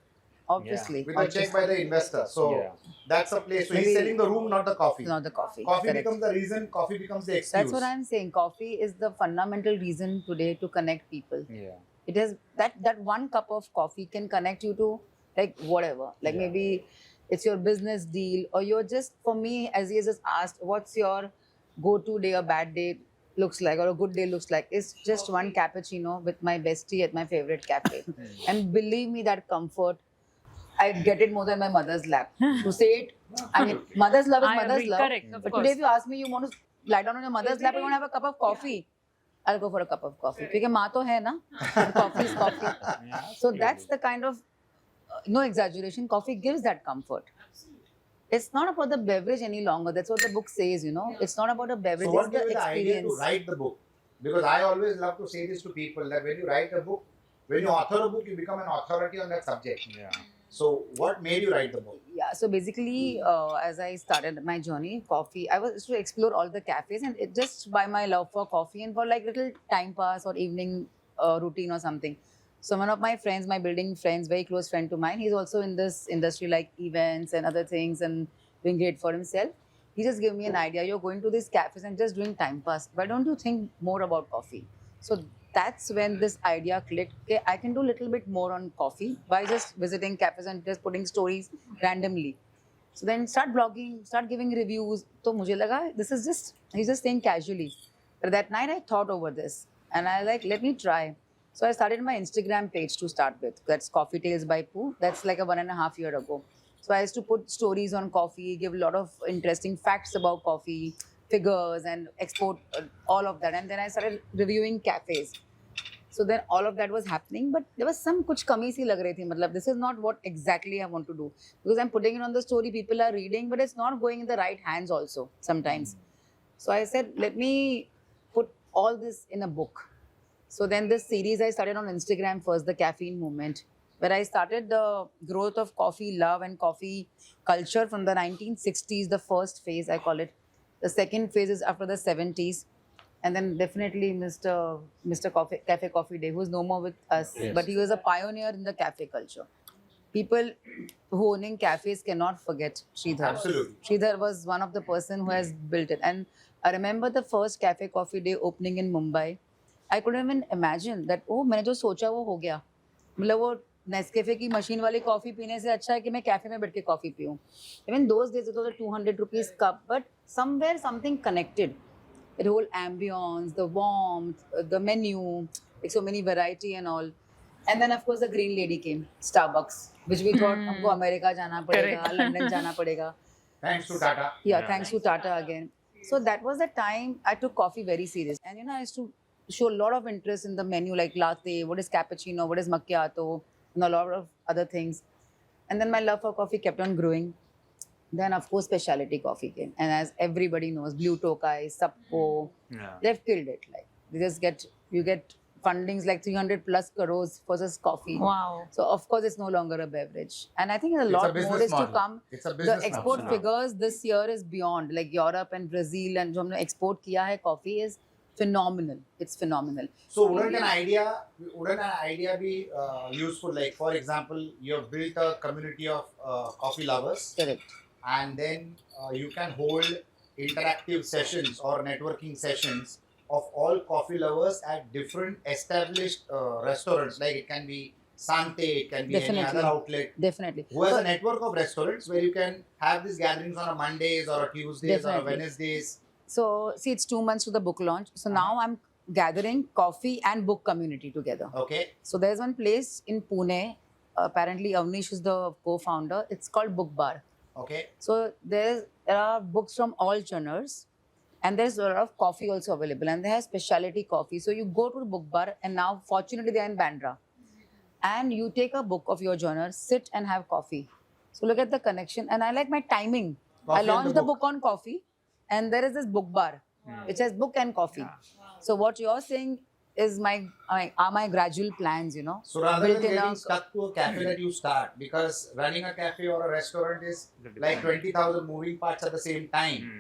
[SPEAKER 4] Obviously.
[SPEAKER 1] With a check by the investor. So
[SPEAKER 3] Yeah.
[SPEAKER 1] that's a place. So he's
[SPEAKER 4] Maybe-
[SPEAKER 1] selling the room, not the coffee.
[SPEAKER 4] Not the coffee.
[SPEAKER 1] Coffee
[SPEAKER 4] Correct.
[SPEAKER 1] becomes the reason, coffee becomes the excuse.
[SPEAKER 4] That's what I'm saying. Coffee is the fundamental reason today to connect people.
[SPEAKER 3] Yeah.
[SPEAKER 4] It is that one cup of coffee can connect you to like whatever. Like
[SPEAKER 3] Yeah.
[SPEAKER 4] maybe it's your business deal, or you're just, for me, as he has just asked, what's your go-to day or bad day looks like, or a good day looks like? It's just one cappuccino with my bestie at my favorite cafe. And believe me, that comfort, I get it more than my mother's lap. To say it, I mean, mother's love is
[SPEAKER 5] I
[SPEAKER 4] mother's
[SPEAKER 5] agree.
[SPEAKER 4] love.
[SPEAKER 5] Correct, of
[SPEAKER 4] But
[SPEAKER 5] course.
[SPEAKER 4] today, if you ask me, you want to lie down on your mother's lap, you want to have a cup of coffee. I'll go for a cup of coffee. Because maa to hai na, coffee is coffee.
[SPEAKER 3] Yeah,
[SPEAKER 4] So
[SPEAKER 3] absolutely.
[SPEAKER 4] that's the kind of, no exaggeration, coffee gives that comfort. It's not about the beverage any longer. That's what the book says, It's not about a beverage,
[SPEAKER 1] So what
[SPEAKER 4] it's
[SPEAKER 1] gave
[SPEAKER 4] the
[SPEAKER 1] you the idea to
[SPEAKER 4] experience.
[SPEAKER 1] write the book? Because I always love to say this to people that when you write a book, when you author a book, you become an authority on that subject.
[SPEAKER 3] Yeah.
[SPEAKER 1] So what made you write the book?
[SPEAKER 4] Yeah, so basically, as I started my journey, coffee, I was to explore all the cafes, and it just by my love for coffee and for like little time pass or evening routine or something. So one of my friends, my building friends, very close friend to mine, he's also in this industry like events and other things and doing great for himself. He just gave me an idea. You're going to these cafes and just doing time pass. Why don't you think more about coffee? So that's when this idea clicked. Okay, I can do a little bit more on coffee by just visiting cafes and just putting stories randomly. So then start blogging, start giving reviews. So mujhe laga, this is just, he's just saying casually. But that night I thought over this and I like, let me try. So I started my Instagram page to start with. That's Coffee Tales by Pooh. That's like a 1.5 year ago. So I used to put stories on coffee, give a lot of interesting facts about coffee, figures and export all of that. And then I started reviewing cafes. So then all of that was happening, but there was some kuch kami si lag rahi thi. Matlab, this is not what exactly I want to do. Because I'm putting it on the story, people are reading, but it's not going in the right hands also sometimes. So I said, let me put all this in a book. So then this series I started on Instagram first, the Caffeine Movement, where I started the growth of coffee love and coffee culture from the 1960s, the first phase I call it. The second phase is after the 70s. And then definitely Mr. Cafe Coffee Day, who's no more with us,
[SPEAKER 2] Yes.
[SPEAKER 4] but he was a pioneer in the cafe culture. People who owning cafes cannot forget Sridhar.
[SPEAKER 1] Absolutely.
[SPEAKER 4] Sridhar was one of the person who has built it. And I remember the first Cafe Coffee Day opening in Mumbai. I couldn't even imagine that, oh, मैंने जो सोचा वो हो गया. मतलब वो Nescafe की machine वाली कॉफी पीने से अच्छा है कि मैं कैफे में बैठ के coffee पीऊँ. Even those days it was a 200 rupees cup, but somewhere something connected. The whole ambience, the warmth, the menu, like so many variety and all. And then of course the green lady came, Starbucks, which we thought हमको America जाना पड़ेगा,
[SPEAKER 5] Correct.
[SPEAKER 4] London जाना पड़ेगा.
[SPEAKER 1] Thanks to Tata.
[SPEAKER 4] Yeah,
[SPEAKER 3] Yeah.
[SPEAKER 4] thanks to Tata again. So that was the time I took coffee very serious. And you know, I used to show a lot of interest in the menu, like latte, what is cappuccino, what is macchiato, and a lot of other things. And then my love for coffee kept on growing. Then of course specialty coffee came. And as everybody knows, Blue Tokai, Sappo,
[SPEAKER 3] Yeah.
[SPEAKER 4] they've killed it. Like they just you get fundings like 300 plus crores for just coffee.
[SPEAKER 5] Wow.
[SPEAKER 4] So of course it's no longer a beverage. And I think a
[SPEAKER 1] It's a
[SPEAKER 4] lot
[SPEAKER 1] business
[SPEAKER 4] more is
[SPEAKER 1] model.
[SPEAKER 4] to come.
[SPEAKER 1] It's a
[SPEAKER 4] The
[SPEAKER 1] business
[SPEAKER 4] export
[SPEAKER 1] model.
[SPEAKER 4] figures this year is beyond, like Europe and Brazil and जो हमने export किया है coffee is phenomenal. It's phenomenal.
[SPEAKER 1] So wouldn't an idea be useful? Like for example, you have built a community of coffee lovers,
[SPEAKER 4] Correct.
[SPEAKER 1] and then you can hold interactive sessions or networking sessions of all coffee lovers at different established restaurants. Like it can be Sante, it can be any
[SPEAKER 4] Definitely.
[SPEAKER 1] other outlet
[SPEAKER 4] Definitely.
[SPEAKER 1] who has
[SPEAKER 4] So-
[SPEAKER 1] a network of restaurants where you can have these gatherings on a Mondays or a Tuesdays or a
[SPEAKER 4] Definitely.
[SPEAKER 1] Wednesdays.
[SPEAKER 4] So see, it's 2 months to the book launch. So now I'm gathering coffee and book community together.
[SPEAKER 1] Okay.
[SPEAKER 4] So there's one place in Pune. Apparently, Avnish is the co-founder. It's called Book Bar.
[SPEAKER 1] Okay.
[SPEAKER 4] So there are books from all genres, and there's a lot of coffee also available, and they have specialty coffee. So you go to the book bar, and now fortunately they are in Bandra, and you take a book of your genre, sit and have coffee. So look at the connection, and I like my timing.
[SPEAKER 1] Coffee
[SPEAKER 4] I
[SPEAKER 1] and
[SPEAKER 4] launched
[SPEAKER 1] the
[SPEAKER 4] the book on coffee, and there is this book bar, which has book and coffee. So what you're saying is my gradual plans, you know.
[SPEAKER 1] So rather
[SPEAKER 4] built
[SPEAKER 1] than
[SPEAKER 4] in
[SPEAKER 1] getting
[SPEAKER 4] a-
[SPEAKER 1] stuck to a cafe that you start, because running a cafe or a restaurant is like 20,000 moving parts at the same time.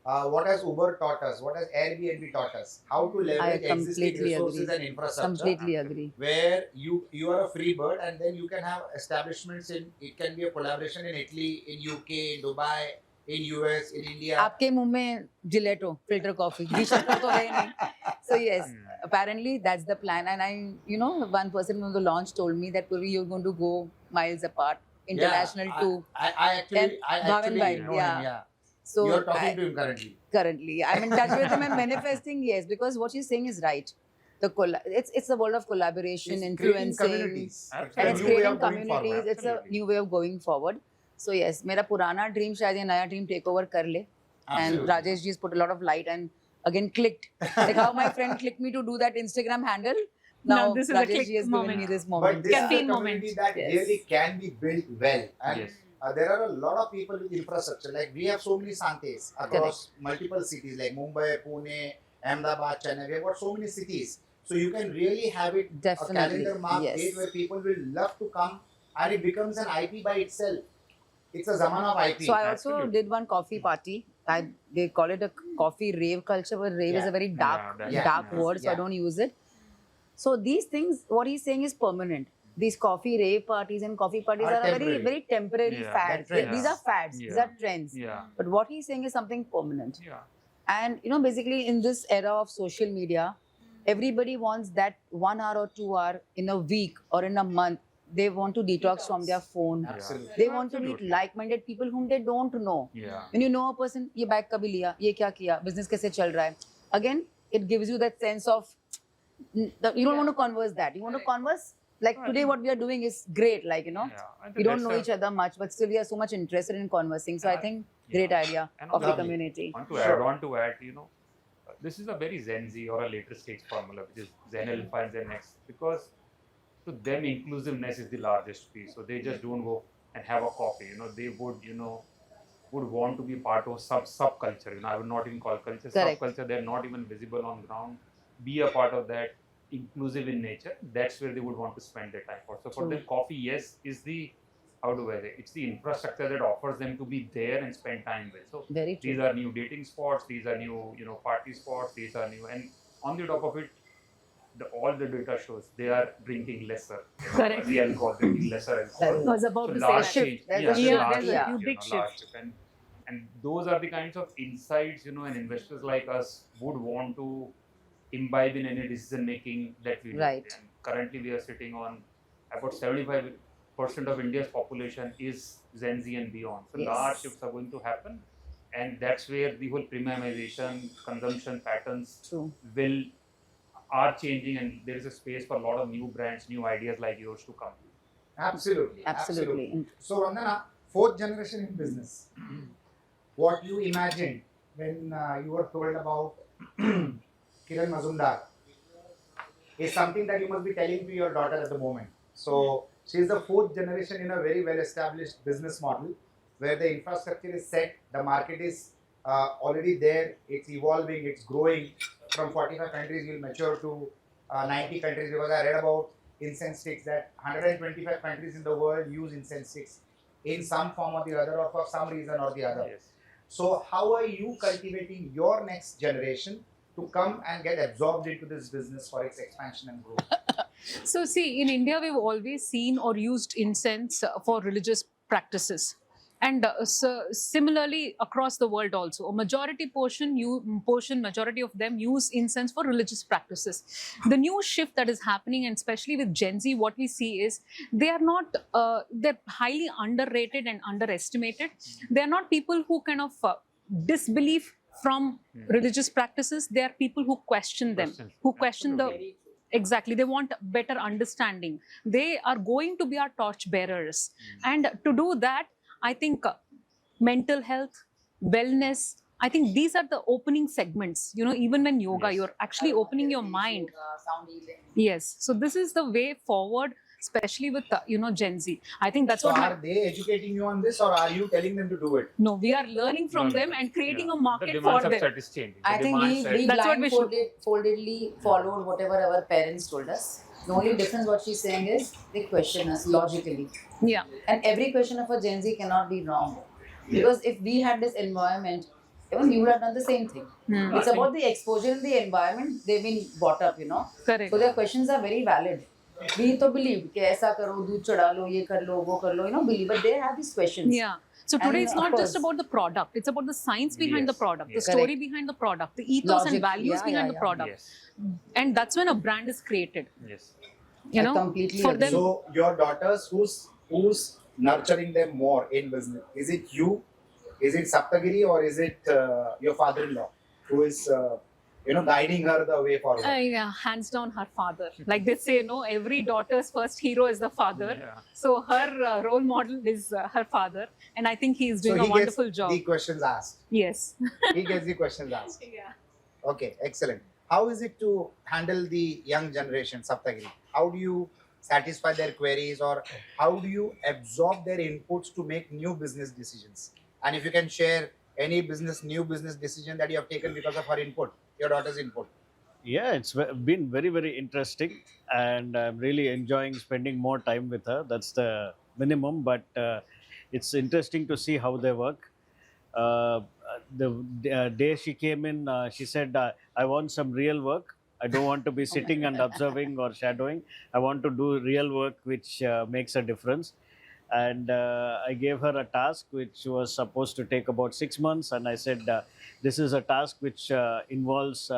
[SPEAKER 1] What has Uber taught us? What has Airbnb taught us? How to leverage existing
[SPEAKER 4] completely
[SPEAKER 1] resources
[SPEAKER 4] agree.
[SPEAKER 1] and infrastructure.
[SPEAKER 4] Completely agree.
[SPEAKER 1] Where you are a free bird, and then you can have establishments in. It can be a collaboration in Italy, in UK, in Dubai, in US, in India.
[SPEAKER 4] आपके मुंह में gelato filter coffee घी शक्कर तो है नहीं. So yes, apparently that's the plan. And I, you know, one person on the launch told me that Purvi, you're going to go miles apart, international
[SPEAKER 1] Yeah,
[SPEAKER 4] too.
[SPEAKER 1] I actually
[SPEAKER 4] Bhavan bhai,
[SPEAKER 1] know
[SPEAKER 4] yeah.
[SPEAKER 1] him. Yeah.
[SPEAKER 4] So
[SPEAKER 1] You're talking
[SPEAKER 4] I-
[SPEAKER 1] to him currently.
[SPEAKER 4] currently, I'm in touch with him and manifesting. Yes, because what she's saying is right. It's the world of collaboration,
[SPEAKER 1] It's creating
[SPEAKER 4] influencing,
[SPEAKER 1] communities.
[SPEAKER 3] Absolutely.
[SPEAKER 4] and
[SPEAKER 1] a
[SPEAKER 4] it's
[SPEAKER 1] new way
[SPEAKER 4] creating
[SPEAKER 1] of going
[SPEAKER 4] communities.
[SPEAKER 1] forward.
[SPEAKER 4] It's a
[SPEAKER 3] Absolutely.
[SPEAKER 4] new way of going forward. So yes, मेरा पुराना dream शायद ये नया dream take over कर ले. And
[SPEAKER 1] Absolutely.
[SPEAKER 4] Rajesh ji's put a lot of light and again clicked. Like how my friend clicked me to do that Instagram handle. Now
[SPEAKER 5] Now this is a
[SPEAKER 4] Rajesh
[SPEAKER 5] click
[SPEAKER 4] ji has
[SPEAKER 5] moment.
[SPEAKER 4] given me this
[SPEAKER 1] But
[SPEAKER 4] moment.
[SPEAKER 1] this is a
[SPEAKER 5] Caffeine
[SPEAKER 1] community
[SPEAKER 5] moment.
[SPEAKER 1] that
[SPEAKER 4] Yes.
[SPEAKER 1] really can be built well. And
[SPEAKER 3] Yes.
[SPEAKER 1] there are a lot of people with infrastructure. Like we have so many Santes across multiple cities like Mumbai, Pune, Ahmedabad, Chennai. We have got so many cities. So you can really have it
[SPEAKER 4] Definitely,
[SPEAKER 1] a calendar mark
[SPEAKER 4] yes.
[SPEAKER 1] date where people will love to come, and it becomes an IP by itself. It's a zamana of IP.
[SPEAKER 4] So I also
[SPEAKER 3] Absolutely.
[SPEAKER 4] did one coffee party. They call it a coffee rave culture, but rave is
[SPEAKER 1] Yeah.
[SPEAKER 4] a very dark
[SPEAKER 3] Yeah,
[SPEAKER 4] dark
[SPEAKER 3] yeah.
[SPEAKER 4] word, so I
[SPEAKER 1] Yeah.
[SPEAKER 4] don't use it. So these things, what he's saying is permanent. These coffee rave parties and coffee parties
[SPEAKER 1] Are
[SPEAKER 4] are a very,
[SPEAKER 1] temporary.
[SPEAKER 4] very temporary
[SPEAKER 3] Yeah,
[SPEAKER 4] fad.
[SPEAKER 1] they're
[SPEAKER 4] These
[SPEAKER 3] trends.
[SPEAKER 4] are fads. These
[SPEAKER 3] Yeah.
[SPEAKER 4] are trends.
[SPEAKER 3] Yeah.
[SPEAKER 4] But what he's saying is something permanent.
[SPEAKER 3] Yeah.
[SPEAKER 4] And basically in this era of social media, everybody wants that 1 hour or 2 hour in a week or in a month. They want to detox from their phone.
[SPEAKER 1] Absolutely.
[SPEAKER 4] They want to meet
[SPEAKER 3] Absolutely.
[SPEAKER 4] like-minded people whom they don't know.
[SPEAKER 3] Yeah.
[SPEAKER 4] When you know a person, ये bag कभी लिया, ये क्या किया, business कैसे चल रहा है. Again, it gives you that sense of you don't want to converse that. You want to converse like today. What we are doing is great. Like
[SPEAKER 3] Yeah. I think
[SPEAKER 4] we don't
[SPEAKER 3] that's
[SPEAKER 4] know each other much, but still we are so much interested in conversing. So I think great idea.
[SPEAKER 3] And
[SPEAKER 4] Coffee
[SPEAKER 1] lovely.
[SPEAKER 4] community.
[SPEAKER 3] On to add, this is a very Gen Z or a later stage formula, which is Gen Alpha and Gen X, because to them inclusiveness is the largest piece. So they just don't go and have a coffee. They would want to be part of subculture. I would not even call culture
[SPEAKER 4] Correct.
[SPEAKER 3] subculture. They're not even visible on ground. Be a part of that, inclusive in nature. That's where they would want to spend their time for. So for
[SPEAKER 4] True.
[SPEAKER 3] them, coffee, yes, is the how do I say? It's the infrastructure that offers them to be there and spend time with. So
[SPEAKER 4] Very true.
[SPEAKER 3] these are new dating spots. These are new, party spots. These are new, and on the top of it, all the data shows they are drinking lesser.
[SPEAKER 5] Correct.
[SPEAKER 3] The alcohol, drinking lesser alcohol.
[SPEAKER 5] I was about
[SPEAKER 3] So
[SPEAKER 5] to
[SPEAKER 3] large
[SPEAKER 5] say that.
[SPEAKER 3] change.
[SPEAKER 4] There's a
[SPEAKER 3] Yeah,
[SPEAKER 4] shift.
[SPEAKER 3] large
[SPEAKER 5] There's a
[SPEAKER 3] shift,
[SPEAKER 5] big
[SPEAKER 3] large
[SPEAKER 5] shift.
[SPEAKER 3] And those are the kinds of insights, and investors like us would want to imbibe in any decision making that we do.
[SPEAKER 4] Right.
[SPEAKER 3] And currently, we are sitting on about 75% of India's population is Gen Z and beyond. So
[SPEAKER 4] Yes.
[SPEAKER 3] large shifts are going to happen, and that's where the whole premiumization, consumption patterns
[SPEAKER 4] True.
[SPEAKER 3] are changing, and there is a space for a lot of new brands, new ideas like yours to come.
[SPEAKER 1] Absolutely.
[SPEAKER 4] Absolutely.
[SPEAKER 1] So, Vandana, fourth generation in business. What you imagined when you were told about Kiran Mazumdar is something that you must be telling to your daughter at the moment. So, she is the fourth generation in a very well established business model where the infrastructure is set, the market is already there, it's evolving, it's growing. From 45 countries, you'll mature to 90 countries, because I read about incense sticks that 125 countries in the world use incense sticks in some form or the other, or for some reason or the other.
[SPEAKER 3] Yes.
[SPEAKER 1] So how are you cultivating your next generation to come and get absorbed into this business for its expansion and growth?
[SPEAKER 5] So see, in India, we've always seen or used incense for religious practices. And so similarly across the world also, a majority of them use incense for religious practices. The new shift that is happening, and especially with Gen Z, what we see is they are not, they're highly underrated and underestimated. They're not people who kind of disbelieve from religious practices. They are people who question them, who question the... Exactly. They want better understanding. They are going to be our torch bearers. And to do that, I think mental health, wellness, I think these are the opening segments. Even when yoga,
[SPEAKER 3] Yes.
[SPEAKER 5] you're actually opening your mind.
[SPEAKER 4] Sound healing.
[SPEAKER 5] Yes. So this is the way forward, especially with, Gen Z. I think that's
[SPEAKER 1] So
[SPEAKER 5] what
[SPEAKER 1] are they educating you on this, or are you telling them to do it?
[SPEAKER 5] No, we are learning from them and creating a market
[SPEAKER 3] the demand
[SPEAKER 5] for them.
[SPEAKER 3] set is changing.
[SPEAKER 4] I
[SPEAKER 3] The
[SPEAKER 4] think
[SPEAKER 3] demand
[SPEAKER 4] we
[SPEAKER 3] set-
[SPEAKER 5] That's what we should-
[SPEAKER 4] foldedly followed whatever our parents told us. The only difference what she's saying is they question us logically.
[SPEAKER 5] Yeah.
[SPEAKER 4] And every question of a Gen Z cannot be wrong. Because if we had this environment, even we would have done the same thing.
[SPEAKER 5] Hmm.
[SPEAKER 4] It's about the exposure in the environment they've been brought up,
[SPEAKER 5] Correct.
[SPEAKER 4] So their questions are very valid. We to believe कि ऐसा करो, दूध चढ़ा लो, ये कर लो, वो कर लो, believe. But they have these questions.
[SPEAKER 5] Yeah. So today
[SPEAKER 4] And
[SPEAKER 5] it's
[SPEAKER 4] of
[SPEAKER 5] not just
[SPEAKER 4] course-
[SPEAKER 5] about the product. It's about the science behind the
[SPEAKER 3] Yes,
[SPEAKER 5] product, the
[SPEAKER 3] yes.
[SPEAKER 5] story
[SPEAKER 4] Correct.
[SPEAKER 5] behind the product, the ethos and
[SPEAKER 4] Logic.
[SPEAKER 5] values
[SPEAKER 4] Yeah,
[SPEAKER 5] behind
[SPEAKER 4] yeah,
[SPEAKER 5] the
[SPEAKER 4] yeah.
[SPEAKER 5] product.
[SPEAKER 3] Yes.
[SPEAKER 5] And that's when a brand is created.
[SPEAKER 3] Yes.
[SPEAKER 5] You
[SPEAKER 4] I
[SPEAKER 5] know,
[SPEAKER 4] completely
[SPEAKER 5] for
[SPEAKER 4] agree.
[SPEAKER 5] them.
[SPEAKER 1] So your daughters, who's nurturing them more in business? Is it you? Is it Sapthagiri, or is it your father-in-law who is guiding her the way forward?
[SPEAKER 5] Yeah, hands down her father. Like they say, every daughter's first hero is the father.
[SPEAKER 3] Yeah.
[SPEAKER 5] So her role model is her father. And I think he is doing
[SPEAKER 1] So
[SPEAKER 5] a
[SPEAKER 1] he
[SPEAKER 5] wonderful
[SPEAKER 1] gets
[SPEAKER 5] job.
[SPEAKER 1] the questions asked.
[SPEAKER 5] Yes.
[SPEAKER 1] He gets the questions asked.
[SPEAKER 5] Yeah.
[SPEAKER 1] Okay, excellent. How is it to handle the young generation, Sapthagiri? How do you satisfy their queries, or how do you absorb their inputs to make new business decisions? And if you can share any new business decision that you have taken because of her input, your daughter's input.
[SPEAKER 2] Yeah, it's been very, very interesting, and I'm really enjoying spending more time with her. That's the minimum, but it's interesting to see how they work. The day she came in, she said, I want some real work. I don't want to be sitting and observing or shadowing. I want to do real work which makes a difference. And I gave her a task which was supposed to take about 6 months. And I said, this is a task which involves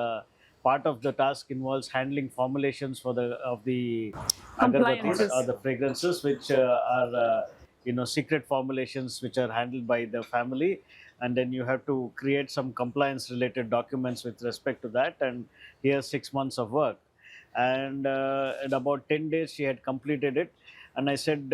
[SPEAKER 2] part of the task involves handling formulations for the
[SPEAKER 5] Compliances.
[SPEAKER 2] agarbathis or the fragrances, which are secret formulations which are handled by the family, and then you have to create some compliance related documents with respect to that. And here's 6 months of work, and in about 10 days she had completed it. And I said,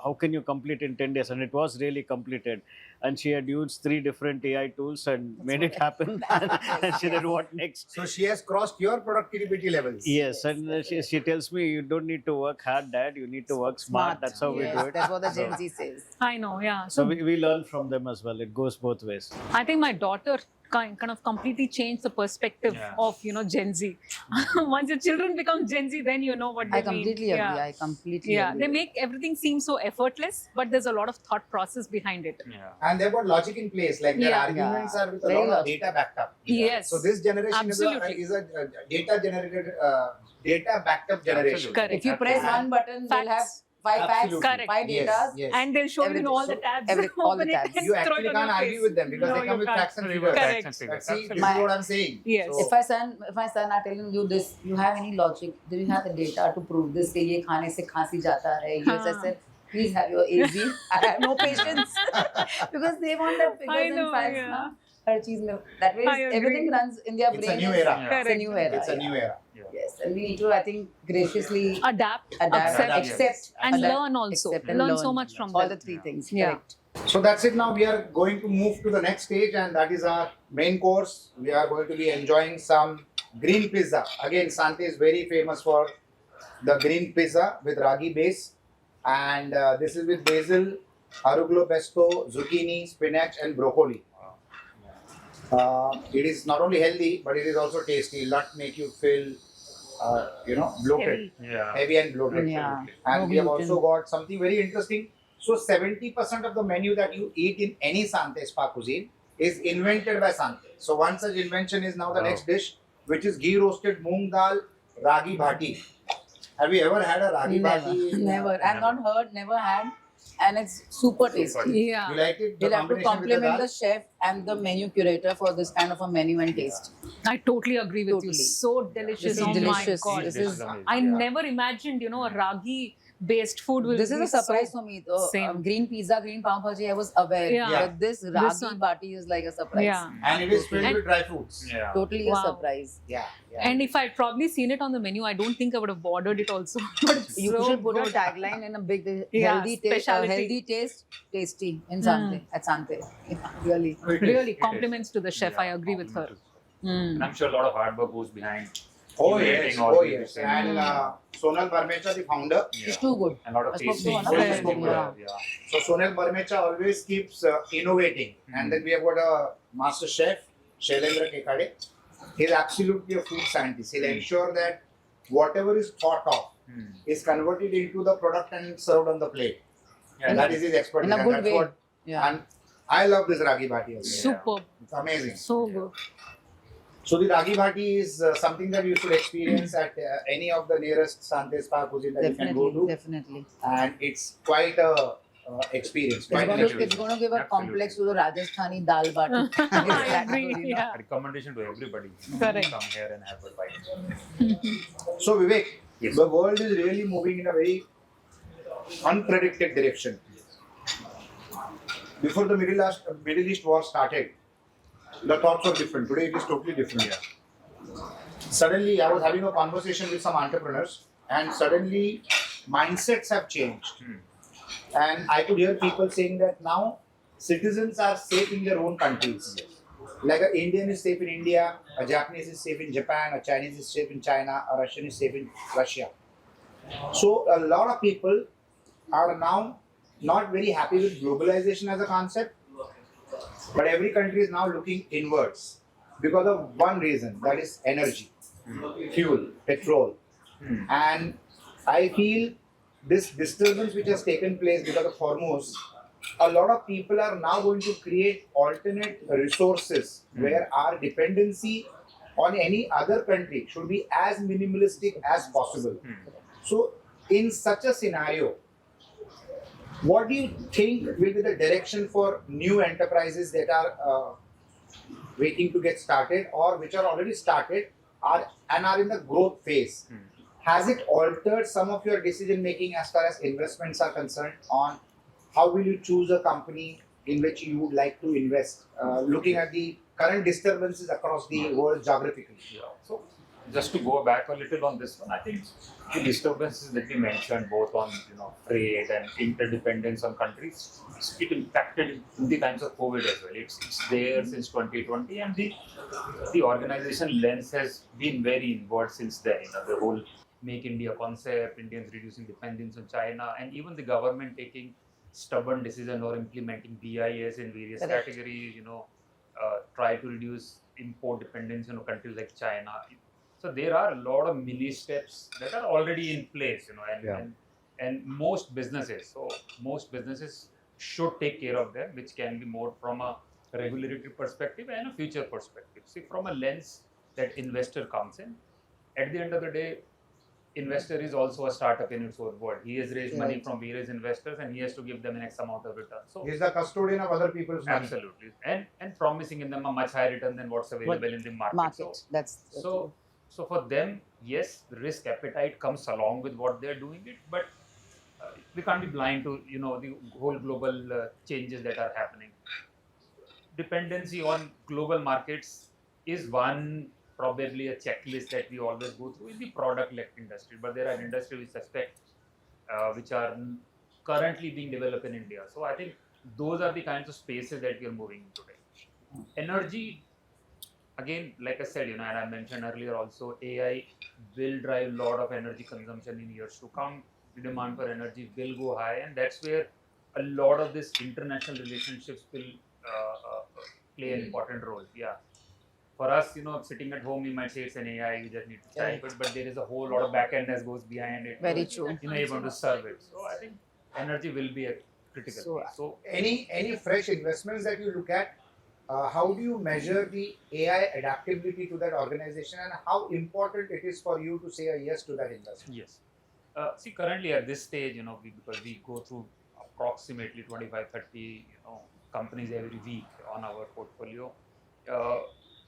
[SPEAKER 2] how can you complete in 10 days? And it was really completed. And she had used 3 different AI tools and made it happen. And she said, what next?
[SPEAKER 1] So she has crossed your productivity levels.
[SPEAKER 2] Yes, and she tells me, you don't need to work hard, Dad. You need to work smart. That's how we
[SPEAKER 4] Yes,
[SPEAKER 2] do it.
[SPEAKER 4] that's what the Gen Z says.
[SPEAKER 5] I know, yeah.
[SPEAKER 2] So
[SPEAKER 5] So
[SPEAKER 2] we learn from them as well. It goes both ways.
[SPEAKER 5] I think my daughter kind of completely changed the perspective
[SPEAKER 3] Yeah.
[SPEAKER 5] of Gen Z. Once your children become Gen Z, then you know what they
[SPEAKER 4] I
[SPEAKER 5] mean.
[SPEAKER 4] completely agree. I completely
[SPEAKER 5] Yeah,
[SPEAKER 4] agree.
[SPEAKER 5] they make everything seem so effortless, but there's a lot of thought process behind it.
[SPEAKER 3] Yeah.
[SPEAKER 1] And they've got logic in place, like their
[SPEAKER 5] Yeah.
[SPEAKER 1] arguments are with a
[SPEAKER 4] Very
[SPEAKER 1] lot of
[SPEAKER 4] logical.
[SPEAKER 1] data backed up.
[SPEAKER 5] Yes.
[SPEAKER 1] So this generation
[SPEAKER 5] Absolutely.
[SPEAKER 1] is a data generated, data backed up generation.
[SPEAKER 3] Absolutely.
[SPEAKER 5] Correct.
[SPEAKER 4] If you press one button, they'll have
[SPEAKER 5] Facts.
[SPEAKER 4] 5 facts,
[SPEAKER 1] Absolutely.
[SPEAKER 5] Correct.
[SPEAKER 4] 5
[SPEAKER 1] Yes,
[SPEAKER 4] datas.
[SPEAKER 1] yes.
[SPEAKER 5] And they'll show
[SPEAKER 4] Everything.
[SPEAKER 5] you all the
[SPEAKER 1] So,
[SPEAKER 5] tabs.
[SPEAKER 4] all
[SPEAKER 5] Open
[SPEAKER 4] the
[SPEAKER 5] it
[SPEAKER 4] tabs.
[SPEAKER 5] and
[SPEAKER 1] You
[SPEAKER 5] throw
[SPEAKER 1] actually
[SPEAKER 5] it on
[SPEAKER 1] can't
[SPEAKER 5] your
[SPEAKER 1] argue
[SPEAKER 5] face.
[SPEAKER 1] with them because
[SPEAKER 5] No,
[SPEAKER 1] they come
[SPEAKER 5] you
[SPEAKER 1] with
[SPEAKER 5] can't.
[SPEAKER 1] facts and
[SPEAKER 3] Very
[SPEAKER 1] figures.
[SPEAKER 3] well,
[SPEAKER 5] Correct.
[SPEAKER 3] facts and figures.
[SPEAKER 1] See, this
[SPEAKER 3] Absolutely.
[SPEAKER 1] is what I'm saying.
[SPEAKER 5] Yes.
[SPEAKER 1] So,
[SPEAKER 4] If my son are telling you this, you have any logic? Do you have the data to prove this? कि ये खाने से खांसी जाता है. You
[SPEAKER 5] हाँ.
[SPEAKER 4] just said, please have your AZ. I have no patience because they want the
[SPEAKER 5] I
[SPEAKER 4] figures
[SPEAKER 5] know,
[SPEAKER 4] and facts.
[SPEAKER 5] yeah.
[SPEAKER 4] ना. हर चीज में that way
[SPEAKER 5] I agree.
[SPEAKER 4] everything runs in their
[SPEAKER 1] It's a
[SPEAKER 4] brain.
[SPEAKER 1] new
[SPEAKER 4] is-
[SPEAKER 1] era.
[SPEAKER 3] Yeah.
[SPEAKER 4] It's a new era.
[SPEAKER 1] it's a new era.
[SPEAKER 4] Yes, and we need to, I think, graciously
[SPEAKER 5] Adapt,
[SPEAKER 4] adapt,
[SPEAKER 5] accept,
[SPEAKER 4] accept,
[SPEAKER 5] and
[SPEAKER 4] adapt,
[SPEAKER 5] learn also.
[SPEAKER 4] accept and
[SPEAKER 5] Learn so much from
[SPEAKER 4] all
[SPEAKER 5] them.
[SPEAKER 4] the 3 things.
[SPEAKER 5] Yeah.
[SPEAKER 4] Correct.
[SPEAKER 1] So that's it. Now we are going to move to the next stage, and that is our main course. We are going to be enjoying some green pizza. Again, Sante is very famous for the green pizza with ragi base, and this is with basil, arugula pesto, zucchini, spinach, and broccoli. It is not only healthy, but it is also tasty. It will not make you feel, bloated,
[SPEAKER 5] Heavy.
[SPEAKER 3] Yeah.
[SPEAKER 1] heavy and bloated.
[SPEAKER 4] Yeah.
[SPEAKER 1] And
[SPEAKER 4] No
[SPEAKER 1] we have
[SPEAKER 4] gluten.
[SPEAKER 1] also got something very interesting. So 70% of the menu that you eat in any Sante Spa Cuisine is invented by Sante. So one such invention is now the
[SPEAKER 3] Wow.
[SPEAKER 1] next dish, which is ghee roasted moong dal ragi bhati. Have you ever had a ragi bhati?
[SPEAKER 4] Never. I've not heard, never had, and it's super tasty.
[SPEAKER 5] Yeah.
[SPEAKER 1] You like it? The
[SPEAKER 4] You'll have to
[SPEAKER 1] combination with the
[SPEAKER 4] compliment
[SPEAKER 1] dal?
[SPEAKER 4] the chef and the menu curator for this kind of a menu and taste.
[SPEAKER 5] I totally agree with you.
[SPEAKER 4] Totally.
[SPEAKER 5] So delicious.
[SPEAKER 4] This is
[SPEAKER 5] Oh
[SPEAKER 4] delicious.
[SPEAKER 5] my God.
[SPEAKER 4] This
[SPEAKER 3] This
[SPEAKER 4] is-
[SPEAKER 3] is amazing.
[SPEAKER 5] I
[SPEAKER 3] Yeah.
[SPEAKER 5] never imagined, a ragi based food will
[SPEAKER 4] This is
[SPEAKER 5] be
[SPEAKER 4] a surprise
[SPEAKER 5] so,
[SPEAKER 4] for me.
[SPEAKER 5] Same.
[SPEAKER 4] Green pizza, green pav bhaji, I was aware.
[SPEAKER 5] Yeah.
[SPEAKER 4] But this ragi
[SPEAKER 5] one.
[SPEAKER 4] bhati is like a surprise.
[SPEAKER 5] Yeah.
[SPEAKER 1] And it is filled
[SPEAKER 5] And-
[SPEAKER 1] with dry fruits.
[SPEAKER 3] Yeah.
[SPEAKER 4] Totally
[SPEAKER 5] Wow.
[SPEAKER 4] a surprise.
[SPEAKER 1] Yeah. yeah.
[SPEAKER 5] And if I'd probably seen it on the menu, I don't think I would have ordered it also. But it's
[SPEAKER 4] You
[SPEAKER 5] so
[SPEAKER 4] should put
[SPEAKER 5] good.
[SPEAKER 4] a tagline in a big
[SPEAKER 5] Yeah,
[SPEAKER 4] healthy taste,
[SPEAKER 5] speciality.
[SPEAKER 4] healthy taste, tasty in Sante at Sante. Yeah, really.
[SPEAKER 3] It is,
[SPEAKER 5] Really,
[SPEAKER 3] it is.
[SPEAKER 5] compliments to the chef.
[SPEAKER 3] Yeah,
[SPEAKER 5] I agree with her.
[SPEAKER 3] compliments to- And
[SPEAKER 5] Mm.
[SPEAKER 3] I'm sure a lot of hard work goes behind.
[SPEAKER 1] Oh
[SPEAKER 3] evaluating
[SPEAKER 1] yes,
[SPEAKER 3] all
[SPEAKER 1] oh
[SPEAKER 3] these
[SPEAKER 1] yes.
[SPEAKER 3] things.
[SPEAKER 1] And Sonal Barmecha, the founder.
[SPEAKER 4] It's too good.
[SPEAKER 3] And a lot of
[SPEAKER 4] I spoke to
[SPEAKER 3] tasting.
[SPEAKER 4] one
[SPEAKER 1] of them.
[SPEAKER 3] tasting
[SPEAKER 1] Yeah.
[SPEAKER 3] there, yeah.
[SPEAKER 1] So Sonal Barmecha always keeps innovating. And then we have got a master chef, Shailendra Kekkade. He's absolutely a food scientist. He'll ensure that whatever is thought of
[SPEAKER 3] Hmm.
[SPEAKER 1] is converted into the product and served on the plate.
[SPEAKER 3] Yeah,
[SPEAKER 1] And that is his expertise.
[SPEAKER 4] In a
[SPEAKER 1] And
[SPEAKER 4] good
[SPEAKER 1] that's
[SPEAKER 4] way.
[SPEAKER 1] what,
[SPEAKER 4] Yeah.
[SPEAKER 1] and I love this ragi bhati also.
[SPEAKER 5] Superb.
[SPEAKER 1] It's amazing.
[SPEAKER 5] So good.
[SPEAKER 1] So the ragi bhati is something that you should experience at any of the nearest Sante Spa Cuisine that you can go
[SPEAKER 4] Definitely,
[SPEAKER 1] to.
[SPEAKER 4] definitely.
[SPEAKER 1] And it's quite a experience.
[SPEAKER 4] It's
[SPEAKER 1] Quite an
[SPEAKER 4] going, to,
[SPEAKER 1] experience.
[SPEAKER 4] it's going to give a
[SPEAKER 3] Absolutely.
[SPEAKER 4] complex to the Rajasthani dal bati.
[SPEAKER 5] I agree. Yeah.
[SPEAKER 3] A recommendation to everybody.
[SPEAKER 5] Correct.
[SPEAKER 3] Come here and have a bite.
[SPEAKER 1] So Vivek,
[SPEAKER 3] Yes.
[SPEAKER 1] the world is really moving in a very unpredicted direction. Before the Middle East war started, the thoughts were different. Today it is totally different.
[SPEAKER 3] Yeah.
[SPEAKER 1] Suddenly, I was having a conversation with some entrepreneurs, and suddenly mindsets have changed. And I could hear people saying that now citizens are safe in their own countries. Like an Indian is safe in India, a Japanese is safe in Japan, a Chinese is safe in China, a Russian is safe in Russia. So a lot of people are now not very happy with globalization as a concept, but every country is now looking inwards because of one reason, that is energy, fuel, petrol. And I feel this disturbance which has taken place because of Hormuz, a lot of people are now going to create alternate resources where our dependency on any other country should be as minimalistic as possible. So, in such a scenario, what do you think will be the direction for new enterprises that are waiting to get started or which are already started are in the growth phase? Has it altered some of your decision making as far as investments are concerned on how will you choose a company in which you would like to invest, looking at the current disturbances across the world geographically?
[SPEAKER 3] Yeah. So just to go back a little on this one, I think the disturbances that we mentioned, both on freight and interdependence on countries, it impacted in the times of COVID as well. It's there since 2020, and the organization lens has been very inward since then. The whole Make India concept, Indians reducing dependence on China, and even the government taking stubborn decision or implementing BIS in various
[SPEAKER 4] Correct.
[SPEAKER 3] categories. Try to reduce import dependence on countries like China. So there are a lot of mini steps that are already in place, and most businesses should take care of them, which can be more from a regulatory perspective and a future perspective. See, from a lens that investor comes in, at the end of the day, investor is also a startup in its own world. He has raised money
[SPEAKER 4] Right.
[SPEAKER 3] from various investors, and he has to give them an X amount of return. So
[SPEAKER 1] He's the custodian of other people's money.
[SPEAKER 3] absolutely, and promising in them a much higher return than what's available in the market.
[SPEAKER 4] That's
[SPEAKER 3] So for them, yes, the risk appetite comes along with what they're doing it, but we can't be blind to the whole global changes that are happening. Dependency on global markets is one, probably a checklist that we always go through in the product-led industry, but there are industries we suspect which are currently being developed in India. So I think those are the kinds of spaces that we are moving in today. Energy, again, like I said, and I mentioned earlier also, AI will drive a lot of energy consumption in years to come. The demand for energy will go high, and that's where a lot of this international relationships will play an important role. Yeah. For us, sitting at home, we might say it's an AI, you just need to type it, but there is a whole lot of backend that goes behind it.
[SPEAKER 4] very true.
[SPEAKER 3] Able to serve it. So I think energy will be a critical piece. So
[SPEAKER 1] Any fresh investments that you look at, how do you measure the AI adaptability to that organization, and how important it is for you to say a yes to that investment?
[SPEAKER 3] yes. See, currently at this stage, because we go through approximately 25, 30, companies every week on our portfolio.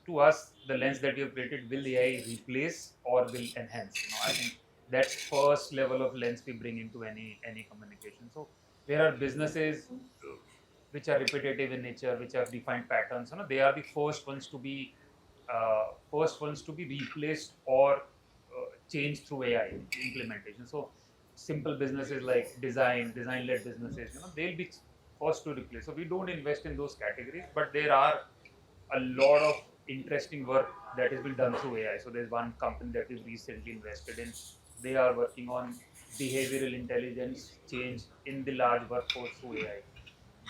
[SPEAKER 3] To us, the lens that we have created, will AI replace or will enhance? I think that's first level of lens we bring into any communication. So there are businesses which are repetitive in nature, which have defined patterns. They are the first ones to be replaced or changed through AI implementation. So simple businesses like design-led businesses, they'll be first to replace. So we don't invest in those categories, but there are a lot of interesting work that has been done through AI. So there's one company that we've recently invested in. They are working on behavioral intelligence change in the large workforce through AI.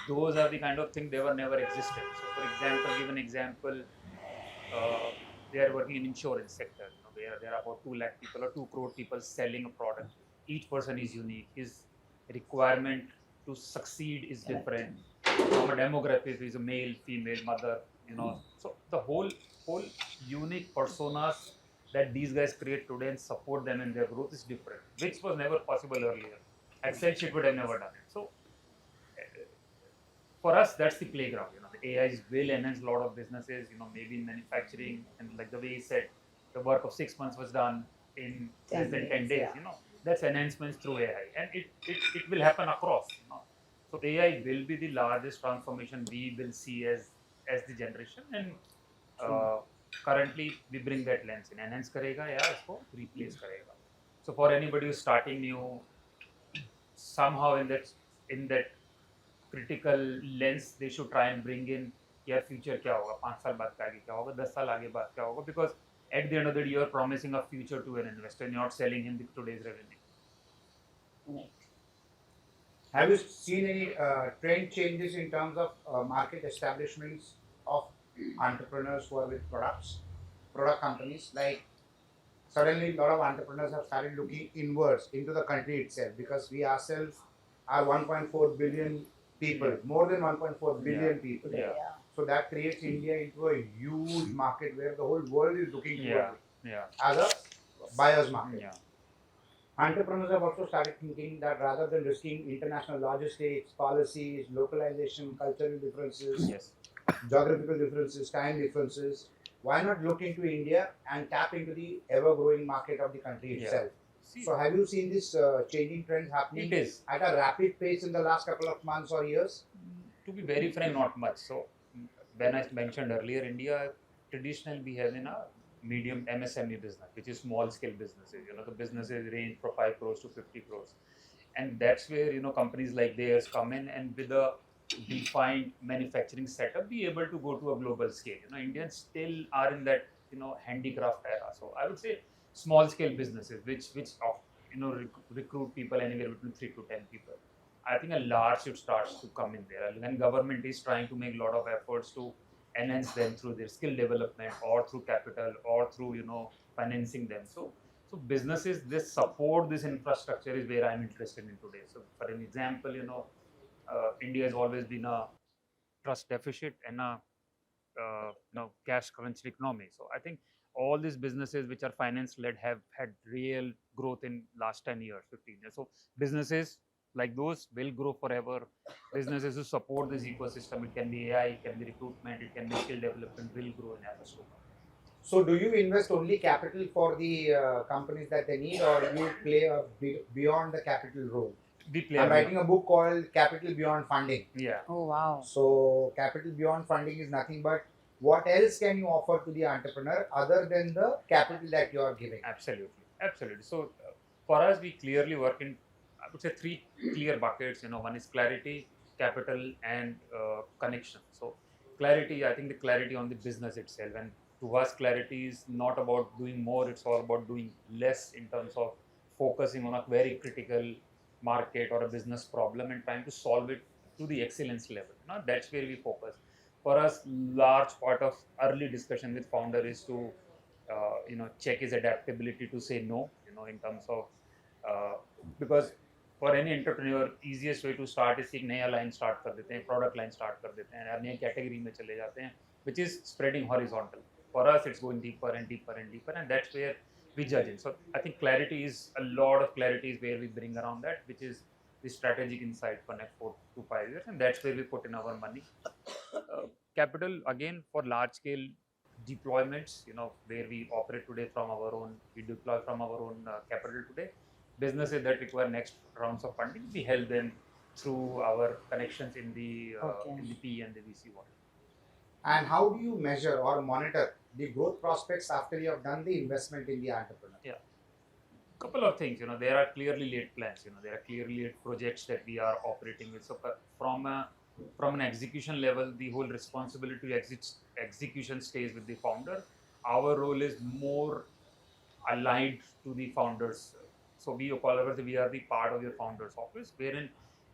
[SPEAKER 3] Those are the kind of things they were never existed. So for example, give an example, they are working in insurance sector. There are about 2 lakh people or 2 crore people selling a product. Each person is unique. His requirement to succeed is different. From a demographic, if he's a male, female, mother, So the whole unique personas that these guys create today and support them in their growth is different, which was never possible earlier. Excel sheet would have never done it. So for us, that's the playground. The AIs will enhance a lot of businesses. Maybe in manufacturing, and like the way he said, the work of 6 months was done in less than 10 days.
[SPEAKER 4] Yeah.
[SPEAKER 3] That's enhancements through AI, and it will happen across. So AI will be the largest transformation we will see as the generation, and currently we bring that lens in. Enhance karega ya isko replace karega. So for anybody who's starting new, somehow in that critical lens, they should try and bring in यार future क्या होगा, 5 साल बाद आगे क्या होगा, 10 साल आगे बाद क्या होगा, because at the end of the day you are promising a future to an investor and you're not selling him today's revenue.
[SPEAKER 1] Have you seen any trend changes in terms of market establishments of entrepreneurs who are with product companies? Like suddenly a lot of entrepreneurs have started looking inwards into the country itself, because we ourselves are 1.4 billion people, more than 1.4 billion people.
[SPEAKER 3] Yeah.
[SPEAKER 1] So that creates India into a huge market where the whole world is looking
[SPEAKER 3] Yeah,
[SPEAKER 1] towards it
[SPEAKER 3] yeah,
[SPEAKER 1] as a buyer's market.
[SPEAKER 3] yeah.
[SPEAKER 1] Entrepreneurs have also started thinking that rather than risking international logistics, policies, localization, cultural differences,
[SPEAKER 3] Yes.
[SPEAKER 1] geographical differences, time differences, why not look into India and tap into the ever-growing market of the country
[SPEAKER 3] Yeah.
[SPEAKER 1] itself?
[SPEAKER 3] See,
[SPEAKER 1] So have you seen this changing trends happening
[SPEAKER 3] it is.
[SPEAKER 1] at a rapid pace in the last couple of months or years?
[SPEAKER 3] To be very frank, not much. So, when I mentioned earlier, India traditionally we have in a medium MSME business, which is small scale businesses. The businesses range from 5 crores to 50 crores, and that's where companies like theirs come in, and with a defined manufacturing setup, be able to go to a global scale. Indians still are in that handicraft era. So I would say small scale businesses, which recruit people anywhere between 3 to 10 people. I think a large should start to come in there, and government is trying to make a lot of efforts to enhance them through their skill development or through capital or through financing them. So businesses this support this infrastructure is where I'm interested in today. So for an example, India has always been a trust deficit and a cash crunch economy. So I think all these businesses which are finance led have had real growth in last 10 years, 15 years. So businesses like those will grow forever. Businesses who support this ecosystem, it can be AI, it can be recruitment, it can be skill development, will grow in years to come.
[SPEAKER 1] So do you invest only capital for the companies that they need, or you play a beyond the capital role?
[SPEAKER 3] We play
[SPEAKER 1] I'm
[SPEAKER 3] a
[SPEAKER 1] writing a book called Capital Beyond Funding.
[SPEAKER 3] yeah.
[SPEAKER 4] Oh, wow.
[SPEAKER 1] So capital beyond funding is nothing but what else can you offer to the entrepreneur other than the capital that you are giving?
[SPEAKER 3] Absolutely. So for us, we clearly work in, I would say, 3 clear buckets. One is clarity, capital, and connection. So clarity, I think the clarity on the business itself, and to us, clarity is not about doing more; it's all about doing less in terms of focusing on a very critical market or a business problem and trying to solve it to the excellence level. That's where we focus. For us, large part of early discussion with founder is to check his adaptability to say no, in terms of because for any entrepreneur easiest way to start is एक नया line start कर देते हैं, product line start कर देते हैं, नए category में चले जाते हैं, which is spreading horizontal. For us, it's going deeper and deeper and deeper, and that's where we judge it. So I think clarity is a lot of clarity is where we bring around that, which is the strategic insight for next 4 to 5 years, and that's where we put in our money. Capital again for large scale deployments, where we operate today from our own, we deploy from our own capital today. Businesses that require next rounds of funding, we help them through our connections in the PE and the VC world.
[SPEAKER 1] And how do you measure or monitor the growth prospects after you have done the investment in the entrepreneur?
[SPEAKER 3] Yeah. Couple of things, there are clearly laid plans, there are clearly laid projects that we are operating with. So from an execution level, the whole responsibility to execution stays with the founder. Our role is more aligned to the founders. So we are the part of your founder's office, wherein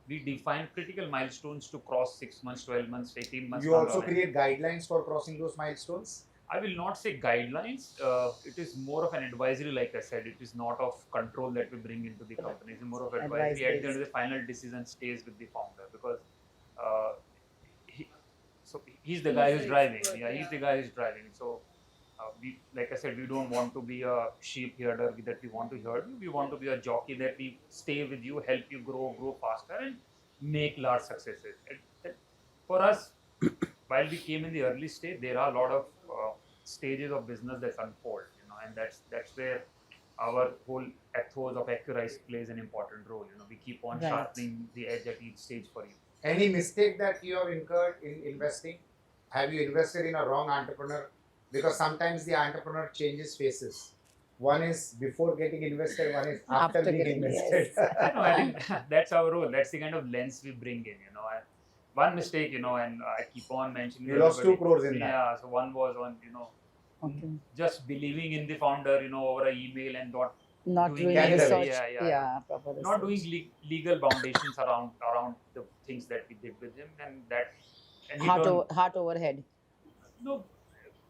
[SPEAKER 3] we define critical milestones to cross 6 months, 12 months, 18 months.
[SPEAKER 1] You also create guidelines for crossing those milestones?
[SPEAKER 3] I will not say guidelines. It is more of an advisory, like I said. It is not of control that we bring into the company. It's more of advisory. At the end of the final decision stays with the founder, because he's the guy who's driving. Yeah, he's the guy who's driving. So we, like I said, we don't want to be a sheep herder that we want to herd you. We want to be a jockey that we stay with you, help you grow faster, and make large successes. And for us, while we came in the early stage, there are a lot of stages of business that unfold, and that's where our whole ethos of Accurize plays an important role. We keep on sharpening the edge at each stage for you.
[SPEAKER 1] Any mistake that you have incurred in investing? Have you invested in a wrong entrepreneur? Because sometimes the entrepreneur changes faces. One is before getting invested, one is after being invested.
[SPEAKER 4] Yes.
[SPEAKER 3] I think that's our role. That's the kind of lens we bring in. One mistake, and I keep on mentioning.
[SPEAKER 1] You lost 2 crores in that.
[SPEAKER 3] Yeah, so one was on, just believing in the founder, over an email and
[SPEAKER 4] not doing
[SPEAKER 1] Canada.
[SPEAKER 4] research.
[SPEAKER 3] Yeah.
[SPEAKER 4] Proper research.
[SPEAKER 3] Not doing legal foundations around the things that we did with him, and
[SPEAKER 4] Heart over head.
[SPEAKER 3] No.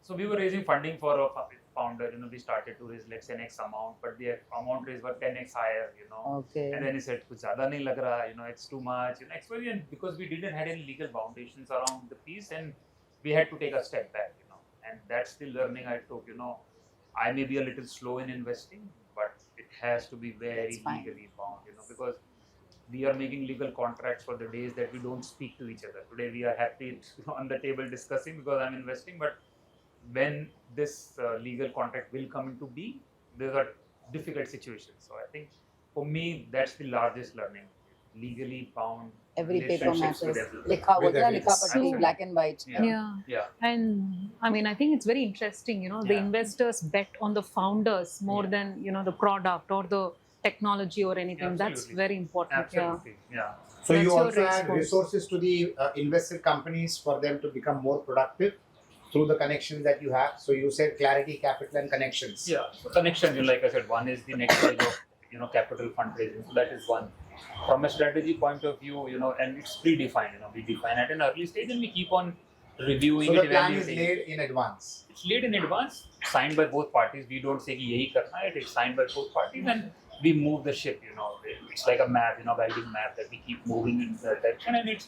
[SPEAKER 3] So we were raising funding for a founder. We started to raise, let's say, X amount, but the amount raised was 10x higher.
[SPEAKER 4] Okay.
[SPEAKER 3] And then he said, "Kuch zyada nahi lag raha, it's too much." And because we didn't have any legal foundations around the piece, and we had to take a step back, and that's the learning I took. I may be a little slow in investing, but it has to be very
[SPEAKER 4] That's fine.
[SPEAKER 3] legally bound, because we are making legal contracts for the days that we don't speak to each other. Today we are happy on the table discussing because I'm investing, but when this legal contract will come into being, these are difficult situations. So I think for me, that's the largest learning. Legally bound
[SPEAKER 4] Every paper
[SPEAKER 3] relationships with
[SPEAKER 4] matters.
[SPEAKER 3] everyone.
[SPEAKER 4] Likha
[SPEAKER 1] With
[SPEAKER 4] hota hai,
[SPEAKER 1] everything.
[SPEAKER 4] likha patti,
[SPEAKER 3] Absolutely.
[SPEAKER 4] black and white.
[SPEAKER 5] Yeah.
[SPEAKER 3] Yeah.
[SPEAKER 5] And I mean, I think it's very interesting, the
[SPEAKER 3] Yeah.
[SPEAKER 5] investors bet on the founders more
[SPEAKER 3] Yeah.
[SPEAKER 5] than, the product or the technology or anything. That's
[SPEAKER 3] Absolutely.
[SPEAKER 5] very important.
[SPEAKER 3] Absolutely. Yeah.
[SPEAKER 1] So
[SPEAKER 5] That's
[SPEAKER 1] you
[SPEAKER 5] your
[SPEAKER 1] also
[SPEAKER 5] race
[SPEAKER 1] add
[SPEAKER 5] course.
[SPEAKER 1] resources to the invested companies for them to become more productive through the connections that you have. So you said clarity, capital, and connections.
[SPEAKER 3] Yeah. So connection, like I said, one is the next stage of capital fundraising. So that is one. From a strategy point of view, and it's predefined. We define at an early stage and we keep on reviewing
[SPEAKER 1] So
[SPEAKER 3] it,
[SPEAKER 1] the plan is
[SPEAKER 3] evaluating.
[SPEAKER 1] laid in advance.
[SPEAKER 3] It's laid in advance, signed by both parties. We don't say कि यही करना है. It's signed by both parties, and we move the ship. It's like a map, guiding map that we keep moving in that direction. And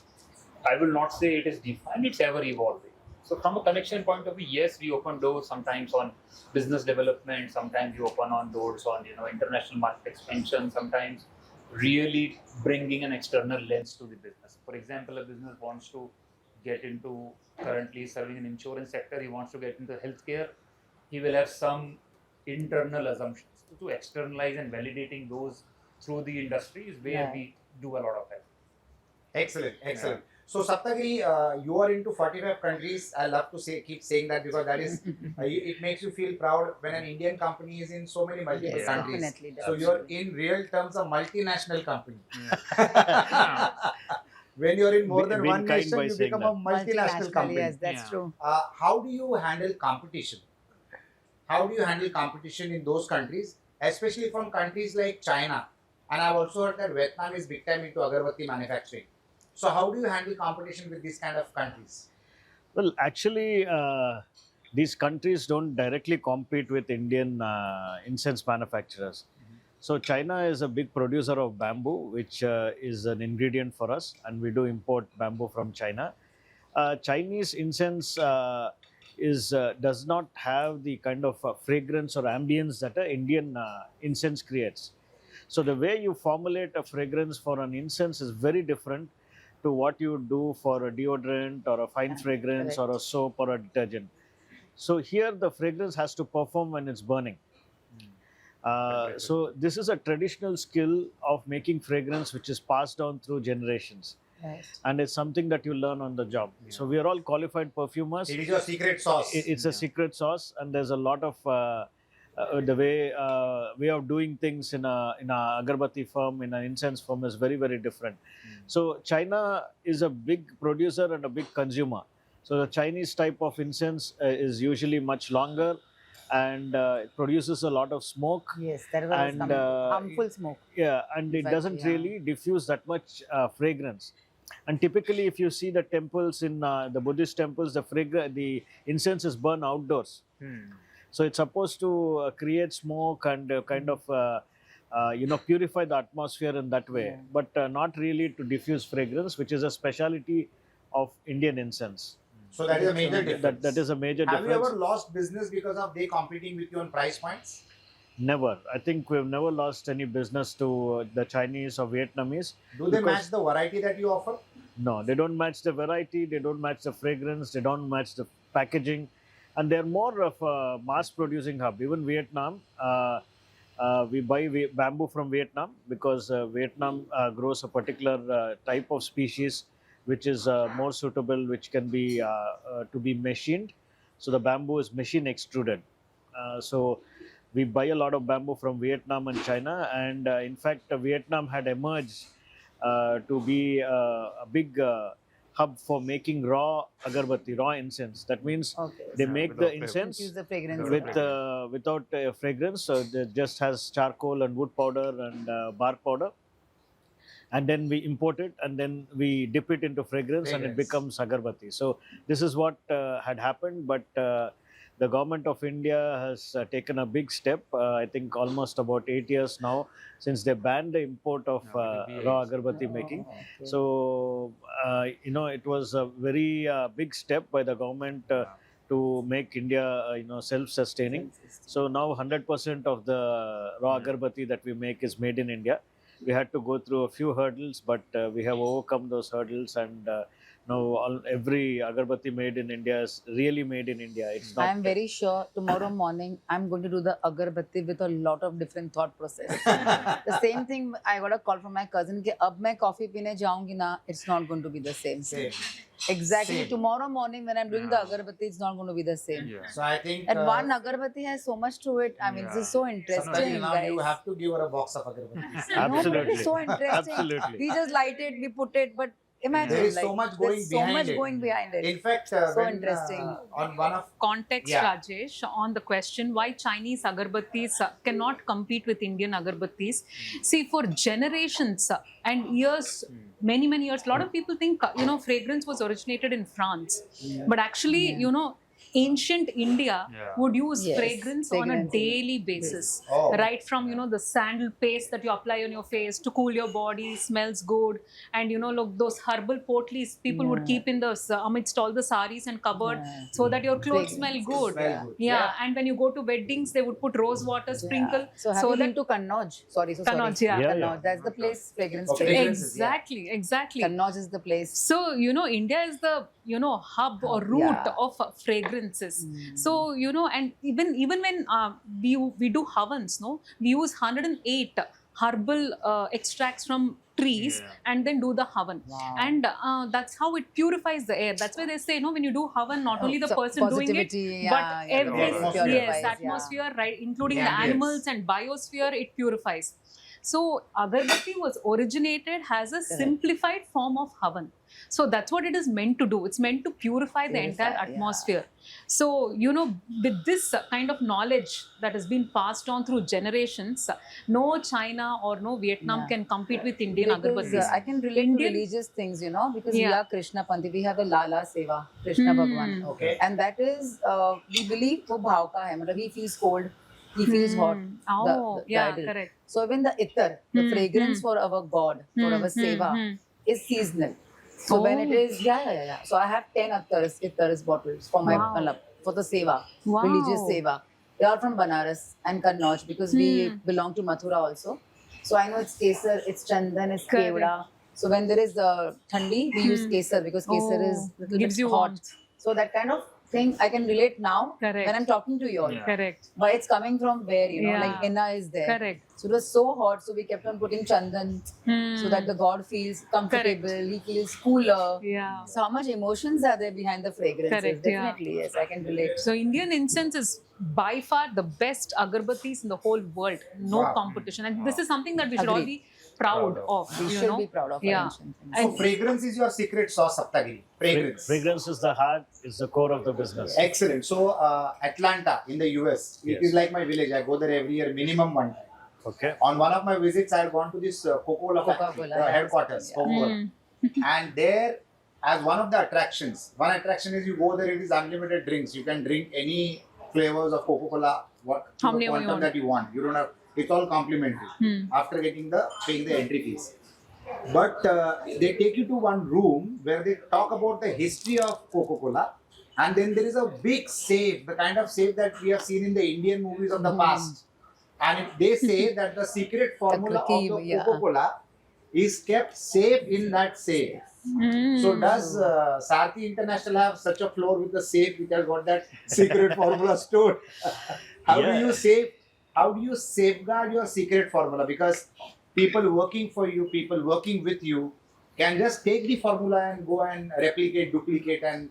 [SPEAKER 3] I will not say it is defined. It's ever evolving. So from a connection point of view, yes, we open doors sometimes on business development. Sometimes we open on doors on international market expansion. Sometimes really bringing an external lens to the business. For example, a business wants to get into currently serving an insurance sector, he wants to get into healthcare, he will have some internal assumptions. To externalize and validating those through the industry is where we do a lot of help.
[SPEAKER 1] Excellent, excellent. So Sapthagiri, you are into 45 countries. I love to keep saying that because that is, it makes you feel proud when an Indian company is in so many multiple
[SPEAKER 4] Yes,
[SPEAKER 1] countries.
[SPEAKER 4] definitely.
[SPEAKER 1] So you're in real terms a multinational company.
[SPEAKER 3] Yeah.
[SPEAKER 1] When you're in more than
[SPEAKER 2] Being
[SPEAKER 1] one
[SPEAKER 2] kind
[SPEAKER 1] nation,
[SPEAKER 2] by
[SPEAKER 1] you
[SPEAKER 2] saying
[SPEAKER 1] become a multinational company.
[SPEAKER 4] Yes, that's
[SPEAKER 3] Yeah.
[SPEAKER 4] true.
[SPEAKER 1] How do you handle competition? How do you handle competition in those countries, especially from countries like China? And I've also heard that Vietnam is big time into agarbathi manufacturing. So how do you handle competition with these kind of countries?
[SPEAKER 2] Well, actually, these countries don't directly compete with Indian incense manufacturers. So China is a big producer of bamboo, which is an ingredient for us, and we do import bamboo from China. Chinese incense does not have the kind of fragrance or ambience that an Indian incense creates. So the way you formulate a fragrance for an incense is very different to what you do for a deodorant or a fine fragrance or a soap or a detergent. So here the fragrance has to perform when it's burning. So this is a traditional skill of making fragrance which is passed down through generations.
[SPEAKER 4] Right.
[SPEAKER 2] And it's something that you learn on the job. So we are all qualified perfumers.
[SPEAKER 1] It is your secret sauce.
[SPEAKER 2] It's a secret sauce, and there's a lot of the way of doing things in a agarbatti firm, in an incense firm is very, very different. So China is a big producer and a big consumer. So the Chinese type of incense is usually much longer, and it produces a lot of smoke.
[SPEAKER 4] Yes, that was
[SPEAKER 2] And,
[SPEAKER 4] coming. Harmful smoke.
[SPEAKER 2] Yeah, and it
[SPEAKER 4] Exactly,
[SPEAKER 2] doesn't
[SPEAKER 4] yeah.
[SPEAKER 2] really diffuse that much fragrance. And typically, if you see the temples in the Buddhist temples, the incense is burned outdoors. So it's supposed to create smoke and kind of purify the atmosphere in that way, but not really to diffuse fragrance, which is a speciality of Indian incense.
[SPEAKER 1] So that is a major difference.
[SPEAKER 2] That is a major
[SPEAKER 1] Have
[SPEAKER 2] difference.
[SPEAKER 1] you ever lost business because of they competing with you on price points?
[SPEAKER 2] Never. I think we've never lost any business to the Chinese or Vietnamese.
[SPEAKER 1] Do they
[SPEAKER 2] Because-
[SPEAKER 1] match the variety that you offer?
[SPEAKER 2] No, they don't match the variety, they don't match the fragrance, they don't match the packaging, and they're more of a mass producing hub. Even Vietnam, we buy bamboo from Vietnam because Vietnam grows a particular type of species which is more suitable, which can be to be machined. So the bamboo is machine extruded. So we buy a lot of bamboo from Vietnam and China, and in fact, Vietnam had emerged to be a big hub for making raw agarbatti, raw incense. That means they make
[SPEAKER 3] without
[SPEAKER 2] the
[SPEAKER 3] flavor.
[SPEAKER 2] incense
[SPEAKER 4] Use the fragrance.
[SPEAKER 2] without fragrance. So it just has charcoal and wood powder and bark powder. And then we import it, and then we dip it into fragrance, and it
[SPEAKER 1] Fragrance.
[SPEAKER 2] becomes agarbatti. So this is what had happened, but the government of India has taken a big step. I think almost about 8 years now since they banned the import of raw agarbatti making. So it was a very big step by the government to make India self-sustaining. So now 100% of the raw agarbatti that we make is made in India. We had to go through a few hurdles, but we have overcome those hurdles, and now every agarbatti made in India is really made in India. It's not.
[SPEAKER 4] I am very sure tomorrow morning I'm going to do the agarbatti with a lot of different thought process. The same thing, I got a call from my cousin कि अब मैं coffee पीने जाऊंगी ना, it's not going to be the same. Exactly.
[SPEAKER 1] Same.
[SPEAKER 4] Tomorrow morning when I'm doing the agarbatti, it's not going to be the same.
[SPEAKER 3] Yeah.
[SPEAKER 1] So I think
[SPEAKER 4] And one agarbatti has so much to it. I mean, this is so
[SPEAKER 1] Sapthagiri,
[SPEAKER 4] interesting,
[SPEAKER 1] now
[SPEAKER 4] guys.
[SPEAKER 1] you have to give her a box of agarbatti.
[SPEAKER 4] No, but
[SPEAKER 2] Absolutely.
[SPEAKER 4] it's so interesting.
[SPEAKER 2] Absolutely.
[SPEAKER 4] We just light it, we put it, but imagine
[SPEAKER 1] There is
[SPEAKER 4] like,
[SPEAKER 1] so much going
[SPEAKER 4] there's
[SPEAKER 1] behind
[SPEAKER 4] so much
[SPEAKER 1] it.
[SPEAKER 4] going behind it.
[SPEAKER 1] In fact,
[SPEAKER 4] So
[SPEAKER 1] when,
[SPEAKER 4] interesting.
[SPEAKER 1] on one of
[SPEAKER 5] Context,
[SPEAKER 1] Yeah.
[SPEAKER 5] Rajesh, on the question why Chinese agarbattis cannot compete with Indian agarbattis. See, for generations and years, many years, a lot of people think fragrance was originated in France, but actually, ancient India
[SPEAKER 3] Yeah.
[SPEAKER 5] would use
[SPEAKER 4] Yes,
[SPEAKER 5] fragrance on a
[SPEAKER 4] fragrance.
[SPEAKER 5] daily basis.
[SPEAKER 1] Oh.
[SPEAKER 5] Right from the sandal paste that you apply on your face to cool your body, smells good, and look, those herbal potleys people would keep in the amidst all the saris and cupboard
[SPEAKER 4] Yeah.
[SPEAKER 5] so that your clothes smell
[SPEAKER 4] Fragrance.
[SPEAKER 5] good.
[SPEAKER 1] Smell good.
[SPEAKER 5] Yeah. And when you go to weddings, they would put rose water sprinkle
[SPEAKER 4] Yeah. So have you been to Kannauj? Sorry.
[SPEAKER 5] Kannauj, yeah.
[SPEAKER 2] Yeah,
[SPEAKER 4] Kannauj. That's the place, fragrance
[SPEAKER 1] Okay.
[SPEAKER 4] place.
[SPEAKER 1] Fragrances, yeah.
[SPEAKER 5] Exactly.
[SPEAKER 4] Kannauj is the place.
[SPEAKER 5] So, India is the, hub or root
[SPEAKER 4] Yeah.
[SPEAKER 5] of fragrances. So, and even when we do havans, no, we use 108 herbal extracts from trees
[SPEAKER 3] Yeah.
[SPEAKER 5] and then do the havan.
[SPEAKER 4] Wow.
[SPEAKER 5] And that's how it purifies the air. That's why they say, when you do havan, not only the
[SPEAKER 4] So
[SPEAKER 5] person doing it,
[SPEAKER 4] positivity,
[SPEAKER 5] but
[SPEAKER 4] yeah,
[SPEAKER 5] every
[SPEAKER 1] atmosphere.
[SPEAKER 5] yes,
[SPEAKER 4] Purifies,
[SPEAKER 5] atmosphere, right, including
[SPEAKER 1] The
[SPEAKER 5] the
[SPEAKER 1] ambience.
[SPEAKER 5] animals and biosphere, it purifies. So agarbatti was originated as a simplified form of havan. So that's what it is meant to do. It's meant to purify the entire
[SPEAKER 4] Purify, yeah.
[SPEAKER 5] atmosphere. So, with this kind of knowledge that has been passed on through generations, no China or no Vietnam
[SPEAKER 4] Yeah.
[SPEAKER 5] can compete with Indian
[SPEAKER 4] Because
[SPEAKER 5] agarbattis.
[SPEAKER 4] I can relate
[SPEAKER 5] Indian-
[SPEAKER 4] to religious things, because we
[SPEAKER 5] Yeah.
[SPEAKER 4] are Krishna Panthi. We have the Lala Seva, Krishna Bhagwan.
[SPEAKER 1] Okay.
[SPEAKER 4] And that is, we believe, wo bhav ka hai. Matlab, he feels cold, he feels hot.
[SPEAKER 5] Oh,
[SPEAKER 4] the
[SPEAKER 5] yeah,
[SPEAKER 4] idol.
[SPEAKER 5] correct.
[SPEAKER 4] So even the ittar, the
[SPEAKER 5] Hmm,
[SPEAKER 4] fragrance for our God, for our seva, is seasonal. So when it
[SPEAKER 5] Oh.
[SPEAKER 4] is, yeah. So I have 10 ittars bottles for my,
[SPEAKER 5] Wow.
[SPEAKER 4] for the seva,
[SPEAKER 5] Wow.
[SPEAKER 4] religious seva. They are from Banaras and Kannauj because we belong to Mathura also. So I know it's kesar, it's chandan, it's
[SPEAKER 5] Correct.
[SPEAKER 4] kevda. So when there is thandi, we use kesar because kesar is little
[SPEAKER 5] gives
[SPEAKER 4] bit
[SPEAKER 5] you
[SPEAKER 4] hot.
[SPEAKER 5] warmth.
[SPEAKER 4] So that kind of thing I can relate now
[SPEAKER 5] Correct.
[SPEAKER 4] when I'm talking to you all.
[SPEAKER 3] Yeah.
[SPEAKER 5] Correct.
[SPEAKER 4] But it's coming from where,
[SPEAKER 5] Yeah.
[SPEAKER 4] like henna is there.
[SPEAKER 5] Correct.
[SPEAKER 4] So it was so hot, so we kept on putting chandan so that the god feels comfortable, he feels cooler.
[SPEAKER 5] Yeah.
[SPEAKER 4] So how much emotions are there behind the fragrances?
[SPEAKER 5] Correct, yeah.
[SPEAKER 4] Definitely, yes, I can relate.
[SPEAKER 5] So Indian incense is by far the best agarbattis in the whole world. No
[SPEAKER 1] Wow.
[SPEAKER 5] competition. And this is something that we should all
[SPEAKER 4] Agreed.
[SPEAKER 5] be proud of.
[SPEAKER 4] We
[SPEAKER 5] you
[SPEAKER 4] should
[SPEAKER 5] know?
[SPEAKER 4] be proud of
[SPEAKER 5] Yeah.
[SPEAKER 4] our ancient things.
[SPEAKER 1] So fragrance is your secret sauce, Sapthagiri. Fragrance.
[SPEAKER 2] Fragrance is the heart, is the core of the business.
[SPEAKER 1] Excellent. So Atlanta in the US, it
[SPEAKER 2] Yes.
[SPEAKER 1] is like my village. I go there every year, minimum one time.
[SPEAKER 2] Okay.
[SPEAKER 1] On one of my visits, I had gone to this Coca-Cola factory,
[SPEAKER 4] Coca-Cola,
[SPEAKER 1] the
[SPEAKER 4] yes.
[SPEAKER 1] headquarters,
[SPEAKER 4] Yeah.
[SPEAKER 1] Coca-Cola. And there, as one of the attractions, one attraction is you go there, it is unlimited drinks. You can drink any flavors of Coca-Cola,
[SPEAKER 5] How
[SPEAKER 1] the
[SPEAKER 5] many you
[SPEAKER 1] quantum
[SPEAKER 5] want.
[SPEAKER 1] that you want. You don't have, it's all complimentary after paying the entry fees. But they take you to one room where they talk about the history of Coca-Cola. And then there is a big safe, the kind of safe that we have seen in the Indian movies of the past. And they say that the secret formula of
[SPEAKER 4] key,
[SPEAKER 1] the
[SPEAKER 4] yeah.
[SPEAKER 1] Coca-Cola is kept safe in that safe. So does Sarthi International have such a floor with a safe which has got that secret formula stored? How
[SPEAKER 2] Yeah.
[SPEAKER 1] do you safeguard your secret formula? Because people working for you, people working with you can just take the formula and go and replicate, duplicate and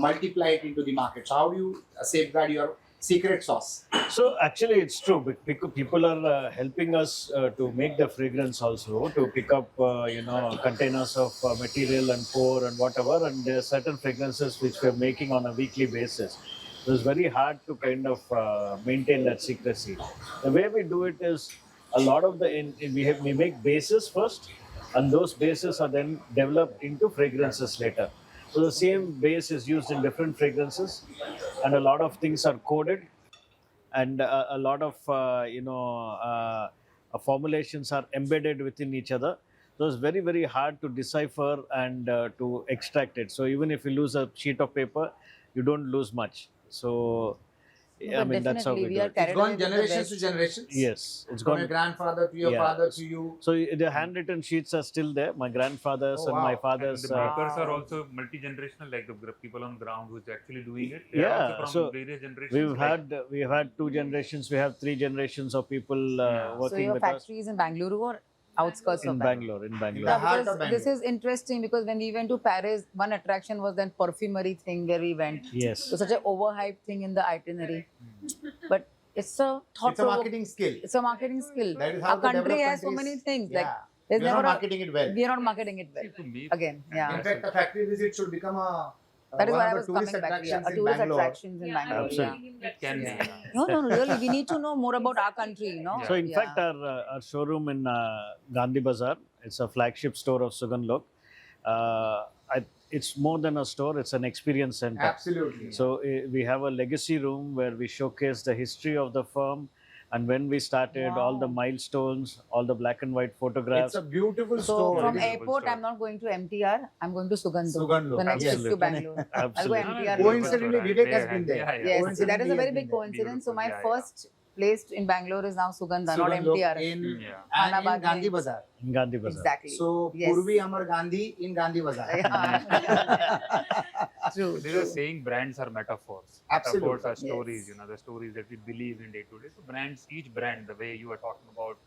[SPEAKER 1] multiply it into the market. So how do you safeguard your secret sauce?
[SPEAKER 2] So actually, it's true. People are helping us to make the fragrance also, to pick up containers of material and pour and whatever. And there are certain fragrances which we're making on a weekly basis. So it's very hard to kind of maintain that secrecy. The way we do it is a lot of we make bases first, and those bases are then developed into fragrances later. So the same base is used in different fragrances, and a lot of things are coded, and a lot of formulations are embedded within each other. So it's very, very hard to decipher and to extract it. So even if you lose a sheet of paper, you don't lose much. So
[SPEAKER 4] No,
[SPEAKER 2] I
[SPEAKER 4] but
[SPEAKER 2] mean, that's how we
[SPEAKER 4] definitely
[SPEAKER 2] do
[SPEAKER 4] are
[SPEAKER 2] it.
[SPEAKER 4] carried
[SPEAKER 1] It's
[SPEAKER 4] away
[SPEAKER 1] gone
[SPEAKER 4] with the
[SPEAKER 1] generations to
[SPEAKER 4] best.
[SPEAKER 1] generations.
[SPEAKER 2] Yes, it's
[SPEAKER 1] From your
[SPEAKER 2] gone.
[SPEAKER 1] grandfather to your
[SPEAKER 2] Yeah.
[SPEAKER 1] father to you.
[SPEAKER 2] So the handwritten sheets are still there. My grandfather's
[SPEAKER 1] Oh,
[SPEAKER 2] and my
[SPEAKER 1] wow.
[SPEAKER 3] And
[SPEAKER 2] father's.
[SPEAKER 3] the makers are
[SPEAKER 4] Wow.
[SPEAKER 3] also multi-generational, like the people on ground who's actually doing it. They are
[SPEAKER 2] Yeah,
[SPEAKER 3] also from
[SPEAKER 2] so
[SPEAKER 3] various generations.
[SPEAKER 2] we've had 2 generations. We have 3 generations of people
[SPEAKER 3] Yeah.
[SPEAKER 4] So
[SPEAKER 2] working
[SPEAKER 4] your
[SPEAKER 2] with us
[SPEAKER 4] factory is in Bangalore or outskirts
[SPEAKER 2] in
[SPEAKER 4] of
[SPEAKER 2] Bangalore. In
[SPEAKER 1] In
[SPEAKER 2] Bangalore.
[SPEAKER 1] the heart
[SPEAKER 4] because
[SPEAKER 1] of
[SPEAKER 4] this
[SPEAKER 1] Bangalore.
[SPEAKER 4] is interesting because when we went to Paris, one attraction was that perfumery thing where we went.
[SPEAKER 2] Yes.
[SPEAKER 4] So such an overhyped thing in the itinerary, but it's a thought
[SPEAKER 1] It's a marketing skill.
[SPEAKER 4] It's a marketing skill.
[SPEAKER 1] That is how
[SPEAKER 4] Our
[SPEAKER 1] the
[SPEAKER 4] country
[SPEAKER 1] developed
[SPEAKER 4] has so many
[SPEAKER 1] countries-
[SPEAKER 4] things.
[SPEAKER 1] Yeah.
[SPEAKER 4] Like there's
[SPEAKER 1] We are
[SPEAKER 4] never
[SPEAKER 1] not
[SPEAKER 4] a,
[SPEAKER 1] marketing it well.
[SPEAKER 4] we are not marketing it well.
[SPEAKER 3] To me,
[SPEAKER 4] Again, yeah.
[SPEAKER 1] In fact, the factory visit should become
[SPEAKER 4] That is
[SPEAKER 1] one
[SPEAKER 4] why I
[SPEAKER 1] of
[SPEAKER 4] was
[SPEAKER 1] the
[SPEAKER 4] coming
[SPEAKER 1] tourist
[SPEAKER 4] back here.
[SPEAKER 1] attractions
[SPEAKER 4] A
[SPEAKER 1] in
[SPEAKER 4] tourist
[SPEAKER 1] Bangalore.
[SPEAKER 4] attractions in Bangalore.
[SPEAKER 2] Absolutely.
[SPEAKER 4] Yeah.
[SPEAKER 3] it can be.
[SPEAKER 1] Yeah.
[SPEAKER 3] Yeah.
[SPEAKER 4] No, really, we need to know more about our country. You know.
[SPEAKER 2] So in
[SPEAKER 4] Yeah.
[SPEAKER 2] fact, our showroom in Gandhi Bazaar, it's a flagship store of Sugandhlok. It's more than a store; it's an experience center.
[SPEAKER 1] Absolutely.
[SPEAKER 2] So we have a legacy room where we showcase the history of the firm, and when we started, all the
[SPEAKER 4] Wow.
[SPEAKER 2] milestones, all the black and white photographs.
[SPEAKER 1] It's a beautiful
[SPEAKER 4] So
[SPEAKER 1] store.
[SPEAKER 4] from
[SPEAKER 3] It is.
[SPEAKER 4] airport, I'm not going to MTR. I'm going to Sugandhlok.
[SPEAKER 1] Sugandhlok,
[SPEAKER 4] The next trip to
[SPEAKER 2] absolutely.
[SPEAKER 4] Bangalore. I'll go
[SPEAKER 2] Absolutely.
[SPEAKER 4] MTR.
[SPEAKER 1] Coincidentally,
[SPEAKER 3] Beautiful,
[SPEAKER 1] Vivek
[SPEAKER 3] right?
[SPEAKER 1] has been there.
[SPEAKER 3] Yeah, yeah.
[SPEAKER 4] Yes, see, that is a very big
[SPEAKER 1] Coincidentally,
[SPEAKER 4] coincidence. So
[SPEAKER 3] Beautiful,
[SPEAKER 4] my
[SPEAKER 3] yeah, yeah.
[SPEAKER 4] first place in Bangalore is now Sugandha, not
[SPEAKER 1] Sugandhlok
[SPEAKER 4] MTR.
[SPEAKER 1] in
[SPEAKER 3] Yeah.
[SPEAKER 1] and in
[SPEAKER 4] Anabad
[SPEAKER 1] Gandhi
[SPEAKER 4] mein.
[SPEAKER 1] Bazaar.
[SPEAKER 2] In Gandhi Bazaar.
[SPEAKER 4] Exactly.
[SPEAKER 1] So
[SPEAKER 4] Yes.
[SPEAKER 1] Purvi Amar Gandhi in Gandhi Bazaar.
[SPEAKER 4] True.
[SPEAKER 3] There's a saying, brands are metaphors.
[SPEAKER 1] Absolutely.
[SPEAKER 3] Metaphors are stories,
[SPEAKER 4] Yes.
[SPEAKER 3] the stories that we believe in day to day. So brands, each brand, the way you are talking about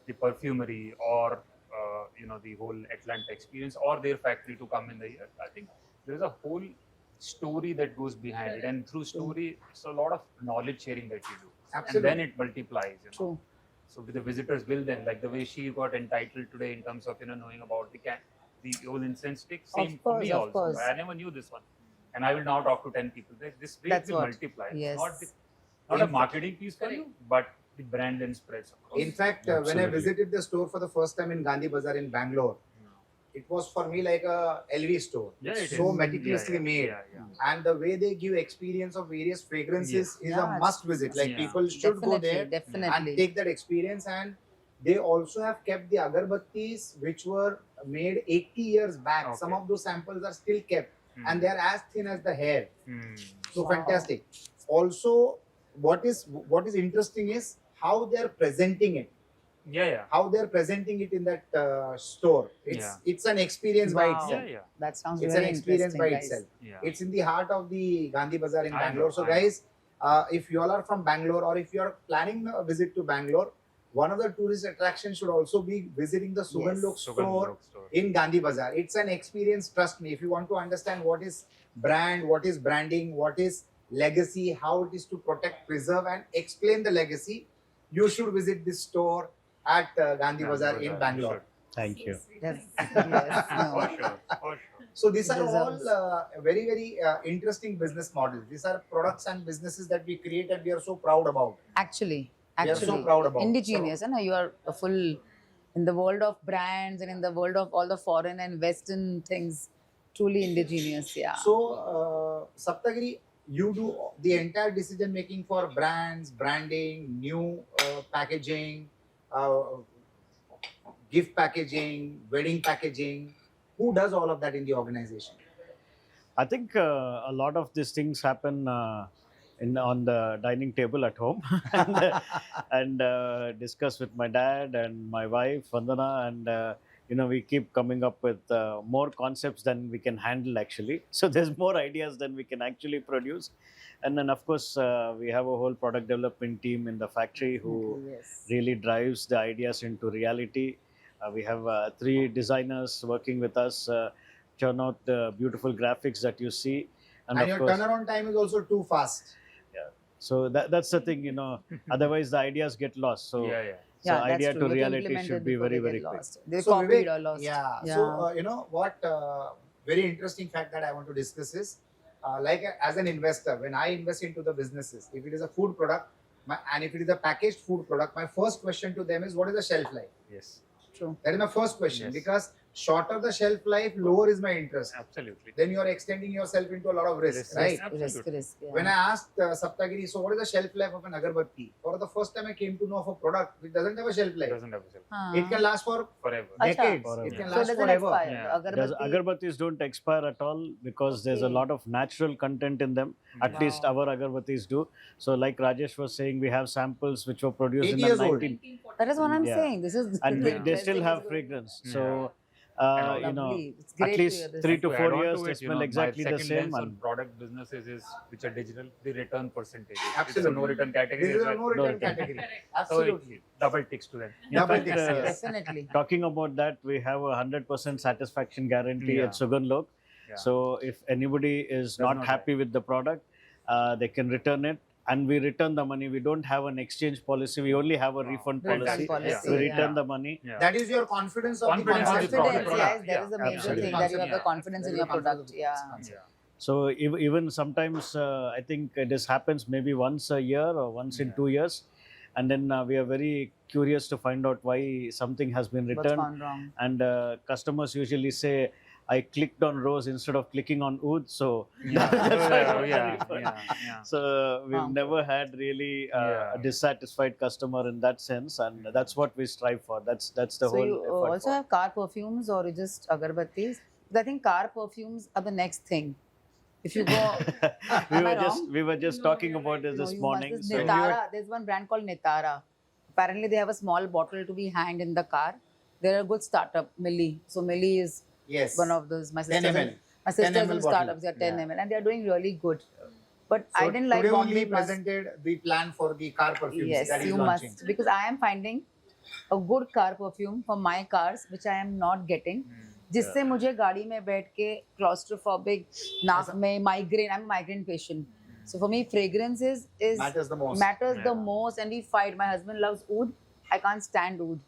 [SPEAKER 3] the perfumery or, the whole Atlanta experience or their factory to come in the year, I think there's a whole story that goes behind it. And through story, it's a lot of knowledge sharing that you do.
[SPEAKER 1] Absolutely.
[SPEAKER 3] And then it multiplies,
[SPEAKER 4] True.
[SPEAKER 3] So the visitors will then, like the way she got entitled today in terms of, knowing about the whole incense stick, same for
[SPEAKER 4] course,
[SPEAKER 3] me
[SPEAKER 4] of
[SPEAKER 3] also.
[SPEAKER 4] course.
[SPEAKER 3] I never knew this one. And I will now talk to 10 people. This way
[SPEAKER 4] That's
[SPEAKER 3] it will
[SPEAKER 4] what-
[SPEAKER 3] multiply. It's
[SPEAKER 4] yes.
[SPEAKER 3] not a marketing piece for you, but the brand then spreads across.
[SPEAKER 1] In fact, when I
[SPEAKER 2] Absolutely.
[SPEAKER 1] visited the store for the first time in Gandhi Bazaar in Bangalore, it was for me like a LV store.
[SPEAKER 3] Yeah,
[SPEAKER 1] It's
[SPEAKER 3] it
[SPEAKER 1] so
[SPEAKER 3] is.
[SPEAKER 1] meticulously
[SPEAKER 3] Yeah,
[SPEAKER 1] made.
[SPEAKER 3] yeah.
[SPEAKER 1] And the way they give experience of various fragrances is
[SPEAKER 4] Yeah,
[SPEAKER 1] a must visit. Like
[SPEAKER 3] yeah.
[SPEAKER 1] people should go
[SPEAKER 4] Definitely,
[SPEAKER 1] there and
[SPEAKER 4] definitely.
[SPEAKER 1] take that experience. And they also have kept the agarbattis which were made 80 years back.
[SPEAKER 3] Okay.
[SPEAKER 1] Some of those samples are still kept
[SPEAKER 3] Hmm.
[SPEAKER 1] and they are as thin as the hair.
[SPEAKER 3] Hmm.
[SPEAKER 1] So
[SPEAKER 4] Wow.
[SPEAKER 1] fantastic. Also, what is interesting is how they are presenting it.
[SPEAKER 3] Yeah.
[SPEAKER 1] How they are presenting it in that store. It's an experience by
[SPEAKER 4] Wow.
[SPEAKER 1] itself.
[SPEAKER 3] Yeah.
[SPEAKER 4] That sounds
[SPEAKER 1] It's an
[SPEAKER 4] very
[SPEAKER 1] experience by
[SPEAKER 4] interesting, guys.
[SPEAKER 1] itself.
[SPEAKER 3] Yeah.
[SPEAKER 1] It's in the heart of the Gandhi Bazaar in
[SPEAKER 3] I know,
[SPEAKER 1] Bangalore. So
[SPEAKER 3] I know.
[SPEAKER 1] guys, if you all are from Bangalore or if you are planning a visit to Bangalore, one of the tourist attractions should also be visiting the Sugandhlok store
[SPEAKER 3] Sugandhlok store.
[SPEAKER 1] in Gandhi Bazaar. It's an experience, trust me. If you want to understand what is brand, what is branding, what is legacy, how it is to protect, preserve and explain the legacy, you should visit this store at Gandhi Bazaar in Bangalore.
[SPEAKER 2] Thank you.
[SPEAKER 4] Yes. Yes.
[SPEAKER 3] For
[SPEAKER 4] No.
[SPEAKER 3] sure. For sure.
[SPEAKER 1] So these are
[SPEAKER 4] Deserves.
[SPEAKER 1] all very, very interesting business models. These are products and businesses that we create and we are so proud about.
[SPEAKER 4] Actually,
[SPEAKER 1] We are so
[SPEAKER 4] actually,
[SPEAKER 1] proud about.
[SPEAKER 4] indigenous, and you are a full in the world of brands and in the world of all the foreign and Western things. Truly indigenous, yeah.
[SPEAKER 1] So, Sapthagiri, you do the entire decision making for brands, branding, new packaging, gift packaging, wedding packaging. Who does all of that in the organization?
[SPEAKER 2] I think a lot of these things happen on the dining table at home and discuss with my dad and my wife Vandana, and we keep coming up with more concepts than we can handle actually. So there's more ideas than we can actually produce, and then of course we have a whole product development team in the factory who
[SPEAKER 4] Yes.
[SPEAKER 2] really drives the ideas into reality. We have 3 designers working with us, churn out the beautiful graphics that you see.
[SPEAKER 1] And
[SPEAKER 2] of
[SPEAKER 1] your
[SPEAKER 2] course,
[SPEAKER 1] turnaround time is also too fast.
[SPEAKER 2] so that's the thing, otherwise the ideas get lost. So,
[SPEAKER 3] Yeah.
[SPEAKER 2] so
[SPEAKER 4] Yeah, that's
[SPEAKER 2] idea
[SPEAKER 4] true.
[SPEAKER 2] to
[SPEAKER 4] You can
[SPEAKER 2] reality
[SPEAKER 4] implement
[SPEAKER 2] should
[SPEAKER 4] it
[SPEAKER 2] be
[SPEAKER 4] before
[SPEAKER 2] very,
[SPEAKER 4] they
[SPEAKER 2] very
[SPEAKER 4] get
[SPEAKER 2] quick.
[SPEAKER 4] lost. They
[SPEAKER 1] So,
[SPEAKER 4] copied
[SPEAKER 1] Vivek,
[SPEAKER 4] or lost.
[SPEAKER 1] Yeah. So, you know what? Very interesting fact that I want to discuss is, as an investor, when I invest into the businesses, if it is a food product, and if it is a packaged food product, my first question to them is, what is the shelf life?
[SPEAKER 3] Yes.
[SPEAKER 4] True.
[SPEAKER 1] That is my first question
[SPEAKER 3] Yes.
[SPEAKER 1] because shorter the shelf life, lower is my interest.
[SPEAKER 3] Absolutely.
[SPEAKER 1] Then you are extending yourself into a lot of risk,
[SPEAKER 3] Risk,
[SPEAKER 1] right?
[SPEAKER 3] Absolutely.
[SPEAKER 4] Risk. Yeah.
[SPEAKER 1] When I asked Sapthagiri, so what is the shelf life of an agarbatti? For the first time I came to know of a product which doesn't have a shelf
[SPEAKER 3] It
[SPEAKER 1] life.
[SPEAKER 3] doesn't have a shelf.
[SPEAKER 1] It can last for
[SPEAKER 3] Forever.
[SPEAKER 1] decades.
[SPEAKER 2] Forever.
[SPEAKER 1] It can
[SPEAKER 4] So it
[SPEAKER 1] last
[SPEAKER 4] doesn't
[SPEAKER 1] forever.
[SPEAKER 4] expire.
[SPEAKER 3] Yeah.
[SPEAKER 2] Does
[SPEAKER 4] Agarbatti.
[SPEAKER 2] agarbattis don't expire at all because there's a
[SPEAKER 4] Okay.
[SPEAKER 2] lot of natural content in them. At
[SPEAKER 4] Wow.
[SPEAKER 2] least our agarbattis do. So like Rajesh was saying, we have samples which were produced
[SPEAKER 1] 8
[SPEAKER 2] in the
[SPEAKER 1] years old.
[SPEAKER 2] 19
[SPEAKER 4] That is what I'm
[SPEAKER 2] Yeah.
[SPEAKER 4] saying. This is
[SPEAKER 2] and
[SPEAKER 4] the
[SPEAKER 2] they still
[SPEAKER 4] interesting
[SPEAKER 2] have
[SPEAKER 4] is going-
[SPEAKER 2] fragrance.
[SPEAKER 3] Yeah.
[SPEAKER 2] So
[SPEAKER 3] And
[SPEAKER 2] you know,
[SPEAKER 4] Lovely. It's great
[SPEAKER 2] at
[SPEAKER 4] to
[SPEAKER 2] least
[SPEAKER 4] hear this.
[SPEAKER 2] 3 to
[SPEAKER 3] To
[SPEAKER 2] 4
[SPEAKER 3] add on
[SPEAKER 2] years
[SPEAKER 3] to
[SPEAKER 2] they
[SPEAKER 3] it,
[SPEAKER 2] smell exactly
[SPEAKER 3] my
[SPEAKER 2] the
[SPEAKER 3] second
[SPEAKER 2] same.
[SPEAKER 3] lens on
[SPEAKER 2] And
[SPEAKER 3] product businesses is which are digital, the return percentage. It's a
[SPEAKER 1] Absolutely.
[SPEAKER 3] no return category.
[SPEAKER 1] This is
[SPEAKER 3] as
[SPEAKER 1] a
[SPEAKER 3] well.
[SPEAKER 1] no return
[SPEAKER 2] No return.
[SPEAKER 1] category.
[SPEAKER 3] So
[SPEAKER 1] Absolutely.
[SPEAKER 3] it double ticks to them.
[SPEAKER 2] in
[SPEAKER 1] Double
[SPEAKER 2] fact,
[SPEAKER 1] ticks, yes.
[SPEAKER 4] Definitely.
[SPEAKER 2] talking about that, we have a 100% satisfaction guarantee
[SPEAKER 3] Yeah.
[SPEAKER 2] at Sugandhlok.
[SPEAKER 3] Yeah.
[SPEAKER 2] So if anybody is
[SPEAKER 3] Does
[SPEAKER 2] not
[SPEAKER 3] not
[SPEAKER 2] happy with the product, they can return it, and we return the money. We don't have an exchange policy. We only have a refund
[SPEAKER 4] Refund
[SPEAKER 2] policy.
[SPEAKER 4] policy,
[SPEAKER 2] We
[SPEAKER 4] yeah.
[SPEAKER 2] return the money.
[SPEAKER 3] Yeah.
[SPEAKER 1] That is your confidence of
[SPEAKER 3] Confidence
[SPEAKER 1] the
[SPEAKER 3] on the
[SPEAKER 1] concept.
[SPEAKER 3] product.
[SPEAKER 4] Confidence, yes, that
[SPEAKER 3] Yeah.
[SPEAKER 4] is the major
[SPEAKER 3] Absolutely.
[SPEAKER 4] thing, that you have the
[SPEAKER 1] Yeah.
[SPEAKER 4] confidence
[SPEAKER 1] That
[SPEAKER 4] in
[SPEAKER 1] is
[SPEAKER 4] your
[SPEAKER 1] the confidence
[SPEAKER 4] product.
[SPEAKER 1] of the
[SPEAKER 4] Yeah.
[SPEAKER 1] concept.
[SPEAKER 3] Yeah.
[SPEAKER 2] So even sometimes I think this happens maybe once a year or once in
[SPEAKER 3] Yeah.
[SPEAKER 2] 2 years, and then we are very curious to find out why something has been
[SPEAKER 4] What's
[SPEAKER 2] returned.
[SPEAKER 4] gone wrong?
[SPEAKER 2] And customers usually say, I clicked on rose instead of clicking on oud, so
[SPEAKER 3] Yeah.
[SPEAKER 2] that's why I got the
[SPEAKER 3] Yeah.
[SPEAKER 2] refund.
[SPEAKER 3] Yeah.
[SPEAKER 2] So we've
[SPEAKER 4] Wow.
[SPEAKER 2] never had really
[SPEAKER 3] Yeah.
[SPEAKER 2] a dissatisfied customer in that sense, and that's what we strive for. That's the
[SPEAKER 4] So
[SPEAKER 2] whole
[SPEAKER 4] you
[SPEAKER 2] effort.
[SPEAKER 4] also have car perfumes or you just agarbattis? I think car perfumes are the next thing. If you go, am I wrong?
[SPEAKER 2] we were just talking about this
[SPEAKER 4] No,
[SPEAKER 2] this
[SPEAKER 4] you
[SPEAKER 2] morning.
[SPEAKER 4] must.
[SPEAKER 2] So
[SPEAKER 4] Nitara. There's one brand called Nitara. Apparently, they have a small bottle to be hanged in the car. They're a good startup, Millie. So Millie is
[SPEAKER 1] Yes.
[SPEAKER 4] one of those. My
[SPEAKER 1] 10
[SPEAKER 4] sisters,
[SPEAKER 1] ml.
[SPEAKER 4] my sisters
[SPEAKER 1] 10
[SPEAKER 4] in
[SPEAKER 1] ml bottle.
[SPEAKER 4] startups. They're 10
[SPEAKER 1] Yeah.
[SPEAKER 4] ml, and they're doing really good. But
[SPEAKER 1] So
[SPEAKER 4] I didn't like
[SPEAKER 1] today
[SPEAKER 4] Bombay
[SPEAKER 1] only
[SPEAKER 4] Plus.
[SPEAKER 1] presented the plan for the car perfumes
[SPEAKER 4] Yes,
[SPEAKER 1] that is
[SPEAKER 4] you
[SPEAKER 1] launching.
[SPEAKER 4] must, because I am finding a good car perfume for my cars, which I am not getting. जिससे मुझे गाड़ी में बैठ के claustrophobic, नाक में migraine. I'm a migraine patient. So for me, fragrances is
[SPEAKER 1] Matters the most.
[SPEAKER 4] matters the
[SPEAKER 3] Yeah.
[SPEAKER 4] most, and we fight. My husband loves oud. I can't stand oud.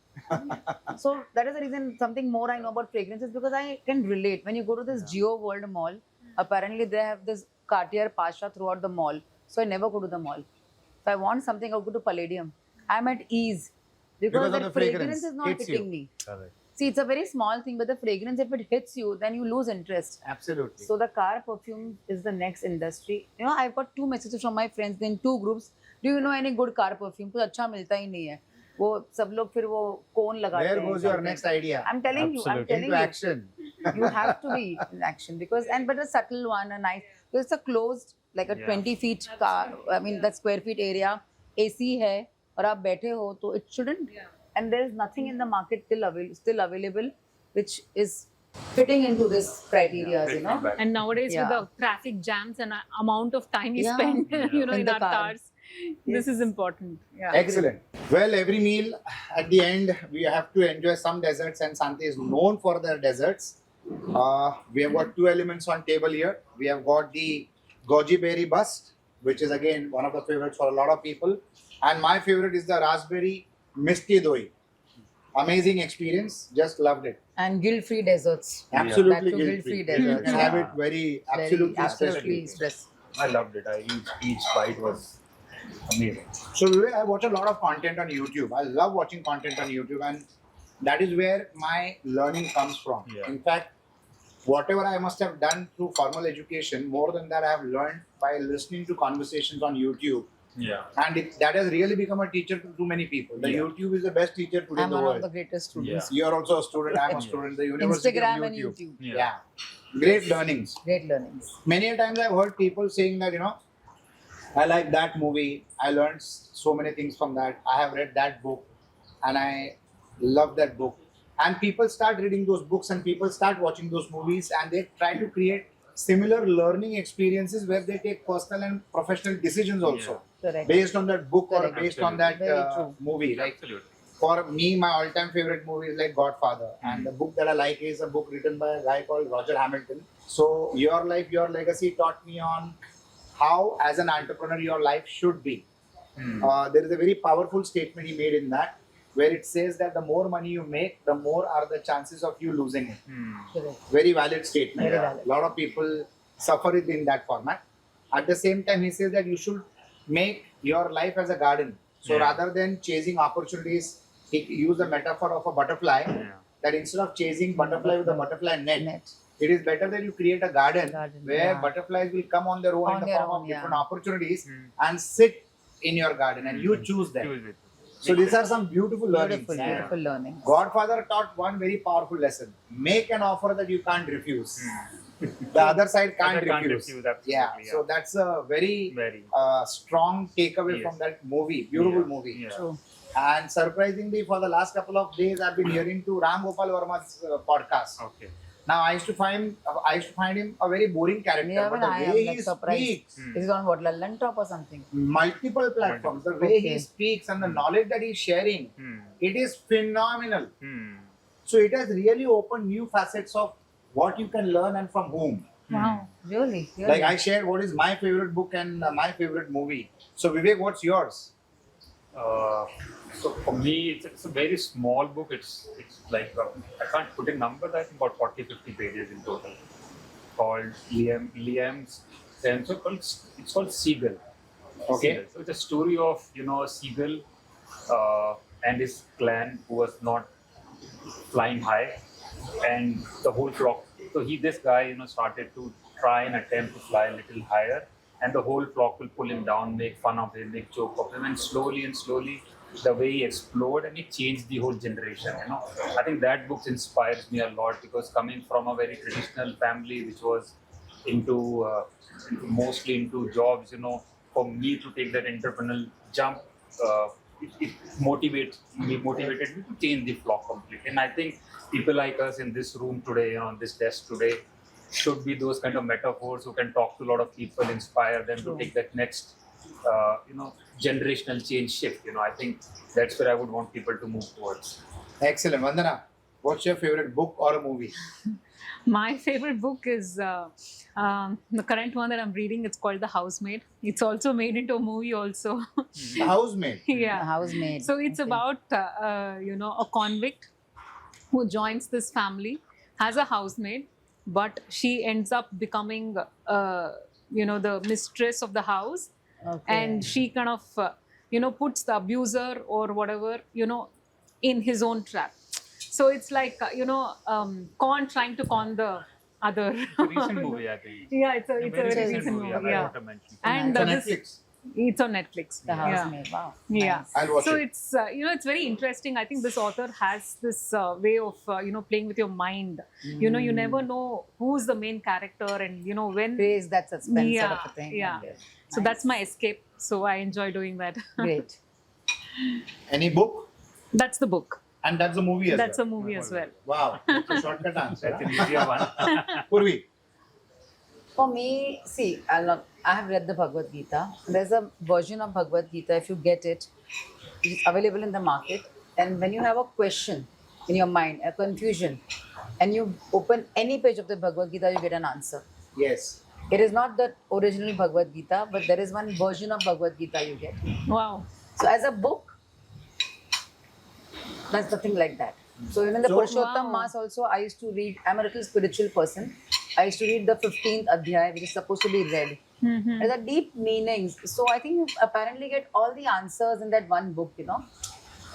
[SPEAKER 4] So that is the reason. Something more I know about fragrances, because I can relate. When you go to this Geo World Mall, apparently they have this Cartier Pasha throughout the mall. So I never go to the mall. If I want something, I'll go to Palladium. I'm at ease
[SPEAKER 1] Because of
[SPEAKER 4] that
[SPEAKER 1] the
[SPEAKER 4] fragrance
[SPEAKER 1] fragrance
[SPEAKER 4] is not
[SPEAKER 1] hits you.
[SPEAKER 4] hitting me.
[SPEAKER 2] correct.
[SPEAKER 4] See, it's a very small thing, but the fragrance, if it hits you, then you lose interest.
[SPEAKER 1] Absolutely.
[SPEAKER 4] So the car perfume is the next industry. You know, I've got 2 messages from my friends in 2 groups. Do you know any good car perfume? कुछ अच्छा मिलता ही नहीं है. वो सब लोग फिर वो कौन लगाते हैं.
[SPEAKER 1] Where goes your next idea?
[SPEAKER 4] I'm telling you, I'm
[SPEAKER 2] Absolutely.
[SPEAKER 4] telling
[SPEAKER 1] Into
[SPEAKER 4] you.
[SPEAKER 1] action.
[SPEAKER 4] You have to be in action, because but a subtle one, a nice, because it's a closed, like a
[SPEAKER 3] Yeah.
[SPEAKER 4] 20 feet car. I mean, that square feet area, AC है और आप बैठे हो तो it shouldn't. And there is nothing in the market still available, which is fitting into this criteria, you know.
[SPEAKER 5] And nowadays with
[SPEAKER 4] Yeah.
[SPEAKER 5] the traffic jams and amount of time we
[SPEAKER 4] Yeah.
[SPEAKER 5] spend, you know,
[SPEAKER 4] In
[SPEAKER 5] in
[SPEAKER 4] the
[SPEAKER 5] our
[SPEAKER 4] car.
[SPEAKER 5] cars, this is important. Yeah.
[SPEAKER 1] Excellent. Well, every meal at the end, we have to enjoy some desserts, and Sante is known for their desserts. We have got 2 elements on table here. We have got the goji berry bust, which is again one of the favorites for a lot of people. And my favorite is the raspberry misty doi. Amazing experience. Just loved it.
[SPEAKER 4] And guilt-free desserts.
[SPEAKER 1] Absolutely
[SPEAKER 4] That too,
[SPEAKER 1] guilt-free.
[SPEAKER 4] guilt-free desserts.
[SPEAKER 1] Let's have
[SPEAKER 3] Yeah.
[SPEAKER 1] it very
[SPEAKER 4] Very
[SPEAKER 1] absolutely
[SPEAKER 4] absolutely
[SPEAKER 1] special.
[SPEAKER 4] stress.
[SPEAKER 3] I loved it. Each bite was amazing.
[SPEAKER 1] So Vivek, I watch a lot of content on YouTube. I love watching content on YouTube, and that is where my learning comes from.
[SPEAKER 3] Yeah.
[SPEAKER 1] In fact, whatever I must have done through formal education, more than that I have learned by listening to conversations on YouTube.
[SPEAKER 3] Yeah.
[SPEAKER 1] And that has really become a teacher to many people. The
[SPEAKER 3] Yeah.
[SPEAKER 1] YouTube is the best teacher today
[SPEAKER 4] I'm
[SPEAKER 1] in the
[SPEAKER 4] one of
[SPEAKER 1] world.
[SPEAKER 4] the greatest students.
[SPEAKER 1] You are also a student, I am a student. The University
[SPEAKER 4] Instagram
[SPEAKER 1] of
[SPEAKER 4] and YouTube.
[SPEAKER 1] Yeah. Great learnings.
[SPEAKER 4] Great learnings.
[SPEAKER 1] Many a times I've heard people saying that, I like that movie. I learned so many things from that. I have read that book and I love that book. And people start reading those books and people start watching those movies, and they try to create similar learning experiences where they take personal and professional decisions also
[SPEAKER 4] Correct.
[SPEAKER 1] based on that book or
[SPEAKER 4] Correct.
[SPEAKER 1] based on that
[SPEAKER 4] Very true.
[SPEAKER 1] movie. Like
[SPEAKER 3] Absolutely.
[SPEAKER 1] for me, my all-time favorite movie is like Godfather, and the book that I like is a book written by a guy called Roger Hamilton. So Your Life, Your Legacy taught me on how, as an entrepreneur, your life should be. There is a very powerful statement he made in that, where it says that the more money you make, the more are the chances of you losing it.
[SPEAKER 4] Correct.
[SPEAKER 1] Very valid statement.
[SPEAKER 4] Very valid.
[SPEAKER 1] A lot of people suffer it in that format. At the same time, he says that you should make your life as a garden. So
[SPEAKER 3] Yeah.
[SPEAKER 1] rather than chasing opportunities, he used the metaphor of a butterfly.
[SPEAKER 3] Yeah.
[SPEAKER 1] that instead of chasing butterfly with a butterfly net, it is better that you create a garden where butterflies will come on their own in the form of different opportunities and sit in your garden and you choose them.
[SPEAKER 3] Choose it.
[SPEAKER 1] So these are some beautiful learnings.
[SPEAKER 4] Beautiful learnings.
[SPEAKER 1] Godfather taught one very powerful lesson: make an offer that you can't refuse. The other side can't refuse.
[SPEAKER 3] Absolutely,
[SPEAKER 1] Yeah. So that's a very strong takeaway from that movie. Beautiful movie.
[SPEAKER 3] Yeah.
[SPEAKER 4] True.
[SPEAKER 1] And surprisingly, for the last couple of days, I've been hearing to Ram Gopal Verma's podcast.
[SPEAKER 3] Okay.
[SPEAKER 1] Now I used to find him a very boring character,
[SPEAKER 4] Yeah,
[SPEAKER 1] but
[SPEAKER 4] but
[SPEAKER 1] the
[SPEAKER 4] I am
[SPEAKER 1] way
[SPEAKER 4] like
[SPEAKER 1] he
[SPEAKER 4] surprised.
[SPEAKER 1] speaks,
[SPEAKER 4] Is it on what, Lallan Top or something?
[SPEAKER 1] multiple platforms, the way he
[SPEAKER 4] Okay.
[SPEAKER 1] speaks and the knowledge that he's sharing, it is phenomenal. So it has really opened new facets of what you can learn and from whom.
[SPEAKER 4] Wow, really?
[SPEAKER 1] Like I shared what is my favorite book and my favorite movie. So Vivek, what's yours?
[SPEAKER 3] So for me, it's a very small book. It's like I can't put a number. I think about 40-50 pages in total. Called Liam's Sense. It's called Seagull.
[SPEAKER 1] Okay.
[SPEAKER 3] Seagull. So it's a story of a seagull and his clan who was not flying high, and the whole flock. So this guy started to try and attempt to fly a little higher, and the whole flock will pull him down, make fun of him, make joke of him, and slowly, the way he explored and he changed the whole generation. I think that book inspires me a lot because coming from a very traditional family which was mostly into jobs, for me to take that entrepreneurial jump, it motivated me to change the flock completely. And I think people like us in this room today, on this desk today, should be those kind of metaphors who can talk to a lot of people, inspire them to take that next, generational change shift. I think that's where I would want people to move towards.
[SPEAKER 1] Excellent. Vandana, what's your favorite book or a movie?
[SPEAKER 5] My favorite book is the current one that I'm reading. It's called The Housemaid. It's also made into a movie also.
[SPEAKER 1] The Housemaid.
[SPEAKER 5] Yeah.
[SPEAKER 4] Housemaid.
[SPEAKER 5] So it's about a convict who joins this family, has a housemaid, but she ends up becoming the mistress of the house, and she kind of puts the abuser or whatever in his own trap. So it's like trying to con the other.
[SPEAKER 3] It's a recent movie, I think.
[SPEAKER 5] Yeah, it's a very recent movie.
[SPEAKER 3] I want to mention.
[SPEAKER 5] And
[SPEAKER 1] It's on Netflix.
[SPEAKER 5] it's on Netflix.
[SPEAKER 4] The Housemaid. Wow.
[SPEAKER 5] Yeah.
[SPEAKER 4] Nice.
[SPEAKER 1] I'll watch
[SPEAKER 5] So
[SPEAKER 1] it.
[SPEAKER 5] it's it's very interesting. I think this author has this way of playing with your mind. You never know who's the main character, and when.
[SPEAKER 4] Creates that suspense sort of a thing.
[SPEAKER 5] Yeah.
[SPEAKER 4] And,
[SPEAKER 5] So that's my escape. So I enjoy doing that.
[SPEAKER 4] Great.
[SPEAKER 1] Any book?
[SPEAKER 5] That's the book.
[SPEAKER 1] And that's a movie as
[SPEAKER 5] That's a
[SPEAKER 1] well.
[SPEAKER 5] movie as well.
[SPEAKER 1] Wow. It's a shortcut answer.
[SPEAKER 3] That's an easier one.
[SPEAKER 1] Purvi.
[SPEAKER 4] For me, see, I have read the Bhagavad Gita. There's a version of Bhagavad Gita, if you get it, it's available in the market. And when you have a question in your mind, a confusion, and you open any page of the Bhagavad Gita, you get an answer.
[SPEAKER 1] Yes.
[SPEAKER 4] It is not the original Bhagavad Gita, but there is one version of Bhagavad Gita you get.
[SPEAKER 5] Wow.
[SPEAKER 4] So as a book, there's nothing like that. So even the
[SPEAKER 1] So-
[SPEAKER 4] Purushottam
[SPEAKER 5] Wow.
[SPEAKER 4] Mass also, I used to read. I'm a little spiritual person. I used to read the 15th Adhyay, which is supposed to be read. There's a deep meanings. So I think you apparently get all the answers in that one book,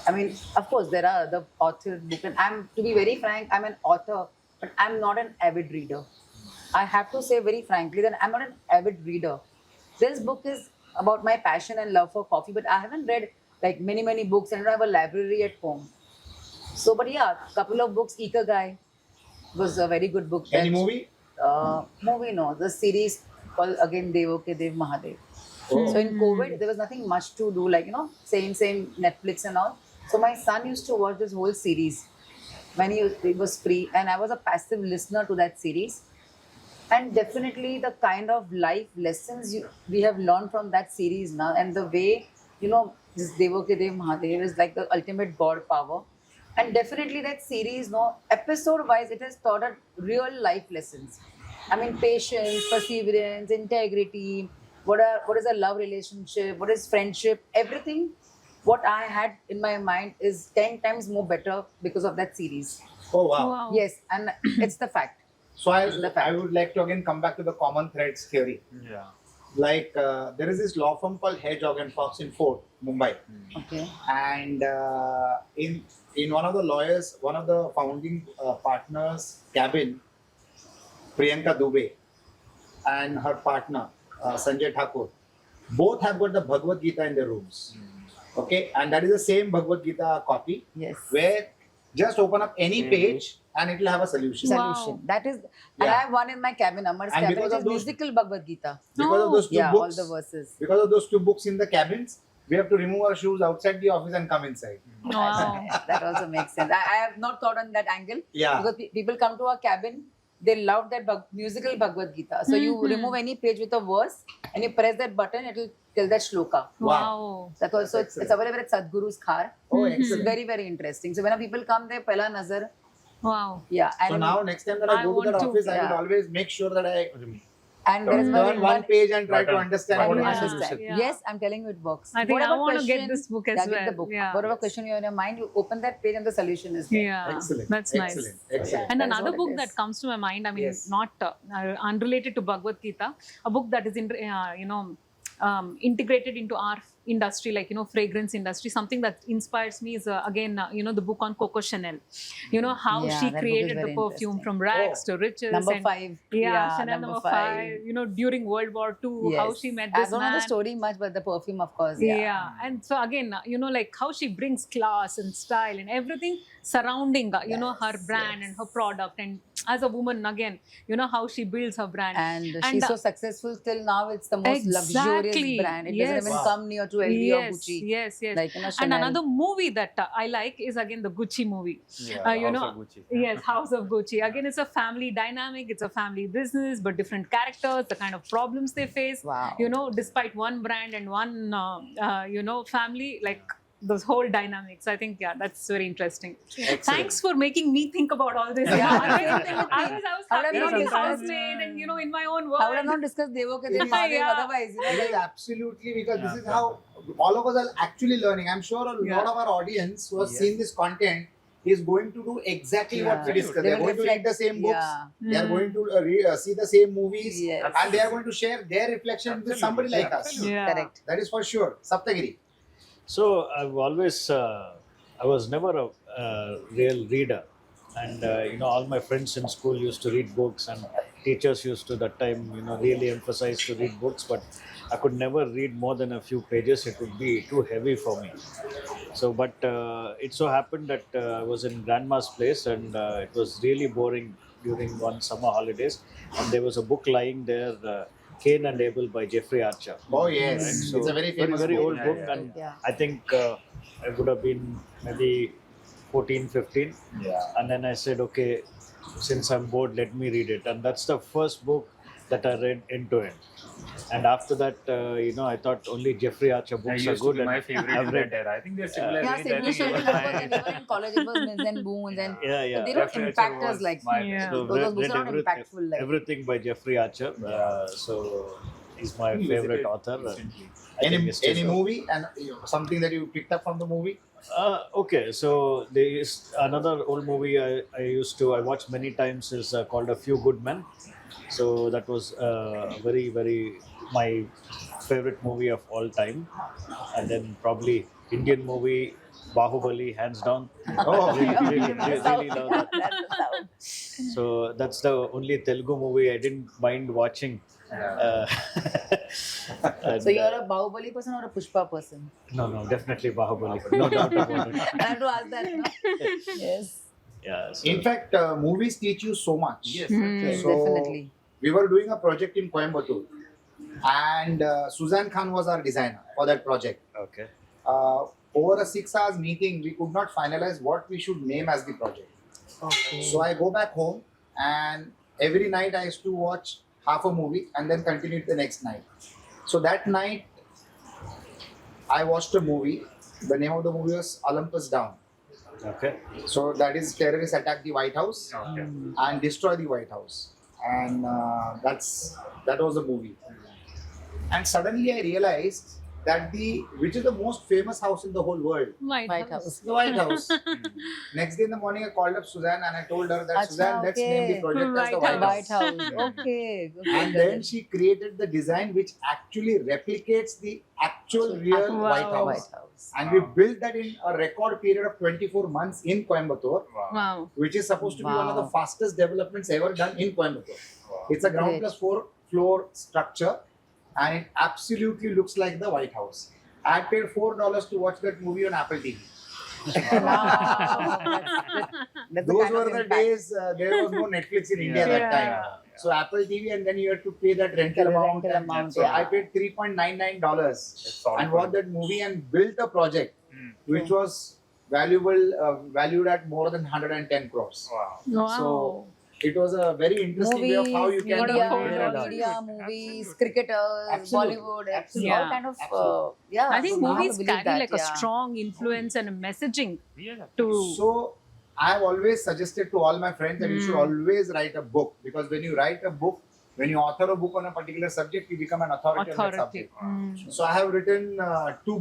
[SPEAKER 4] I mean, of course, there are other author books. And to be very frank, I'm an author, but I'm not an avid reader. I have to say very frankly that I'm not an avid reader. This book is about my passion and love for coffee, but I haven't read like many books, and I don't have a library at home. So, but yeah, couple of books. Ikigai was a very good book.
[SPEAKER 1] Any movie?
[SPEAKER 4] Movie, no. The series called again Devo Ke Dev Mahadev.
[SPEAKER 1] Oh.
[SPEAKER 4] So in COVID, there was nothing much to do, like, same Netflix and all. So my son used to watch this whole series when it was free, and I was a passive listener to that series. And definitely the kind of life lessons we have learned from that series now, and the way, this Devo Ke Dev Mahadev is like the ultimate God power. And definitely that series, episode wise, it has taught us real life lessons. I mean, patience, perseverance, integrity, what is a love relationship, what is friendship, everything. What I had in my mind is 10 times more better because of that series.
[SPEAKER 1] Oh, wow.
[SPEAKER 5] Wow.
[SPEAKER 4] Yes, and it's the fact.
[SPEAKER 1] So I would like to again come back to the common threads theory.
[SPEAKER 3] Yeah.
[SPEAKER 1] Like there is this law firm called Hedge and Fox in Fort, Mumbai,
[SPEAKER 4] Okay.
[SPEAKER 1] and in one of the founding partners' cabin, Priyanka Dubey and her partner Sanjay Thakur, both have got the Bhagavad Gita in their rooms. Okay, and that is the same Bhagavad Gita copy
[SPEAKER 4] Yes.
[SPEAKER 1] where just open up any page and it will have a solution.
[SPEAKER 5] Wow.
[SPEAKER 4] Solution. That is, and
[SPEAKER 1] Yeah.
[SPEAKER 4] I have one in my cabin, Amar's
[SPEAKER 1] And
[SPEAKER 4] cabin,
[SPEAKER 1] because
[SPEAKER 4] which
[SPEAKER 1] of
[SPEAKER 4] is
[SPEAKER 1] those-
[SPEAKER 4] musical Bhagavad Gita.
[SPEAKER 1] Because of those two
[SPEAKER 4] Yeah,
[SPEAKER 1] books,
[SPEAKER 4] all the verses.
[SPEAKER 1] because of those two books in the cabins, we have to remove our shoes outside the office and come inside.
[SPEAKER 5] Wow.
[SPEAKER 4] That also makes sense. I have not thought on that angle
[SPEAKER 1] Yeah.
[SPEAKER 4] because people come to our cabin, they love that musical Bhagavad Gita. So you
[SPEAKER 5] Mhm.
[SPEAKER 4] remove any page with a verse and you press that button, it will tell that shloka.
[SPEAKER 5] Wow.
[SPEAKER 4] That also
[SPEAKER 1] That's
[SPEAKER 4] it's available at Sadhguru's Khar.
[SPEAKER 1] Oh,
[SPEAKER 5] Mhm.
[SPEAKER 4] It's
[SPEAKER 1] excellent.
[SPEAKER 4] very, very interesting. So when people come there, pehla nazar,
[SPEAKER 5] Wow.
[SPEAKER 4] yeah. And
[SPEAKER 1] So now next time that I
[SPEAKER 5] I
[SPEAKER 1] go to that
[SPEAKER 5] want to-
[SPEAKER 1] office, I will
[SPEAKER 4] Yeah.
[SPEAKER 1] always make sure that I
[SPEAKER 4] and there is
[SPEAKER 1] turn one page and try to
[SPEAKER 3] Button.
[SPEAKER 1] understand
[SPEAKER 3] Button.
[SPEAKER 1] what
[SPEAKER 5] Yeah.
[SPEAKER 1] is the solution.
[SPEAKER 5] Yeah.
[SPEAKER 4] Yes, I'm telling you, it works.
[SPEAKER 5] I think I
[SPEAKER 4] Whatever
[SPEAKER 5] want to get
[SPEAKER 4] question-
[SPEAKER 5] this book as
[SPEAKER 4] yeah,
[SPEAKER 5] well.
[SPEAKER 4] get the book.
[SPEAKER 5] Yeah.
[SPEAKER 4] Whatever question you have in your mind, you open that page and the solution is there.
[SPEAKER 5] Yeah.
[SPEAKER 1] Excellent.
[SPEAKER 5] That's nice.
[SPEAKER 1] Excellent. Excellent.
[SPEAKER 5] And
[SPEAKER 4] That is
[SPEAKER 5] another
[SPEAKER 4] what it
[SPEAKER 5] book
[SPEAKER 4] is.
[SPEAKER 5] that comes to my mind, I mean,
[SPEAKER 1] Yes.
[SPEAKER 5] not unrelated to Bhagavad Gita, a book that is integrated into our industry, like fragrance industry. Something that inspires me is again the book on Coco Chanel. How
[SPEAKER 4] Yeah,
[SPEAKER 5] she
[SPEAKER 4] that book is
[SPEAKER 5] created the
[SPEAKER 4] very
[SPEAKER 5] perfume
[SPEAKER 4] interesting.
[SPEAKER 5] from rags
[SPEAKER 1] Oh.
[SPEAKER 5] to riches.
[SPEAKER 4] Number
[SPEAKER 5] and,
[SPEAKER 4] 5.
[SPEAKER 5] Yeah, Chanel number 5. During World War II, how she met
[SPEAKER 4] I
[SPEAKER 5] this
[SPEAKER 4] don't know
[SPEAKER 5] man.
[SPEAKER 4] the story much, but the perfume, of course.
[SPEAKER 5] Yeah. And so again, like how she brings class and style and everything surrounding, her brand and her product. And as a woman, again, how she builds her brand.
[SPEAKER 4] And
[SPEAKER 5] And,
[SPEAKER 4] she's so successful till now. It's the most luxurious
[SPEAKER 5] Exactly.
[SPEAKER 4] brand. It
[SPEAKER 5] Yes.
[SPEAKER 4] doesn't even
[SPEAKER 1] Wow.
[SPEAKER 4] come near to LV or
[SPEAKER 5] Yes,
[SPEAKER 4] Gucci.
[SPEAKER 5] yes.
[SPEAKER 4] Like,
[SPEAKER 5] And
[SPEAKER 4] Chanel.
[SPEAKER 5] another movie that I like is again the Gucci movie.
[SPEAKER 3] House of Gucci.
[SPEAKER 5] Yes, House of Gucci. Again, it's a family dynamic, it's a family business, but different characters, the kind of problems they face.
[SPEAKER 4] Wow.
[SPEAKER 5] Despite one brand and one, family, like those whole dynamics. I think, that's very interesting.
[SPEAKER 1] Excellent.
[SPEAKER 5] Thanks for making me think about all this.
[SPEAKER 4] Yeah,
[SPEAKER 5] I
[SPEAKER 4] same thing with me.
[SPEAKER 5] was
[SPEAKER 4] How
[SPEAKER 5] happy
[SPEAKER 4] would I
[SPEAKER 5] to be
[SPEAKER 4] not
[SPEAKER 5] housemaid and, in my own world.
[SPEAKER 4] I would have not discussed Devo ke
[SPEAKER 1] Yeah.
[SPEAKER 4] Din Mahadev
[SPEAKER 5] Yeah.
[SPEAKER 4] otherwise.
[SPEAKER 1] It is absolutely because this is how all of us are actually learning. I'm sure a lot of our audience who has
[SPEAKER 3] Yes.
[SPEAKER 1] seen this content is going to do exactly what we discussed. They are going to read the same books.
[SPEAKER 4] Yeah.
[SPEAKER 1] They are
[SPEAKER 5] Mm.
[SPEAKER 1] going to see the same movies.
[SPEAKER 4] Yes.
[SPEAKER 1] And they are going to share their reflection with somebody like us.
[SPEAKER 3] Absolutely.
[SPEAKER 5] Yeah.
[SPEAKER 4] Correct.
[SPEAKER 1] That is for sure. Sapthagiri.
[SPEAKER 2] So I've always, I was never a real reader, and all my friends in school used to read books, and teachers used to that time, really emphasize to read books, but I could never read more than a few pages. It would be too heavy for me. So, but it so happened that I was in grandma's place, and it was really boring during one summer holidays, and there was a book lying there. Cain and Abel by Jeffrey Archer.
[SPEAKER 1] Oh, yes.
[SPEAKER 2] Right, so
[SPEAKER 1] It's a very famous
[SPEAKER 2] very
[SPEAKER 1] book.
[SPEAKER 2] old
[SPEAKER 3] Yeah,
[SPEAKER 2] book,
[SPEAKER 3] yeah.
[SPEAKER 2] and
[SPEAKER 4] Yeah.
[SPEAKER 2] I think I would have been maybe 14, 15.
[SPEAKER 1] Yeah.
[SPEAKER 2] And then I said, okay, since I'm bored, let me read it. And that's the first book that I read end to end. And after that, I thought only Jeffrey Archer
[SPEAKER 3] That
[SPEAKER 2] books are
[SPEAKER 3] used to
[SPEAKER 2] good.
[SPEAKER 3] be my
[SPEAKER 2] and
[SPEAKER 3] favorite
[SPEAKER 2] I've
[SPEAKER 3] in
[SPEAKER 2] read
[SPEAKER 3] that era. I think they're similar.
[SPEAKER 4] Yeah,
[SPEAKER 3] range. I
[SPEAKER 4] Sydney
[SPEAKER 3] think
[SPEAKER 4] Sheldon,
[SPEAKER 3] it
[SPEAKER 4] of
[SPEAKER 3] was
[SPEAKER 4] course,
[SPEAKER 3] my-
[SPEAKER 4] and even in college it was Mills and Boons and
[SPEAKER 2] Yeah, yeah.
[SPEAKER 4] they don't
[SPEAKER 3] Jeffrey Archer
[SPEAKER 4] impact us
[SPEAKER 3] was
[SPEAKER 4] like
[SPEAKER 3] my-
[SPEAKER 5] Yeah.
[SPEAKER 2] So
[SPEAKER 4] those books
[SPEAKER 2] read
[SPEAKER 4] are not impactful like.
[SPEAKER 2] everything by Jeffrey Archer. So he's my
[SPEAKER 3] He
[SPEAKER 2] favorite
[SPEAKER 3] visited
[SPEAKER 2] author.
[SPEAKER 3] recently.
[SPEAKER 2] I think
[SPEAKER 1] Any
[SPEAKER 2] it's just-
[SPEAKER 1] movie and something that you picked up from the movie?
[SPEAKER 2] Okay, so there is another old movie I watched many times is called A Few Good Men. So that was very, very my favorite movie of all time. And then probably Indian movie Bahubali, hands down.
[SPEAKER 1] Oh,
[SPEAKER 2] Really love that.
[SPEAKER 4] That's the sound.
[SPEAKER 2] So that's the only Telugu movie I didn't mind watching.
[SPEAKER 3] Yeah.
[SPEAKER 2] And,
[SPEAKER 4] So you're a Bahubali person or a Pushpa person?
[SPEAKER 2] no, definitely Bahubali. No doubt about it.
[SPEAKER 4] I have to ask that. No? Yes.
[SPEAKER 2] Yeah. So,
[SPEAKER 1] in fact, movies teach you so much.
[SPEAKER 3] Yes.
[SPEAKER 4] Yes,
[SPEAKER 1] So-
[SPEAKER 4] definitely.
[SPEAKER 1] We were doing a project in Coimbatore, and Suzanne Khan was our designer for that project.
[SPEAKER 2] okay.
[SPEAKER 1] Over a 6 hours meeting, we could not finalize what we should name as the project.
[SPEAKER 4] Okay.
[SPEAKER 1] So I go back home, and every night I used to watch half a movie and then continue it the next night. So that night, I watched a movie. The name of the movie was Olympus Down.
[SPEAKER 2] Okay.
[SPEAKER 1] So that is terrorists attack the White House
[SPEAKER 3] Okay.
[SPEAKER 1] and destroy the White House, and that was the movie. And suddenly I realized that which is the most famous house in the whole world?
[SPEAKER 4] White House.
[SPEAKER 1] The White House. Next day in the morning, I called up Suzanne and I told her that,
[SPEAKER 4] Acha,
[SPEAKER 1] Suzanne, let's name the
[SPEAKER 4] okay.
[SPEAKER 1] project as the
[SPEAKER 5] White
[SPEAKER 1] White
[SPEAKER 5] House.
[SPEAKER 1] House.
[SPEAKER 4] White House. Okay.
[SPEAKER 1] And then she created the design which actually replicates the actual real
[SPEAKER 5] Wow.
[SPEAKER 1] White House.
[SPEAKER 4] White House.
[SPEAKER 1] And we built that in a record period of 24 months in Coimbatore,
[SPEAKER 5] Wow.
[SPEAKER 1] which is supposed to be one of the
[SPEAKER 4] Wow.
[SPEAKER 1] fastest developments ever done in Coimbatore. It's a ground
[SPEAKER 4] Great.
[SPEAKER 1] plus 4-floor structure and it absolutely looks like the White House. I paid $4 to watch that movie on Apple TV.
[SPEAKER 4] Wow. That's the
[SPEAKER 1] Those
[SPEAKER 4] kind
[SPEAKER 1] were
[SPEAKER 4] of
[SPEAKER 1] the
[SPEAKER 4] impact.
[SPEAKER 1] days there was no Netflix in India that
[SPEAKER 5] Yeah.
[SPEAKER 1] time. So Apple TV and then you had to pay that rental
[SPEAKER 4] The
[SPEAKER 1] amount.
[SPEAKER 4] rental
[SPEAKER 1] and
[SPEAKER 4] amount,
[SPEAKER 1] so
[SPEAKER 4] yeah.
[SPEAKER 1] I paid $3.99
[SPEAKER 3] It's all
[SPEAKER 1] and
[SPEAKER 3] fun.
[SPEAKER 1] watched that movie and built a project
[SPEAKER 3] Mm.
[SPEAKER 1] which was valued at more than 110 crores.
[SPEAKER 3] Wow.
[SPEAKER 5] Wow.
[SPEAKER 1] So it was a very interesting way of how you
[SPEAKER 4] Movies,
[SPEAKER 1] can
[SPEAKER 5] media,
[SPEAKER 1] create a
[SPEAKER 5] media,
[SPEAKER 1] dance.
[SPEAKER 4] movies,
[SPEAKER 3] Absolutely.
[SPEAKER 4] cricketers,
[SPEAKER 1] Absolutely.
[SPEAKER 4] Bollywood,
[SPEAKER 1] Absolutely.
[SPEAKER 4] all
[SPEAKER 5] Yeah.
[SPEAKER 4] kind of,
[SPEAKER 1] Absolutely.
[SPEAKER 4] yeah.
[SPEAKER 5] I think
[SPEAKER 4] so you have to
[SPEAKER 5] movies
[SPEAKER 4] believe
[SPEAKER 5] carry
[SPEAKER 4] that,
[SPEAKER 5] like a
[SPEAKER 4] yeah.
[SPEAKER 5] strong influence and a messaging
[SPEAKER 3] Yeah.
[SPEAKER 5] to.
[SPEAKER 1] So I have always suggested to all my friends that you should always write a book, because when you write a book, when you author a book on a particular subject, you become an authority on that
[SPEAKER 5] Authority.
[SPEAKER 1] subject. So I have written 3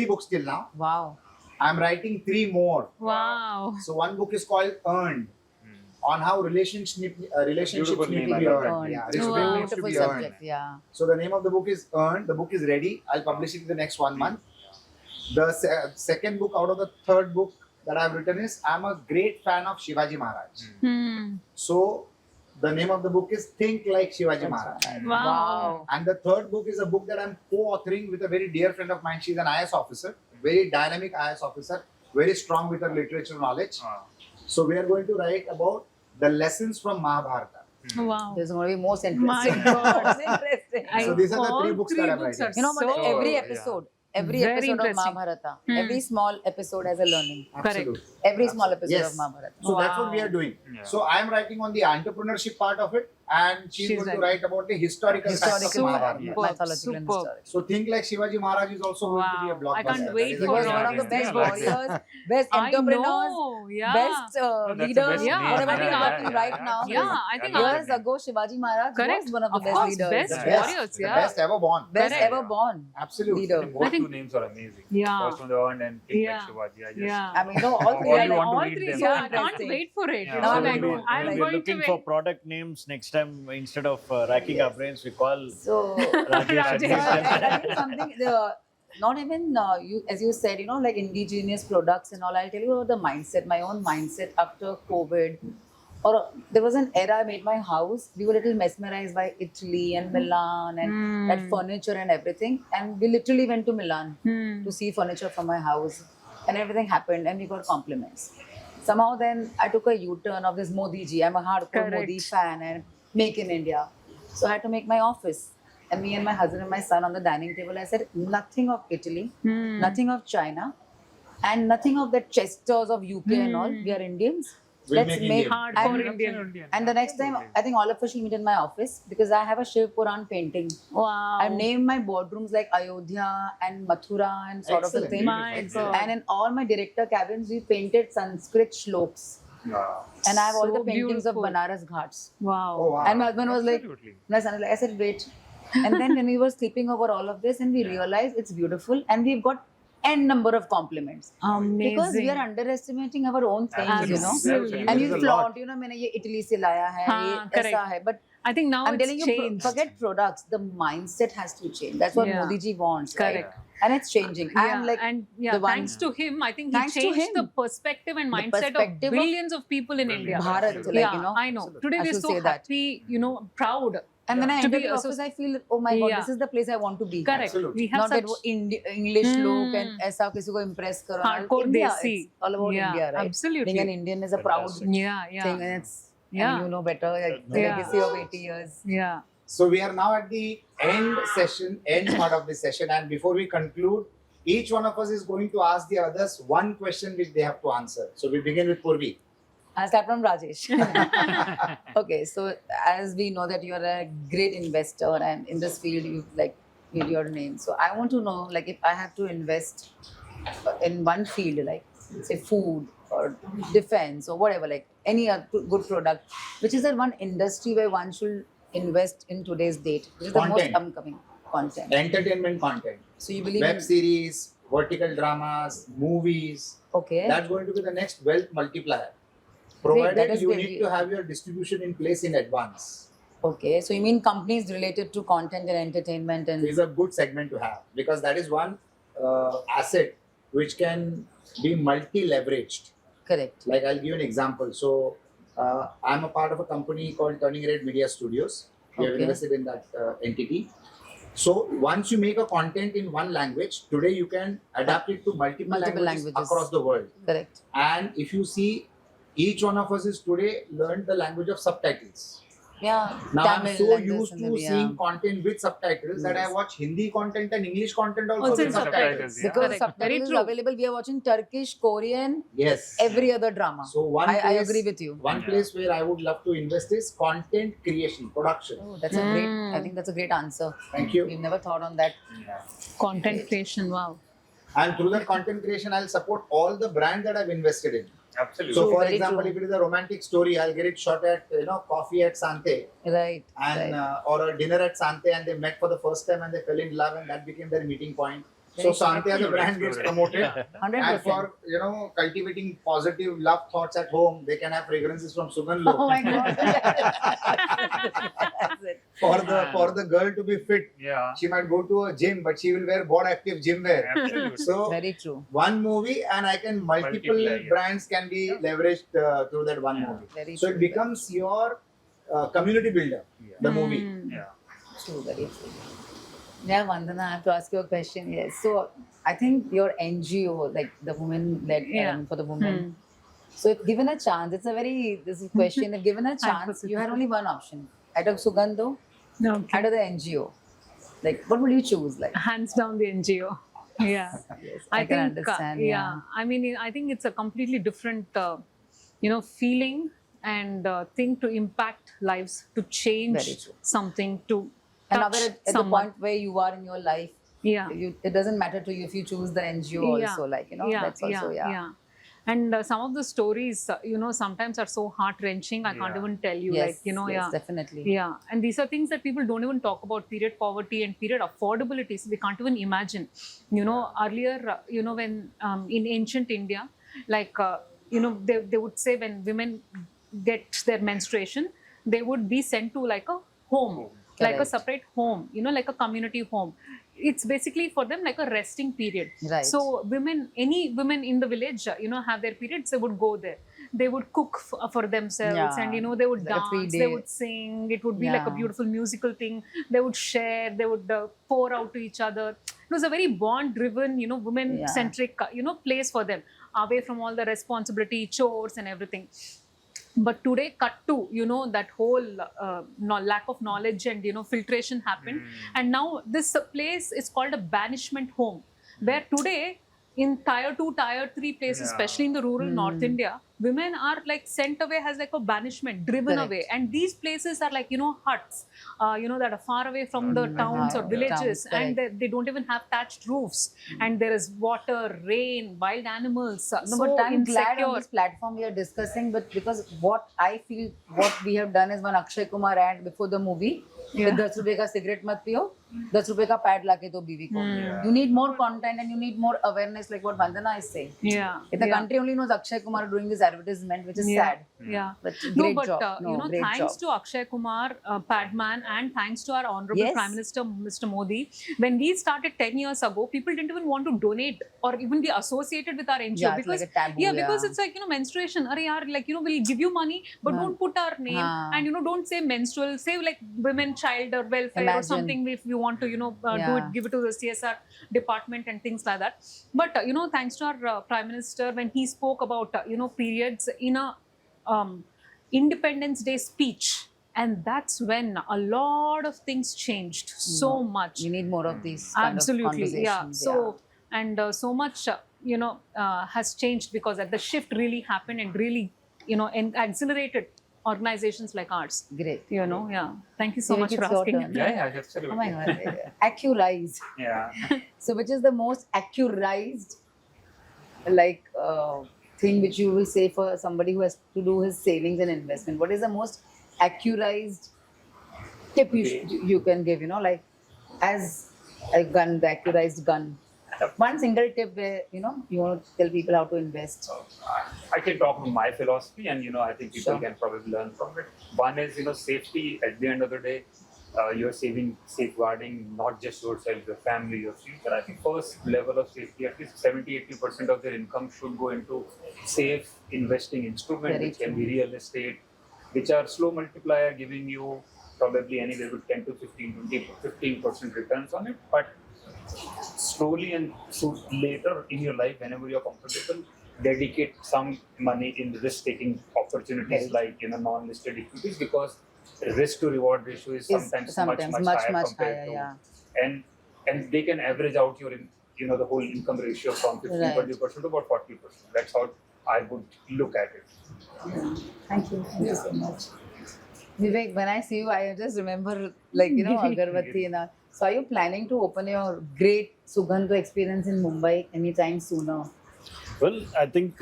[SPEAKER 1] books till now.
[SPEAKER 4] Wow.
[SPEAKER 1] I'm writing 3 more.
[SPEAKER 5] Wow.
[SPEAKER 1] So one book is called Earned, on how relationships
[SPEAKER 3] Beautiful
[SPEAKER 1] need
[SPEAKER 3] name,
[SPEAKER 1] to
[SPEAKER 3] I
[SPEAKER 1] be
[SPEAKER 3] love
[SPEAKER 1] earned.
[SPEAKER 4] that.
[SPEAKER 1] Yeah,
[SPEAKER 5] Wow.
[SPEAKER 1] respect needs to
[SPEAKER 4] Beautiful
[SPEAKER 1] be earned.
[SPEAKER 4] subject, yeah.
[SPEAKER 1] So the name of the book is Earned. The book is ready. I'll publish it in the next 1 month. The second book out of the third book that I've written is I'm a great fan of Shivaji Maharaj.
[SPEAKER 5] Hmm.
[SPEAKER 1] So the name of the book is Think Like Shivaji Maharaj.
[SPEAKER 5] Wow.
[SPEAKER 1] And the third book is a book that I'm co-authoring with a very dear friend of mine. She's an IS officer, very dynamic IS officer, very strong with her literature knowledge.
[SPEAKER 3] Wow.
[SPEAKER 1] So we are going to write about the lessons from Mahabharata.
[SPEAKER 5] Wow.
[SPEAKER 4] This is going to be most
[SPEAKER 5] My
[SPEAKER 4] interesting.
[SPEAKER 5] God.
[SPEAKER 4] Most interesting.
[SPEAKER 1] So these are the
[SPEAKER 5] all
[SPEAKER 1] 3 books that I'm writing.
[SPEAKER 5] are
[SPEAKER 4] You know, but
[SPEAKER 5] so-
[SPEAKER 4] every
[SPEAKER 3] yeah.
[SPEAKER 4] episode,
[SPEAKER 5] Very
[SPEAKER 4] episode of
[SPEAKER 5] interesting.
[SPEAKER 4] Mahabharata,
[SPEAKER 5] Hmm.
[SPEAKER 4] every small episode has a learning.
[SPEAKER 1] Absolutely.
[SPEAKER 4] Every small episode
[SPEAKER 1] Yes.
[SPEAKER 4] of Mahabharata.
[SPEAKER 1] So that's what we
[SPEAKER 5] Wow.
[SPEAKER 1] are doing.
[SPEAKER 3] Yeah.
[SPEAKER 1] So I'm writing on the entrepreneurship part of it, and she's going to write about the historical facts of
[SPEAKER 4] Historical,
[SPEAKER 1] Mahabharata.
[SPEAKER 5] Superb,
[SPEAKER 4] mythological and
[SPEAKER 5] superb.
[SPEAKER 4] historical.
[SPEAKER 1] So Think Like Shivaji Maharaj is also going to be a
[SPEAKER 5] Wow.
[SPEAKER 1] blockbuster.
[SPEAKER 5] I can't
[SPEAKER 1] That
[SPEAKER 5] wait
[SPEAKER 1] is
[SPEAKER 4] He
[SPEAKER 1] a
[SPEAKER 5] for
[SPEAKER 4] was
[SPEAKER 1] great
[SPEAKER 4] one of
[SPEAKER 1] idea.
[SPEAKER 4] the best
[SPEAKER 3] Yeah, that's it.
[SPEAKER 4] warriors, best
[SPEAKER 5] I
[SPEAKER 4] entrepreneurs,
[SPEAKER 5] know. Yeah.
[SPEAKER 4] best
[SPEAKER 3] the
[SPEAKER 4] leader,
[SPEAKER 3] best
[SPEAKER 5] Yeah.
[SPEAKER 3] name.
[SPEAKER 4] whatever
[SPEAKER 5] I think
[SPEAKER 4] you're
[SPEAKER 5] our-
[SPEAKER 4] talking right now.
[SPEAKER 5] Yeah, I think
[SPEAKER 3] love
[SPEAKER 5] our-
[SPEAKER 4] Years ago, Shivaji Maharaj
[SPEAKER 5] Correct.
[SPEAKER 4] was one of the
[SPEAKER 5] Of
[SPEAKER 4] best
[SPEAKER 5] course,
[SPEAKER 4] leaders.
[SPEAKER 5] best
[SPEAKER 1] The best,
[SPEAKER 5] warriors,
[SPEAKER 1] the
[SPEAKER 5] yeah.
[SPEAKER 1] best ever born.
[SPEAKER 4] Best
[SPEAKER 5] Correct.
[SPEAKER 4] ever born.
[SPEAKER 1] Absolutely.
[SPEAKER 4] Leader.
[SPEAKER 3] Both
[SPEAKER 5] I think-
[SPEAKER 3] 2 names are amazing.
[SPEAKER 5] Yeah.
[SPEAKER 3] First one, the Earned and Think
[SPEAKER 5] Yeah.
[SPEAKER 3] Like Shivaji. I just
[SPEAKER 5] Yeah.
[SPEAKER 4] I mean, no, all
[SPEAKER 3] All
[SPEAKER 4] three
[SPEAKER 3] you
[SPEAKER 4] are like,
[SPEAKER 3] want to
[SPEAKER 5] all
[SPEAKER 3] read
[SPEAKER 5] three,
[SPEAKER 3] them.
[SPEAKER 5] yeah, I
[SPEAKER 4] So
[SPEAKER 5] can't
[SPEAKER 4] interesting.
[SPEAKER 5] wait for it.
[SPEAKER 3] Yeah.
[SPEAKER 5] You
[SPEAKER 4] Now
[SPEAKER 5] know,
[SPEAKER 4] I'm
[SPEAKER 5] like,
[SPEAKER 4] going to-
[SPEAKER 5] I'm
[SPEAKER 4] like-
[SPEAKER 2] We're
[SPEAKER 5] going to
[SPEAKER 2] looking
[SPEAKER 5] wait.
[SPEAKER 2] for product names next time. Instead of racking our brains, we call
[SPEAKER 4] So,
[SPEAKER 2] Rajesh.
[SPEAKER 5] Rajesh.
[SPEAKER 2] and
[SPEAKER 4] and I think something, not even you, as you said, you know, like indigenous products and all. I'll tell you about the mindset, my own mindset after COVID. Or there was an era I made my house. We were a little mesmerized by Italy and Milan and that furniture and everything. And we literally went to Milan to see furniture for my house. And everything happened and we got compliments. Somehow then I took a U-turn of this Modi ji. I'm a hardcore
[SPEAKER 5] Correct.
[SPEAKER 4] Modi fan and make in India. So I had to make my office. And me and my husband and my son on the dining table, I said, nothing of Italy, nothing of China, and nothing of the Chesters of UK and all. We are Indians.
[SPEAKER 1] We'll
[SPEAKER 4] Let's
[SPEAKER 1] make
[SPEAKER 4] make
[SPEAKER 1] Indian.
[SPEAKER 5] Hardcore
[SPEAKER 4] and,
[SPEAKER 5] Indian.
[SPEAKER 4] and the next time, I think all of us will meet in my office because I have a Shiv Puran painting.
[SPEAKER 5] Wow.
[SPEAKER 4] I've named my boardrooms like Ayodhya and Mathura and sort of a
[SPEAKER 1] Excellent.
[SPEAKER 4] thing.
[SPEAKER 5] My
[SPEAKER 1] Excellent.
[SPEAKER 5] God.
[SPEAKER 4] And in all my director cabins, we painted Sanskrit shloks.
[SPEAKER 1] Wow.
[SPEAKER 4] And I have all
[SPEAKER 5] So
[SPEAKER 4] the paintings
[SPEAKER 5] beautiful.
[SPEAKER 4] of Banaras Ghats.
[SPEAKER 5] Wow.
[SPEAKER 1] Oh, wow.
[SPEAKER 4] And my husband was like,
[SPEAKER 3] Absolutely.
[SPEAKER 4] my son was like, I said, wait. And then when we were sleeping over all of this and we realized it's beautiful and we've got n number of compliments.
[SPEAKER 5] Amazing.
[SPEAKER 4] Because we are underestimating our own things, you know.
[SPEAKER 5] Absolutely.
[SPEAKER 4] And
[SPEAKER 1] There
[SPEAKER 4] we
[SPEAKER 1] is a
[SPEAKER 4] flaunt,
[SPEAKER 1] lot.
[SPEAKER 4] you know, मैंने ये Italy से लाया है,
[SPEAKER 5] हाँ,
[SPEAKER 4] ये ऐसा
[SPEAKER 5] correct.
[SPEAKER 4] है. But
[SPEAKER 5] I think now
[SPEAKER 4] I'm
[SPEAKER 5] it's
[SPEAKER 4] telling you,
[SPEAKER 5] changed.
[SPEAKER 4] forget products. The mindset has to change. That's what
[SPEAKER 5] Yeah.
[SPEAKER 4] Modi ji wants. Right?
[SPEAKER 5] Correct.
[SPEAKER 4] And it's changing. I'm like,
[SPEAKER 5] and yeah,
[SPEAKER 4] the one-
[SPEAKER 5] thanks to him, I think
[SPEAKER 4] Thanks
[SPEAKER 5] he
[SPEAKER 4] to
[SPEAKER 5] changed
[SPEAKER 4] him.
[SPEAKER 5] the perspective and
[SPEAKER 4] The
[SPEAKER 5] mindset
[SPEAKER 4] perspective
[SPEAKER 5] of
[SPEAKER 4] of
[SPEAKER 5] billions of people in India.
[SPEAKER 4] Bharat, like,
[SPEAKER 5] Yeah,
[SPEAKER 4] you know.
[SPEAKER 5] I know. Today
[SPEAKER 4] I
[SPEAKER 5] we're
[SPEAKER 4] should
[SPEAKER 5] so
[SPEAKER 4] say that.
[SPEAKER 5] happy, you know, proud.
[SPEAKER 4] And when I
[SPEAKER 5] To
[SPEAKER 4] enter
[SPEAKER 5] be
[SPEAKER 4] the office, I feel, oh my God,
[SPEAKER 5] Yeah.
[SPEAKER 4] this is the place I want to be.
[SPEAKER 5] Correct.
[SPEAKER 1] Absolutely.
[SPEAKER 5] We have
[SPEAKER 4] Not
[SPEAKER 5] such
[SPEAKER 4] that वो English look and ऐसा किसी को impress करो.
[SPEAKER 5] hardcore
[SPEAKER 4] India,
[SPEAKER 5] desi.
[SPEAKER 4] it's all about
[SPEAKER 5] Yeah,
[SPEAKER 4] India, right?
[SPEAKER 5] absolutely.
[SPEAKER 4] Being an Indian is a proud
[SPEAKER 2] Fantastic.
[SPEAKER 5] Yeah, yeah.
[SPEAKER 4] thing, and it's
[SPEAKER 5] Yeah.
[SPEAKER 4] and you know better, like the
[SPEAKER 5] Yeah.
[SPEAKER 4] legacy of 80 years.
[SPEAKER 5] Yeah.
[SPEAKER 1] So we are now at the end part of the session, and before we conclude, each one of us is going to ask the others one question which they have to answer. So we begin with Purvi.
[SPEAKER 4] I'll start from Rajesh. Okay, so as we know that you're a great investor and in this field you've like made your name. So I want to know, like, if I have to invest in one field, like say food or defense or whatever, like any other good product, which is that one industry where one should invest in today's date, which is the most
[SPEAKER 1] Content.
[SPEAKER 4] upcoming. content.
[SPEAKER 1] Entertainment content.
[SPEAKER 4] So you believe
[SPEAKER 1] Web
[SPEAKER 4] in,
[SPEAKER 1] series, vertical dramas, movies.
[SPEAKER 4] okay.
[SPEAKER 1] That's going to be the next wealth multiplier.
[SPEAKER 4] Great,
[SPEAKER 1] Provided
[SPEAKER 4] that is
[SPEAKER 1] you
[SPEAKER 4] great.
[SPEAKER 1] need to have your distribution in place in advance.
[SPEAKER 4] Okay, so you mean companies related to content and entertainment and
[SPEAKER 1] Is a good segment to have because that is one asset which can be multi-leveraged.
[SPEAKER 4] correct.
[SPEAKER 1] Like I'll give you an example. So I'm a part of a company called Turning Red Media Studios. We have
[SPEAKER 4] Okay.
[SPEAKER 1] invested in that entity. So once you make a content in one language, today you can adapt it to multiple languages across the world.
[SPEAKER 4] Correct.
[SPEAKER 1] And if you see, each one of us is today learned the language of subtitles.
[SPEAKER 4] Yeah.
[SPEAKER 1] Now
[SPEAKER 4] Tamil
[SPEAKER 1] I'm so
[SPEAKER 4] and this
[SPEAKER 1] used
[SPEAKER 4] and
[SPEAKER 1] to
[SPEAKER 4] that,
[SPEAKER 1] seeing content with subtitles that I
[SPEAKER 4] Yes.
[SPEAKER 1] watch Hindi content and English content also,
[SPEAKER 5] Also
[SPEAKER 1] with
[SPEAKER 5] in
[SPEAKER 1] subtitles.
[SPEAKER 3] Yeah.
[SPEAKER 4] Because
[SPEAKER 5] Correct. Very
[SPEAKER 4] subtitles is
[SPEAKER 5] true.
[SPEAKER 4] available. We are watching Turkish, Korean,
[SPEAKER 1] Yes.
[SPEAKER 4] every other drama.
[SPEAKER 1] So one
[SPEAKER 4] I
[SPEAKER 1] place,
[SPEAKER 4] agree with you.
[SPEAKER 1] One
[SPEAKER 3] Yeah.
[SPEAKER 1] place where I would love to invest is content creation, production.
[SPEAKER 4] Oh, that's a great. I think that's a great answer.
[SPEAKER 1] Thank you.
[SPEAKER 4] We've never thought on that.
[SPEAKER 5] Content creation, wow.
[SPEAKER 1] And through that content creation, I'll support all the brands that I've invested in.
[SPEAKER 3] Absolutely.
[SPEAKER 1] So,
[SPEAKER 4] True,
[SPEAKER 1] for
[SPEAKER 4] very
[SPEAKER 1] example,
[SPEAKER 4] true.
[SPEAKER 1] if it is a romantic story, I'll get it shot at coffee at Sante
[SPEAKER 4] Right.
[SPEAKER 1] and
[SPEAKER 4] right.
[SPEAKER 1] or a dinner at Sante, and they met for the first time and they fell in love, and that became their meeting point. So
[SPEAKER 4] Very
[SPEAKER 1] Sante as a brand gets promoted.
[SPEAKER 4] 100%.
[SPEAKER 1] And for cultivating positive love thoughts at home, they can have fragrances from
[SPEAKER 4] Oh
[SPEAKER 1] Sugandhlok.
[SPEAKER 4] my god. That's it.
[SPEAKER 1] For the girl to be fit,
[SPEAKER 3] Yeah.
[SPEAKER 1] she might go to a gym, but she will wear board active gym wear.
[SPEAKER 3] Absolutely.
[SPEAKER 1] So
[SPEAKER 4] Very true.
[SPEAKER 1] one movie, and I can multiple
[SPEAKER 3] Multiply, yeah.
[SPEAKER 1] brands can be leveraged through that one movie.
[SPEAKER 4] Very
[SPEAKER 1] So
[SPEAKER 4] true.
[SPEAKER 1] it becomes your community builder,
[SPEAKER 3] Yeah.
[SPEAKER 1] the movie.
[SPEAKER 3] Yeah.
[SPEAKER 4] True, very true. Yeah, Vandana, I have to ask you a question. Yes. So I think your NGO, like the women led
[SPEAKER 5] Yeah.
[SPEAKER 4] for the women. So if given a chance, this is a question, if given a chance, you had only one option. Either Sugandho,
[SPEAKER 5] No, okay.
[SPEAKER 4] either the NGO. Like, what will you choose? Like,
[SPEAKER 5] Hands down the NGO. Yeah.
[SPEAKER 4] yes,
[SPEAKER 5] I
[SPEAKER 4] can
[SPEAKER 5] think,
[SPEAKER 4] understand.
[SPEAKER 5] yeah. I mean, I think it's a completely different, feeling and thing to impact lives, to
[SPEAKER 4] Very
[SPEAKER 5] change
[SPEAKER 4] true.
[SPEAKER 5] something, to
[SPEAKER 4] And now
[SPEAKER 5] touch
[SPEAKER 4] we're at the
[SPEAKER 5] someone.
[SPEAKER 4] point where you are in your life,
[SPEAKER 5] Yeah.
[SPEAKER 4] it doesn't matter to you if you choose the NGO
[SPEAKER 5] Yeah.
[SPEAKER 4] also. Like, that's also, yeah.
[SPEAKER 5] And some of the stories, sometimes are so heart-wrenching. I can't
[SPEAKER 3] Yeah.
[SPEAKER 5] even tell you,
[SPEAKER 4] Yes,
[SPEAKER 5] yes,
[SPEAKER 4] yes, definitely.
[SPEAKER 5] Yeah, and these are things that people don't even talk about, period poverty and period affordability. So we can't even imagine. Earlier, when in ancient India, like, they would say when women get their menstruation, they would be sent to like a home, like a
[SPEAKER 4] Correct.
[SPEAKER 5] separate home, like a community home. It's basically for them like a resting period.
[SPEAKER 4] Right.
[SPEAKER 5] So any women in the village, have their periods, they would go there. They would cook for themselves,
[SPEAKER 4] Yeah.
[SPEAKER 5] and they would
[SPEAKER 4] Like a
[SPEAKER 5] dance,
[SPEAKER 4] 3-day.
[SPEAKER 5] they would sing. It would be like a
[SPEAKER 4] Yeah.
[SPEAKER 5] beautiful musical thing. They would share, they would pour out to each other. It was a very bond-driven, women-centric, place for them, away from all the responsibility, chores, and everything. But today, cut to, that whole lack of knowledge and, filtration happened. And now this place is called a banishment home, where today in tier 2, tier 3 places,
[SPEAKER 3] Yeah.
[SPEAKER 5] especially in the rural North India, women are like sent away as like a banishment, driven
[SPEAKER 4] Correct.
[SPEAKER 5] away. And these places are like, huts, that are far away from the towns or
[SPEAKER 4] Yeah.
[SPEAKER 5] villages,
[SPEAKER 4] Towns,
[SPEAKER 5] and they don't even have thatched roofs. And there is water, rain, wild animals.
[SPEAKER 4] No,
[SPEAKER 5] so
[SPEAKER 4] but I'm glad on
[SPEAKER 5] insecure.
[SPEAKER 4] this platform we are discussing, but because what I feel, what we have done is one Akshay Kumar ad before the movie,
[SPEAKER 5] Yeah.
[SPEAKER 4] with 10 रुपए का cigarette मत पियो, 10 रुपए का pad लाके दो बीवी को.
[SPEAKER 3] Yeah.
[SPEAKER 4] You need more content and you need more awareness, like what Vandana is saying.
[SPEAKER 5] Yeah.
[SPEAKER 4] If the
[SPEAKER 5] yeah.
[SPEAKER 4] country only knows Akshay Kumar doing this advertisement, which is
[SPEAKER 5] Yeah.
[SPEAKER 4] sad.
[SPEAKER 5] Yeah.
[SPEAKER 4] But
[SPEAKER 5] No,
[SPEAKER 4] great
[SPEAKER 5] but
[SPEAKER 4] job. Great
[SPEAKER 5] thanks
[SPEAKER 4] job.
[SPEAKER 5] to Akshay Kumar, Padman, and thanks to our honorable
[SPEAKER 4] Yes.
[SPEAKER 5] Prime Minister, Mr. Modi, when we started 10 years ago, people didn't even want to donate or even be associated with our NGO
[SPEAKER 4] Yeah, it's
[SPEAKER 5] because
[SPEAKER 4] like a taboo,
[SPEAKER 5] because
[SPEAKER 4] yeah.
[SPEAKER 5] it's like menstruation. Arey yaar, like we'll give you money, but don't put our name and don't say menstrual. Say like women, child, or welfare or
[SPEAKER 4] Imagine.
[SPEAKER 5] something. If you want to do
[SPEAKER 4] Yeah.
[SPEAKER 5] it, give it to the CSR department and things like that. But thanks to our Prime Minister, when he spoke about periods in a Independence Day speech, and that's when a lot of things changed so much.
[SPEAKER 4] We need more of these kind
[SPEAKER 5] Absolutely,
[SPEAKER 4] of
[SPEAKER 5] yeah.
[SPEAKER 4] conversations.
[SPEAKER 5] So and so much has changed because the shift really happened and really and accelerated organizations like ours.
[SPEAKER 4] Great.
[SPEAKER 5] Yeah. Thank you so
[SPEAKER 4] Vivek,
[SPEAKER 5] much for
[SPEAKER 4] it's your
[SPEAKER 5] asking.
[SPEAKER 4] turn.
[SPEAKER 3] Yeah, absolutely.
[SPEAKER 4] Oh my God. Accurize.
[SPEAKER 3] Yeah.
[SPEAKER 4] So, which is the most accurized, like, thing which you will say for somebody who has to do his savings and investment? What is the most accurized tip you can give? Like, as a gun, the accurized gun. One single tip where you want to tell people how to invest.
[SPEAKER 3] I can talk from my philosophy, and I think people
[SPEAKER 4] Sure.
[SPEAKER 3] can probably learn from it. One is safety. At the end of the day, you're safeguarding not just yourself, your family, your future. I think first level of safety, at least 70-80% of their income should go into safe investing instruments,
[SPEAKER 4] Very
[SPEAKER 3] which can
[SPEAKER 4] true.
[SPEAKER 3] be real estate, which are slow multiplier, giving you probably anywhere with 10 to 15% returns on it. But slowly and so later in your life, whenever you're comfortable, dedicate some money in risk-taking opportunities
[SPEAKER 4] Right.
[SPEAKER 3] like non-listed equities, because risk to reward ratio is sometimes much higher
[SPEAKER 4] much
[SPEAKER 3] compared
[SPEAKER 4] higher.
[SPEAKER 3] to,
[SPEAKER 4] Yeah.
[SPEAKER 3] and they can average out your the whole income ratio from 15-20% to about 40%. That's how I would look at it.
[SPEAKER 4] Thank you. Thank you so much. Vivek, when I see you, I just remember agarbathi and all. So are you planning to open your great Sugandhlok experience in Mumbai anytime sooner?
[SPEAKER 2] Well, I think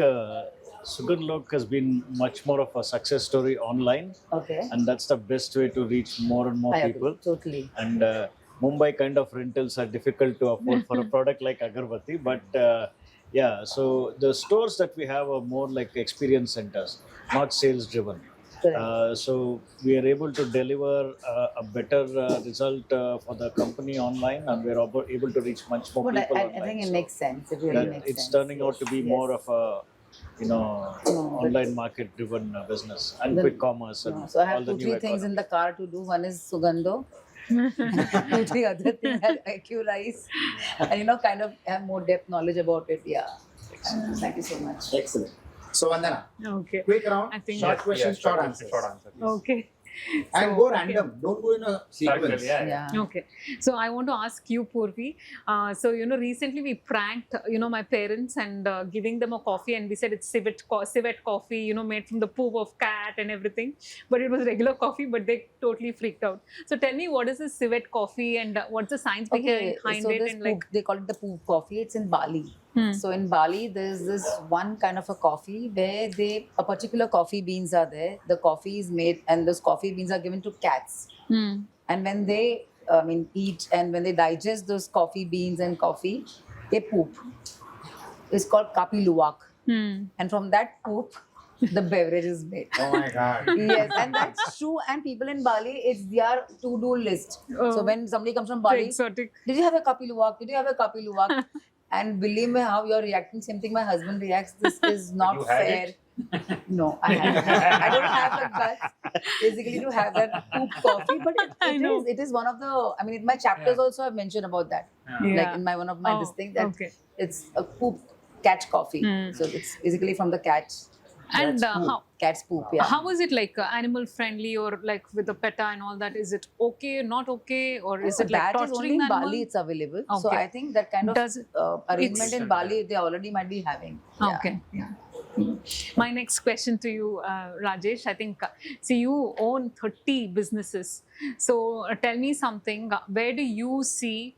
[SPEAKER 2] Sugandhlok has been much more of a success story online,
[SPEAKER 4] Okay.
[SPEAKER 2] and that's the best way to reach more and more
[SPEAKER 4] I
[SPEAKER 2] people.
[SPEAKER 4] agree. Totally.
[SPEAKER 2] And Mumbai kind of rentals are difficult to afford for a product like agarbathi, but yeah, so the stores that we have are more like experience centers, not sales driven.
[SPEAKER 4] Correct.
[SPEAKER 2] So we are able to deliver a better result for the company online, and we're able to reach much more
[SPEAKER 4] But
[SPEAKER 2] people
[SPEAKER 4] I
[SPEAKER 2] online.
[SPEAKER 4] think it
[SPEAKER 2] So
[SPEAKER 4] makes sense. It really
[SPEAKER 2] that
[SPEAKER 4] makes
[SPEAKER 2] it's
[SPEAKER 4] sense.
[SPEAKER 2] turning out to be
[SPEAKER 4] Yes.
[SPEAKER 2] more of a
[SPEAKER 4] No,
[SPEAKER 2] online market driven business and
[SPEAKER 4] Then-
[SPEAKER 2] quick commerce and
[SPEAKER 4] No. So I
[SPEAKER 2] all
[SPEAKER 4] have
[SPEAKER 2] the
[SPEAKER 4] 2-3
[SPEAKER 2] new
[SPEAKER 4] things in
[SPEAKER 2] economy.
[SPEAKER 4] the car to do. One is Sugandho. 2-3 other things are Accurize. And kind of have more depth knowledge about it. Yeah. Thank you so much.
[SPEAKER 1] Excellent. So Vandana,
[SPEAKER 5] Okay.
[SPEAKER 1] quick round,
[SPEAKER 5] I think-
[SPEAKER 1] short
[SPEAKER 3] Yes,
[SPEAKER 1] questions,
[SPEAKER 3] yes,
[SPEAKER 1] short answers.
[SPEAKER 3] Short answer. Please.
[SPEAKER 5] Okay.
[SPEAKER 1] And
[SPEAKER 5] So,
[SPEAKER 1] go
[SPEAKER 5] okay.
[SPEAKER 1] random. Don't go in a sequence.
[SPEAKER 3] Yeah.
[SPEAKER 4] Yeah.
[SPEAKER 5] Okay, so I want to ask you, Purvi. So recently we pranked my parents and giving them a coffee, and we said it's civet coffee, made from the poop of cat and everything, but it was regular coffee. But they totally freaked out. So tell me, what is a civet coffee and what's the science
[SPEAKER 4] Okay,
[SPEAKER 5] behind
[SPEAKER 4] so
[SPEAKER 5] it?
[SPEAKER 4] this
[SPEAKER 5] And
[SPEAKER 4] poop, they call it the poop coffee. It's in Bali.
[SPEAKER 5] Hmm.
[SPEAKER 4] So in Bali, there's this one kind of a coffee where a particular coffee beans are there. The coffee is made, and those coffee beans are given to cats.
[SPEAKER 5] Hmm.
[SPEAKER 4] And when they, eat and when they digest those coffee beans and coffee, they poop. It's called kapi luwak.
[SPEAKER 5] Hmm.
[SPEAKER 4] And from that poop, the beverage is made.
[SPEAKER 1] Oh my God.
[SPEAKER 4] Yes, and that's true. And people in Bali, it's their to-do list.
[SPEAKER 5] Oh.
[SPEAKER 4] So when somebody comes from
[SPEAKER 5] So
[SPEAKER 4] Bali,
[SPEAKER 5] exotic.
[SPEAKER 4] did you have a kapi luwak? Did you have a kapi luwak? And believe me, how you're reacting, same thing my husband reacts. This is not
[SPEAKER 3] You had
[SPEAKER 4] fair.
[SPEAKER 3] it?
[SPEAKER 4] No, I haven't. I don't have the guts basically to have that poop coffee, but
[SPEAKER 5] I know.
[SPEAKER 4] it is one of the, in my chapters also I've mentioned about that.
[SPEAKER 5] Yeah.
[SPEAKER 4] Like in one of my this thing that
[SPEAKER 5] Okay.
[SPEAKER 4] it's a poop cat coffee.
[SPEAKER 5] Hmm.
[SPEAKER 4] So it's basically from the cat.
[SPEAKER 5] And
[SPEAKER 1] That's poop.
[SPEAKER 4] Cat's poop, yeah.
[SPEAKER 5] how is it like animal friendly, or like with the PETA and all that? Is it okay, not okay, or is it like
[SPEAKER 4] that is only
[SPEAKER 5] torturing
[SPEAKER 4] in
[SPEAKER 5] the animal?
[SPEAKER 4] Bali it's available. So
[SPEAKER 5] Okay.
[SPEAKER 4] I think that kind of
[SPEAKER 5] Does it-
[SPEAKER 4] arrangement
[SPEAKER 3] It's-
[SPEAKER 4] in Bali they already might be having. Yeah.
[SPEAKER 5] Okay. My next question to you, Rajesh. I think, see, you own 30 businesses. So tell me something. Where do you see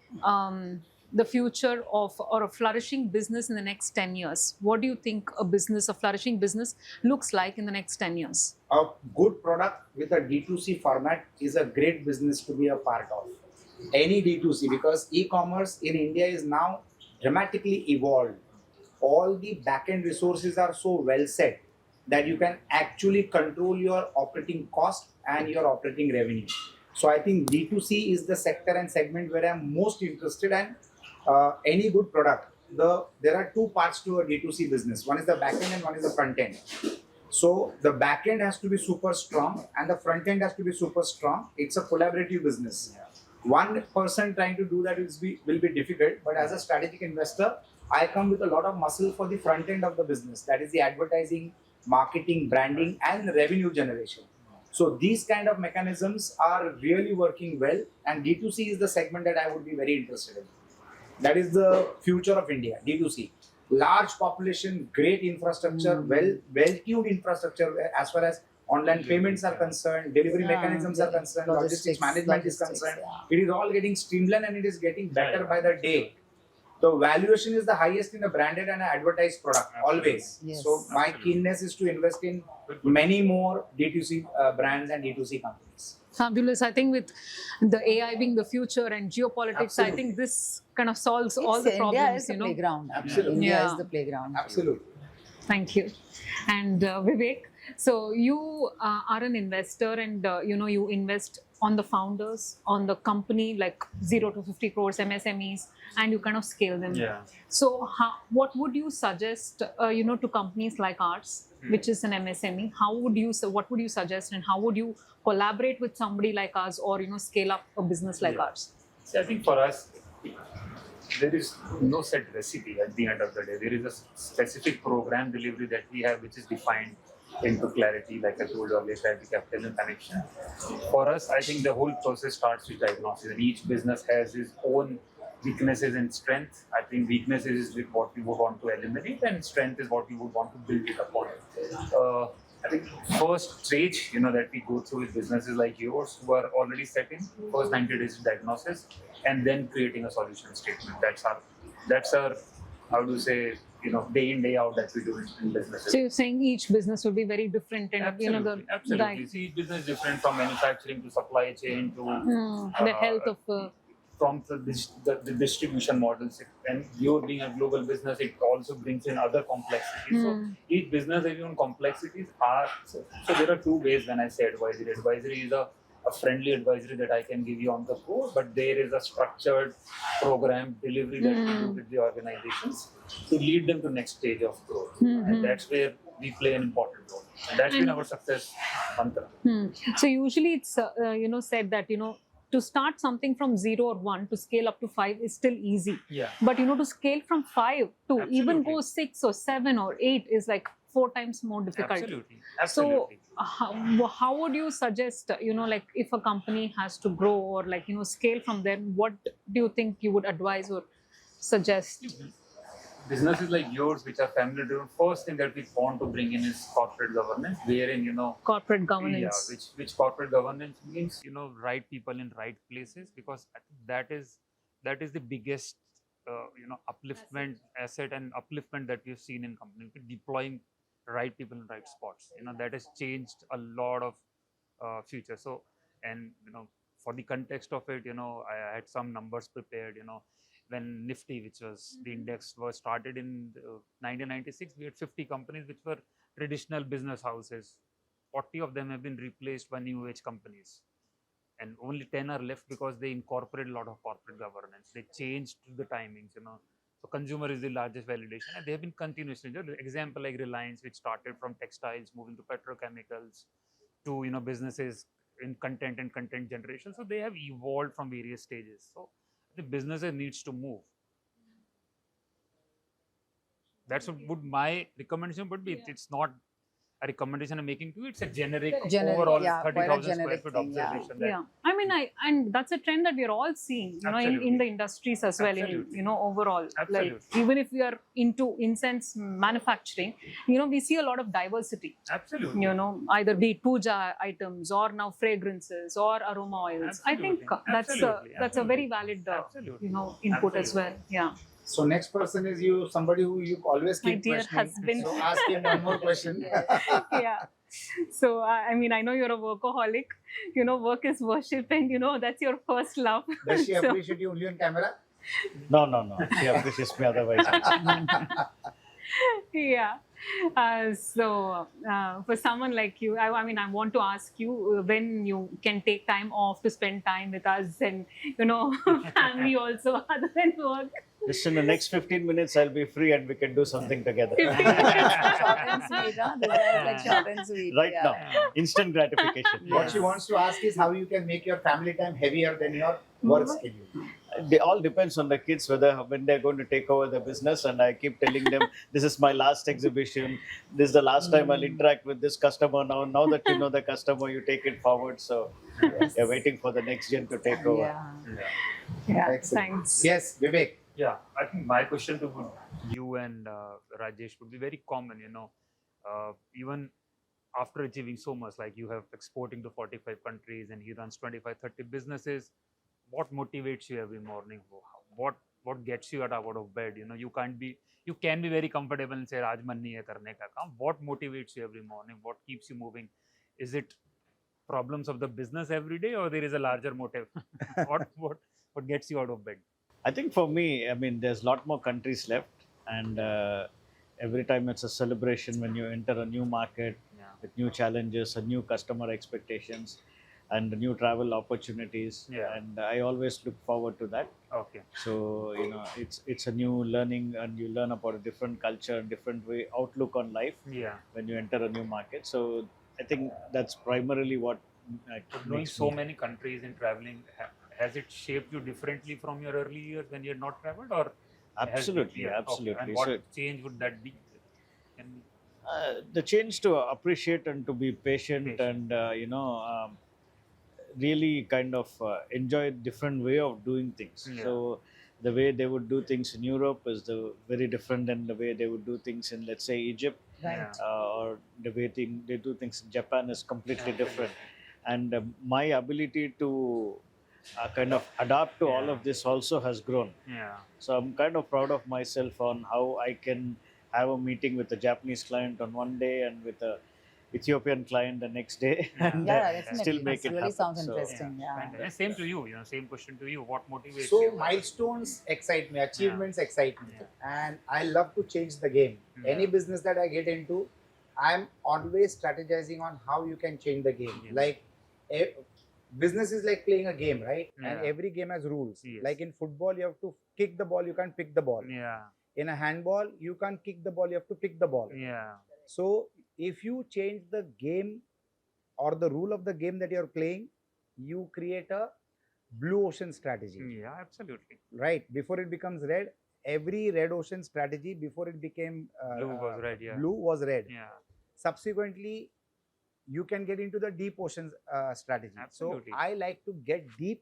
[SPEAKER 5] the future of or a flourishing business in the next 10 years? What do you think a flourishing business looks like in the next 10 years?
[SPEAKER 1] A good product with a D2C format is a great business to be a part of. Any D2C, because e-commerce in India is now dramatically evolved. All the back-end resources are so well set that you can actually control your operating cost and your operating revenue. So I think D2C is the sector and segment where I'm most interested in. Any good product, there are two parts to a D2C business. One is the back end and one is the front end. So the back end has to be super strong and the front end has to be super strong. It's a collaborative business. One person trying to do that will be difficult, but as a strategic investor, I come with a lot of muscle for the front end of the business. That is the advertising, marketing, branding, and revenue generation. So these kind of mechanisms are really working well, and D2C is the segment that I would be very interested in. That is the future of India, D2C. Large population, great infrastructure, well-tuned infrastructure as far as online payments are concerned, delivery mechanisms are concerned, logistics management is concerned.
[SPEAKER 4] Yeah.
[SPEAKER 1] It is all getting streamlined and it is getting better by the day. The valuation is the highest in a branded and an advertised product, always.
[SPEAKER 4] Yes.
[SPEAKER 1] So my keenness is to invest in many more D2C brands and D2C companies.
[SPEAKER 5] Fabulous. I think with the AI being the future and geopolitics, I
[SPEAKER 1] Absolutely.
[SPEAKER 5] think this kind of solves all
[SPEAKER 4] It's
[SPEAKER 5] the
[SPEAKER 4] India
[SPEAKER 5] problems,
[SPEAKER 4] is the
[SPEAKER 5] you know.
[SPEAKER 4] playground.
[SPEAKER 1] Absolutely.
[SPEAKER 4] India
[SPEAKER 5] Yeah.
[SPEAKER 4] is the playground.
[SPEAKER 1] Absolutely.
[SPEAKER 5] Thank you. And Vivek, so you are an investor, and you know, you invest on the founders, on the company, like 0 to 50 crores MSMEs, and you kind of scale them.
[SPEAKER 3] Yeah.
[SPEAKER 5] So what would you suggest, you know, to companies like ours, which is an MSME? What would you suggest, and how would you collaborate with somebody like us, or you know, scale up a business like
[SPEAKER 3] Yeah.
[SPEAKER 5] ours?
[SPEAKER 3] See, I think for us, there is no set recipe at the end of the day. There is a specific program delivery that we have, which is defined into clarity, like I told you earlier, clarity, capital, and connection. For us, I think the whole process starts with diagnosis, and each business has its own weaknesses and strength. I think weaknesses is what we would want to eliminate, and strength is what we would want to build it upon. I think first stage, that we go through with businesses like yours who are already set in, first 90 days diagnosis, and then creating a solution statement. That's our how do you say, day in, day out that we do in businesses.
[SPEAKER 5] So you're saying each business will be very different, and you know,
[SPEAKER 3] Absolutely. See, each business is different, from manufacturing to supply chain to
[SPEAKER 5] the health of
[SPEAKER 3] from the distribution models. And you being a global business, it also brings in other complexities. So each business has its own complexities. So there are two ways when I say advisory. Advisory is a friendly advisory that I can give you on the go, but there is a structured program delivery that we do with the organizations to lead them to next stage of growth. And that's where we play an important role. And that's been our success mantra.
[SPEAKER 5] So usually it's said that to start something from 0 or 1 to scale up to 5 is still easy.
[SPEAKER 3] Yeah.
[SPEAKER 5] But to scale from 5 to even
[SPEAKER 3] Absolutely.
[SPEAKER 5] go 6 or 7 or 8 is like 4 times more difficult.
[SPEAKER 3] Absolutely.
[SPEAKER 5] So how would you suggest, like if a company has to grow or like, scale from there, what do you think you would advise or suggest?
[SPEAKER 3] Businesses like yours, which are family driven, first thing that we want to bring in is corporate governance, wherein,
[SPEAKER 5] Corporate governance.
[SPEAKER 3] yeah, which corporate governance means, right people in right places, because I think that is the biggest, upliftment asset and upliftment that we've seen in companies, deploying right people in right spots. That has changed a lot of future. So, and for the context of it, I had some numbers prepared. When Nifty, which was the index, was started in 1996, we had 50 companies which were traditional business houses. 40 of them have been replaced by new age companies, and only 10 are left because they incorporate a lot of corporate governance. They changed the timings. So consumer is the largest validation, and they have been continuously. Example like Reliance, which started from textiles, moving to petrochemicals, to businesses in content and content generation. So they have evolved from various stages. So the businesses needs to move. That's what my recommendation would be. It's not a recommendation I'm making to you. It's a generic overall
[SPEAKER 4] yeah, quite a
[SPEAKER 3] 30,000 square
[SPEAKER 4] generic
[SPEAKER 3] foot
[SPEAKER 4] thing, yeah.
[SPEAKER 3] observation. that-
[SPEAKER 5] Yeah, I mean, and that's a trend that we're all seeing, in
[SPEAKER 3] Absolutely.
[SPEAKER 5] the industries as well,
[SPEAKER 3] Absolutely.
[SPEAKER 5] in, overall. Like,
[SPEAKER 3] Absolutely.
[SPEAKER 5] even if we are into incense manufacturing, we see a lot of diversity,
[SPEAKER 3] Absolutely.
[SPEAKER 5] either be it puja items or now fragrances or aroma oils. I think
[SPEAKER 3] Absolutely.
[SPEAKER 5] that's a very valid,
[SPEAKER 3] Absolutely.
[SPEAKER 5] input as well.
[SPEAKER 3] Absolutely.
[SPEAKER 5] Yeah.
[SPEAKER 1] So next person is somebody who you always
[SPEAKER 5] My
[SPEAKER 1] keep
[SPEAKER 5] dear
[SPEAKER 1] questioning.
[SPEAKER 5] husband.
[SPEAKER 1] So ask him one more question.
[SPEAKER 5] Yeah. So, I mean, I know you're a workaholic, work is worship, and, that's your first love.
[SPEAKER 1] Does she
[SPEAKER 5] So-
[SPEAKER 1] appreciate you only on camera?
[SPEAKER 2] No. She appreciates me otherwise.
[SPEAKER 5] Yeah. For someone like you, I mean, I want to ask you when you can take time off to spend time with us and, family also other than work.
[SPEAKER 2] Just in the next 15 minutes, I'll be free and we can do something together.
[SPEAKER 4] Short and sweet, huh? This is like short and sweet.
[SPEAKER 2] Right
[SPEAKER 4] yeah.
[SPEAKER 2] now, instant gratification.
[SPEAKER 1] What she wants to ask is how you can make your family time heavier than your work schedule.
[SPEAKER 2] It all depends on the kids when they're going to take over the business, and I keep telling them this is my last exhibition, this is the last time I'll interact with this customer. Now that you know the customer, you take it forward. So you're waiting for the next gen to take over.
[SPEAKER 5] Yeah.
[SPEAKER 1] Excellent.
[SPEAKER 5] Thanks.
[SPEAKER 1] Yes, Vivek.
[SPEAKER 3] Yeah, I think my question to you and Rajesh would be very common. Even after achieving so much, like you have exporting to 45 countries and he runs 25, 30 businesses, what motivates you every morning? What gets you out of bed? You can be very comfortable and say, "Aaj man nahi hai karne ka kaam." What motivates you every morning? What keeps you moving? Is it problems of the business every day, or there is a larger motive? What gets you out of bed?
[SPEAKER 2] I think for me, I mean, there's a lot more countries left, and every time it's a celebration when you enter a new market
[SPEAKER 3] Yeah.
[SPEAKER 2] with new challenges and new customer expectations and new travel opportunities.
[SPEAKER 3] Yeah.
[SPEAKER 2] And I always look forward to that.
[SPEAKER 3] Okay.
[SPEAKER 2] So it's a new learning, and you learn about a different culture, different way outlook on life
[SPEAKER 3] Yeah.
[SPEAKER 2] when you enter a new market. So I think that's primarily what
[SPEAKER 3] Knowing
[SPEAKER 2] makes
[SPEAKER 3] so
[SPEAKER 2] me-
[SPEAKER 3] many countries and traveling, has it shaped you differently from your early years when you had not traveled, or
[SPEAKER 2] Absolutely,
[SPEAKER 3] Okay.
[SPEAKER 2] absolutely.
[SPEAKER 3] And what
[SPEAKER 2] So
[SPEAKER 3] change would that be? And
[SPEAKER 2] the change to appreciate and to be patient,
[SPEAKER 3] Patient.
[SPEAKER 2] and really kind of enjoy a different way of doing things.
[SPEAKER 3] Yeah.
[SPEAKER 2] So the way they would do things in Europe is very different than the way they would do things in, let's say, Egypt,
[SPEAKER 4] Right.
[SPEAKER 2] or the way they do things in Japan is completely
[SPEAKER 3] Absolutely.
[SPEAKER 2] different. And my ability to kind of adapt to all
[SPEAKER 3] Yeah.
[SPEAKER 2] of this also has grown.
[SPEAKER 3] Yeah.
[SPEAKER 2] So I'm kind of proud of myself on how I can have a meeting with a Japanese client on one day and with a Ethiopian client the next day,
[SPEAKER 3] Yeah.
[SPEAKER 2] and
[SPEAKER 4] Yeah, definitely.
[SPEAKER 2] still make
[SPEAKER 4] That
[SPEAKER 2] it
[SPEAKER 4] really
[SPEAKER 2] happen.
[SPEAKER 4] sounds
[SPEAKER 2] So,
[SPEAKER 4] interesting. Yeah.
[SPEAKER 3] And same to you. Same question to you. What motivates
[SPEAKER 1] So
[SPEAKER 3] you?
[SPEAKER 1] milestones excite me, achievements excite me, and I love to change the game.
[SPEAKER 3] Yeah.
[SPEAKER 1] Any business that I get into, I'm always strategizing on how you can change the game.
[SPEAKER 3] Yeah.
[SPEAKER 1] Like business is like playing a game, right? And
[SPEAKER 3] Yeah.
[SPEAKER 1] every game has rules.
[SPEAKER 3] Yes.
[SPEAKER 1] Like in football, you have to kick the ball, you can't pick the ball.
[SPEAKER 3] Yeah.
[SPEAKER 1] In a handball, you can't kick the ball, you have to pick the ball.
[SPEAKER 3] Yeah.
[SPEAKER 1] So if you change the game or the rule of the game that you're playing, you create a blue ocean strategy,
[SPEAKER 3] Yeah. Absolutely.
[SPEAKER 1] right? Before it becomes red, every red ocean strategy before it became
[SPEAKER 3] Blue was red. Yeah.
[SPEAKER 1] blue was red.
[SPEAKER 3] Yeah.
[SPEAKER 1] Subsequently, you can get into the deep ocean strategy.
[SPEAKER 3] Absolutely.
[SPEAKER 1] So I like to get deep,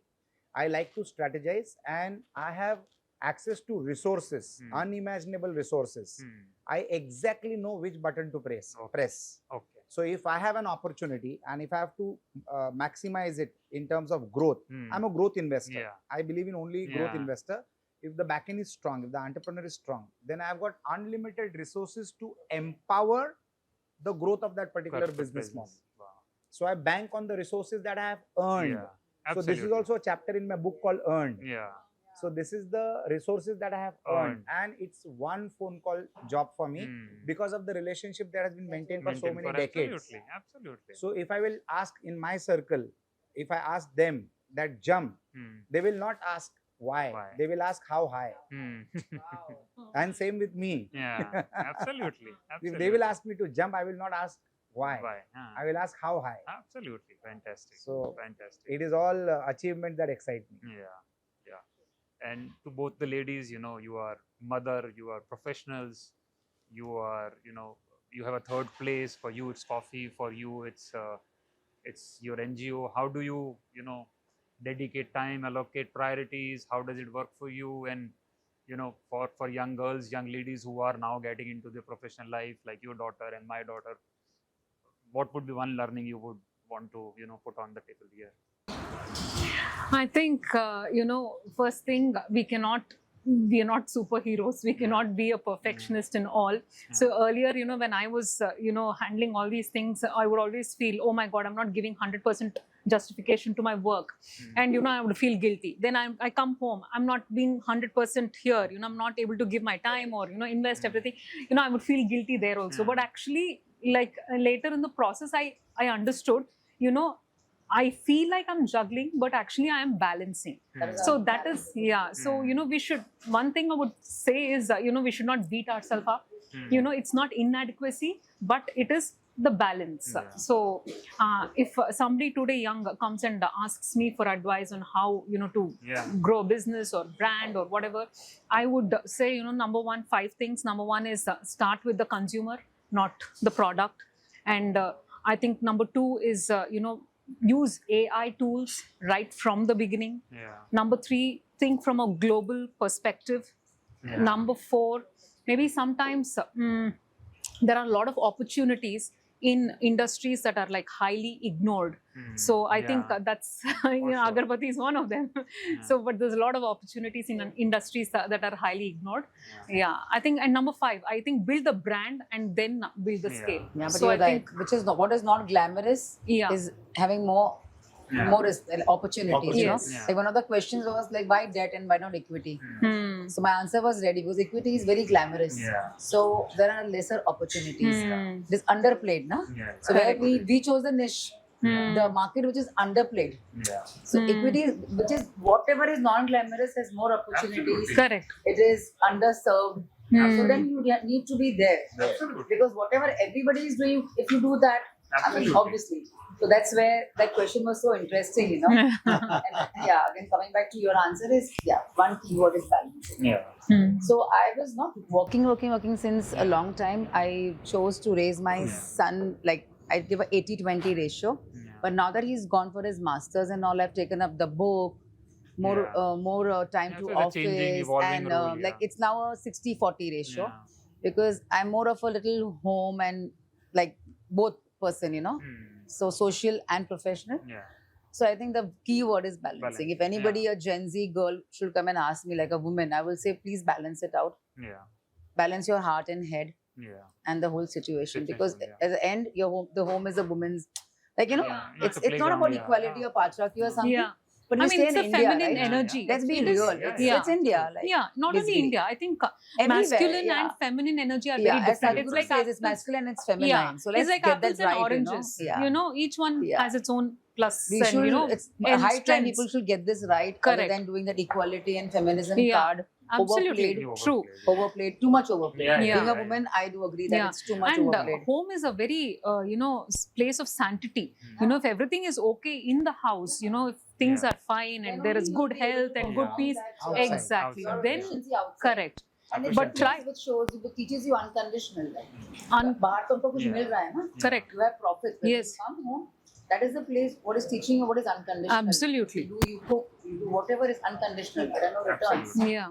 [SPEAKER 1] I like to strategize, and I have access to resources, unimaginable resources.
[SPEAKER 3] Hmm.
[SPEAKER 1] I exactly know which button to press.
[SPEAKER 3] Okay. Okay.
[SPEAKER 1] So if I have an opportunity and if I have to maximize it in terms of growth,
[SPEAKER 3] Hmm.
[SPEAKER 1] I'm a growth investor.
[SPEAKER 3] Yeah.
[SPEAKER 1] I believe in only growth
[SPEAKER 3] Yeah.
[SPEAKER 1] investor. If the backend is strong, if the entrepreneur is strong, then I've got unlimited resources to empower the growth of that particular
[SPEAKER 3] Corporate
[SPEAKER 1] business model.
[SPEAKER 3] Wow.
[SPEAKER 1] So I bank on the resources that I have earned.
[SPEAKER 3] Yeah.
[SPEAKER 1] So
[SPEAKER 3] Absolutely.
[SPEAKER 1] this is also a chapter in my book called Earned.
[SPEAKER 3] Yeah.
[SPEAKER 1] So this is the resources that I have earned, and it's one phone call job for me
[SPEAKER 3] Hmm.
[SPEAKER 1] because of the relationship that has been maintained for so
[SPEAKER 3] Maintain
[SPEAKER 1] many
[SPEAKER 3] for-
[SPEAKER 1] decades.
[SPEAKER 3] Absolutely. Absolutely.
[SPEAKER 1] So if I will ask in my circle, if I ask them that jump,
[SPEAKER 3] Hmm.
[SPEAKER 1] they will not ask why.
[SPEAKER 3] Why?
[SPEAKER 1] They will ask how high.
[SPEAKER 3] Hmm.
[SPEAKER 1] And same with me.
[SPEAKER 3] Yeah. Absolutely.
[SPEAKER 1] If they will ask me to jump, I will not ask why.
[SPEAKER 3] Why? Huh.
[SPEAKER 1] I will ask how high.
[SPEAKER 3] Absolutely. Fantastic.
[SPEAKER 1] So,
[SPEAKER 3] fantastic.
[SPEAKER 1] It is all achievements that excite me.
[SPEAKER 3] Yeah, yeah. And to both the ladies, you are mother, you are professionals, you are, you have a third place. For you, it's coffee. For you, it's your NGO. How do you, dedicate time, allocate priorities? How does it work for you? And, for young girls, young ladies who are now getting into the professional life, like your daughter and my daughter, what would be one learning you would want to, put on the table here?
[SPEAKER 5] I think, first thing, we are not superheroes. We cannot be a perfectionist in all. So earlier, when I was, handling all these things, I would always feel, oh my God, I'm not giving 100% justification to my work. And, I would feel guilty. Then I come home, I'm not being 100% here. I'm not able to give my time or, invest everything. I would feel guilty there also. But actually, like later in the process, I understood, I feel like I'm juggling, but actually I am balancing. So that is, So, one thing I would say is, we should not beat ourselves up. It's not inadequacy, but it is the balance.
[SPEAKER 3] Yeah.
[SPEAKER 5] So, if somebody today young comes and asks me for advice on how, to grow a business or brand or whatever, I would say, number one, 5 things. Number one is start with the consumer, not the product. And I think number 2 is, use AI tools right from the beginning.
[SPEAKER 3] Yeah.
[SPEAKER 5] Number 3, think from a global perspective.
[SPEAKER 3] Yeah.
[SPEAKER 5] Number 4, maybe sometimes there are a lot of opportunities. in industries that are like highly ignored. So I think that's
[SPEAKER 3] sure.
[SPEAKER 5] Agarbatti is one of them. So, but there's a lot of opportunities in industries that are highly ignored. Yeah, I think, and number 5, I think build the brand and then build the scale.
[SPEAKER 4] Yeah, but
[SPEAKER 5] So
[SPEAKER 4] you're
[SPEAKER 5] I
[SPEAKER 4] right.
[SPEAKER 5] think,
[SPEAKER 4] Which is what is not glamorous
[SPEAKER 5] Yeah.
[SPEAKER 4] is having more opportunities. You know,
[SPEAKER 5] Yes.
[SPEAKER 4] like one of the questions was like, why debt and why not equity?
[SPEAKER 5] hmm.
[SPEAKER 4] So my answer was ready because equity is very glamorous.
[SPEAKER 3] Yeah.
[SPEAKER 4] So there are lesser opportunities.
[SPEAKER 5] Hmm.
[SPEAKER 4] It is underplayed, na?
[SPEAKER 3] Yeah.
[SPEAKER 4] So where we chose the niche,
[SPEAKER 5] Hmm.
[SPEAKER 4] the market which is underplayed.
[SPEAKER 3] Yeah.
[SPEAKER 4] So equity, which is whatever is non-glamorous, has more opportunities.
[SPEAKER 5] Correct.
[SPEAKER 4] It is underserved. So then you need to be there.
[SPEAKER 3] Absolutely.
[SPEAKER 4] Because whatever everybody is doing, if you do that, I mean,
[SPEAKER 3] Absolutely.
[SPEAKER 4] obviously. So that's where that question was so interesting, you know. And yeah, again, coming back to your answer is, one keyword is balance.
[SPEAKER 3] Yeah.
[SPEAKER 4] So I was not working since a long time. I chose to raise my son, like I give a 80-20 ratio. But now that he's gone for his masters and all, I've taken up the book, more time
[SPEAKER 3] Yeah,
[SPEAKER 4] to
[SPEAKER 3] so the changing,
[SPEAKER 4] office,
[SPEAKER 3] evolving
[SPEAKER 4] and
[SPEAKER 3] role,
[SPEAKER 4] like it's now a 60-40 ratio because I'm more of a little home and like both person, you know. So social and professional.
[SPEAKER 3] Yeah.
[SPEAKER 4] So I think the key word is balancing.
[SPEAKER 3] Balance,
[SPEAKER 4] If anybody, a Gen Z girl, should come and ask me like a woman, I will say, please balance it out.
[SPEAKER 3] Yeah.
[SPEAKER 4] Balance your heart and head
[SPEAKER 3] Yeah.
[SPEAKER 4] and the whole situation. Because
[SPEAKER 3] Situation,
[SPEAKER 4] at the end, the home is a woman's, like, you know,
[SPEAKER 3] Yeah,
[SPEAKER 4] it's
[SPEAKER 3] a
[SPEAKER 4] not
[SPEAKER 3] playground,
[SPEAKER 4] about
[SPEAKER 3] yeah.
[SPEAKER 4] equality or patriarchy or something.
[SPEAKER 5] Yeah.
[SPEAKER 4] But
[SPEAKER 5] I
[SPEAKER 4] we
[SPEAKER 5] mean,
[SPEAKER 4] stay
[SPEAKER 5] it's
[SPEAKER 4] in
[SPEAKER 5] a
[SPEAKER 4] India,
[SPEAKER 5] feminine
[SPEAKER 4] right?
[SPEAKER 5] energy.
[SPEAKER 4] Let's be
[SPEAKER 5] It is-
[SPEAKER 4] real.
[SPEAKER 5] Yeah.
[SPEAKER 4] It's India. Like,
[SPEAKER 5] Yeah, not
[SPEAKER 4] it's
[SPEAKER 5] only
[SPEAKER 4] big.
[SPEAKER 5] India. I think
[SPEAKER 4] Everywhere,
[SPEAKER 5] masculine
[SPEAKER 4] yeah.
[SPEAKER 5] and feminine energy are
[SPEAKER 4] Yeah,
[SPEAKER 5] very
[SPEAKER 4] as
[SPEAKER 5] different. It's
[SPEAKER 4] Sadhguru
[SPEAKER 5] like
[SPEAKER 4] says, it's
[SPEAKER 5] apples-
[SPEAKER 4] masculine and it's feminine.
[SPEAKER 5] Yeah,
[SPEAKER 4] So let's
[SPEAKER 5] it's like
[SPEAKER 4] get
[SPEAKER 5] apples
[SPEAKER 4] that
[SPEAKER 5] and
[SPEAKER 4] right,
[SPEAKER 5] oranges.
[SPEAKER 4] you know?
[SPEAKER 5] You know, each one
[SPEAKER 4] Yeah.
[SPEAKER 5] has its own plus
[SPEAKER 4] We
[SPEAKER 5] and
[SPEAKER 4] should,
[SPEAKER 5] you know,
[SPEAKER 4] it's
[SPEAKER 5] and
[SPEAKER 4] high time
[SPEAKER 5] strengths.
[SPEAKER 4] people should get this right,
[SPEAKER 5] Correct.
[SPEAKER 4] other than doing that equality and feminism
[SPEAKER 5] Yeah.
[SPEAKER 4] card.
[SPEAKER 5] Absolutely
[SPEAKER 4] Overplayed.
[SPEAKER 5] true.
[SPEAKER 4] Overplayed, too much overplayed.
[SPEAKER 3] Yeah,
[SPEAKER 5] yeah,
[SPEAKER 4] Being a
[SPEAKER 3] yeah,
[SPEAKER 4] woman, I do agree that
[SPEAKER 5] Yeah.
[SPEAKER 4] it's too much
[SPEAKER 5] And
[SPEAKER 4] overplayed.
[SPEAKER 5] home is a very place of sanctity. You know, if everything is okay in the house, you know, if things
[SPEAKER 3] Yeah.
[SPEAKER 5] are fine and there is good health and good
[SPEAKER 3] Yeah.
[SPEAKER 5] peace,
[SPEAKER 1] Outside.
[SPEAKER 5] exactly.
[SPEAKER 3] Outside.
[SPEAKER 5] Then
[SPEAKER 4] Efficiency outside.
[SPEAKER 5] correct.
[SPEAKER 4] And it
[SPEAKER 5] But try-
[SPEAKER 4] which shows you, it teaches you unconditional. Like,
[SPEAKER 5] Un-
[SPEAKER 4] बाहर तो हमको कुछ
[SPEAKER 3] Yeah.
[SPEAKER 4] मिल रहा है ना?
[SPEAKER 5] Correct.
[SPEAKER 4] You have profits. When
[SPEAKER 5] Yes.
[SPEAKER 4] you come home, that is the place. What is teaching you what is unconditional.
[SPEAKER 5] Absolutely.
[SPEAKER 4] You cook, you do whatever is unconditional. There are no returns.
[SPEAKER 3] Absolutely.
[SPEAKER 5] Yeah.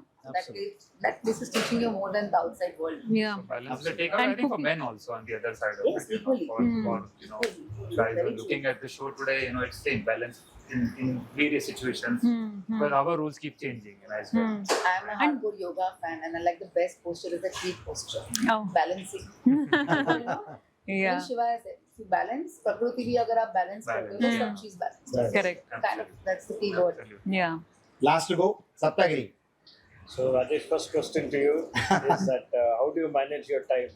[SPEAKER 4] That place is teaching you more than the outside world.
[SPEAKER 5] Yeah.
[SPEAKER 3] So balance the
[SPEAKER 1] Absolutely.
[SPEAKER 3] takeout, I
[SPEAKER 5] And
[SPEAKER 3] think, for
[SPEAKER 5] cooking.
[SPEAKER 3] men also on the other side of
[SPEAKER 4] Yes,
[SPEAKER 3] it. You know,
[SPEAKER 4] equally.
[SPEAKER 3] for, you know,
[SPEAKER 4] Equally.
[SPEAKER 3] guys
[SPEAKER 4] Very
[SPEAKER 3] are looking at the show today, you know, it's same balance in various situations.
[SPEAKER 5] Hmm.
[SPEAKER 3] But our rules keep changing as well.
[SPEAKER 5] Hmm.
[SPEAKER 4] I am a hardcore yoga fan, and I like the best posture is the tree posture.
[SPEAKER 5] Oh.
[SPEAKER 4] Balancing. You know?
[SPEAKER 5] Yeah.
[SPEAKER 4] Even Shiva has said, if you balance, प्रकृति भी अगर आप balance करते हो तो
[SPEAKER 5] Hmm.
[SPEAKER 4] सब चीज balance.
[SPEAKER 1] Right.
[SPEAKER 5] Correct.
[SPEAKER 4] Kind of, that's the key word.
[SPEAKER 3] Absolutely.
[SPEAKER 5] Yeah.
[SPEAKER 1] Last to go, Sapthagiri.
[SPEAKER 2] So Rajesh, first question to you is that how do you manage your time?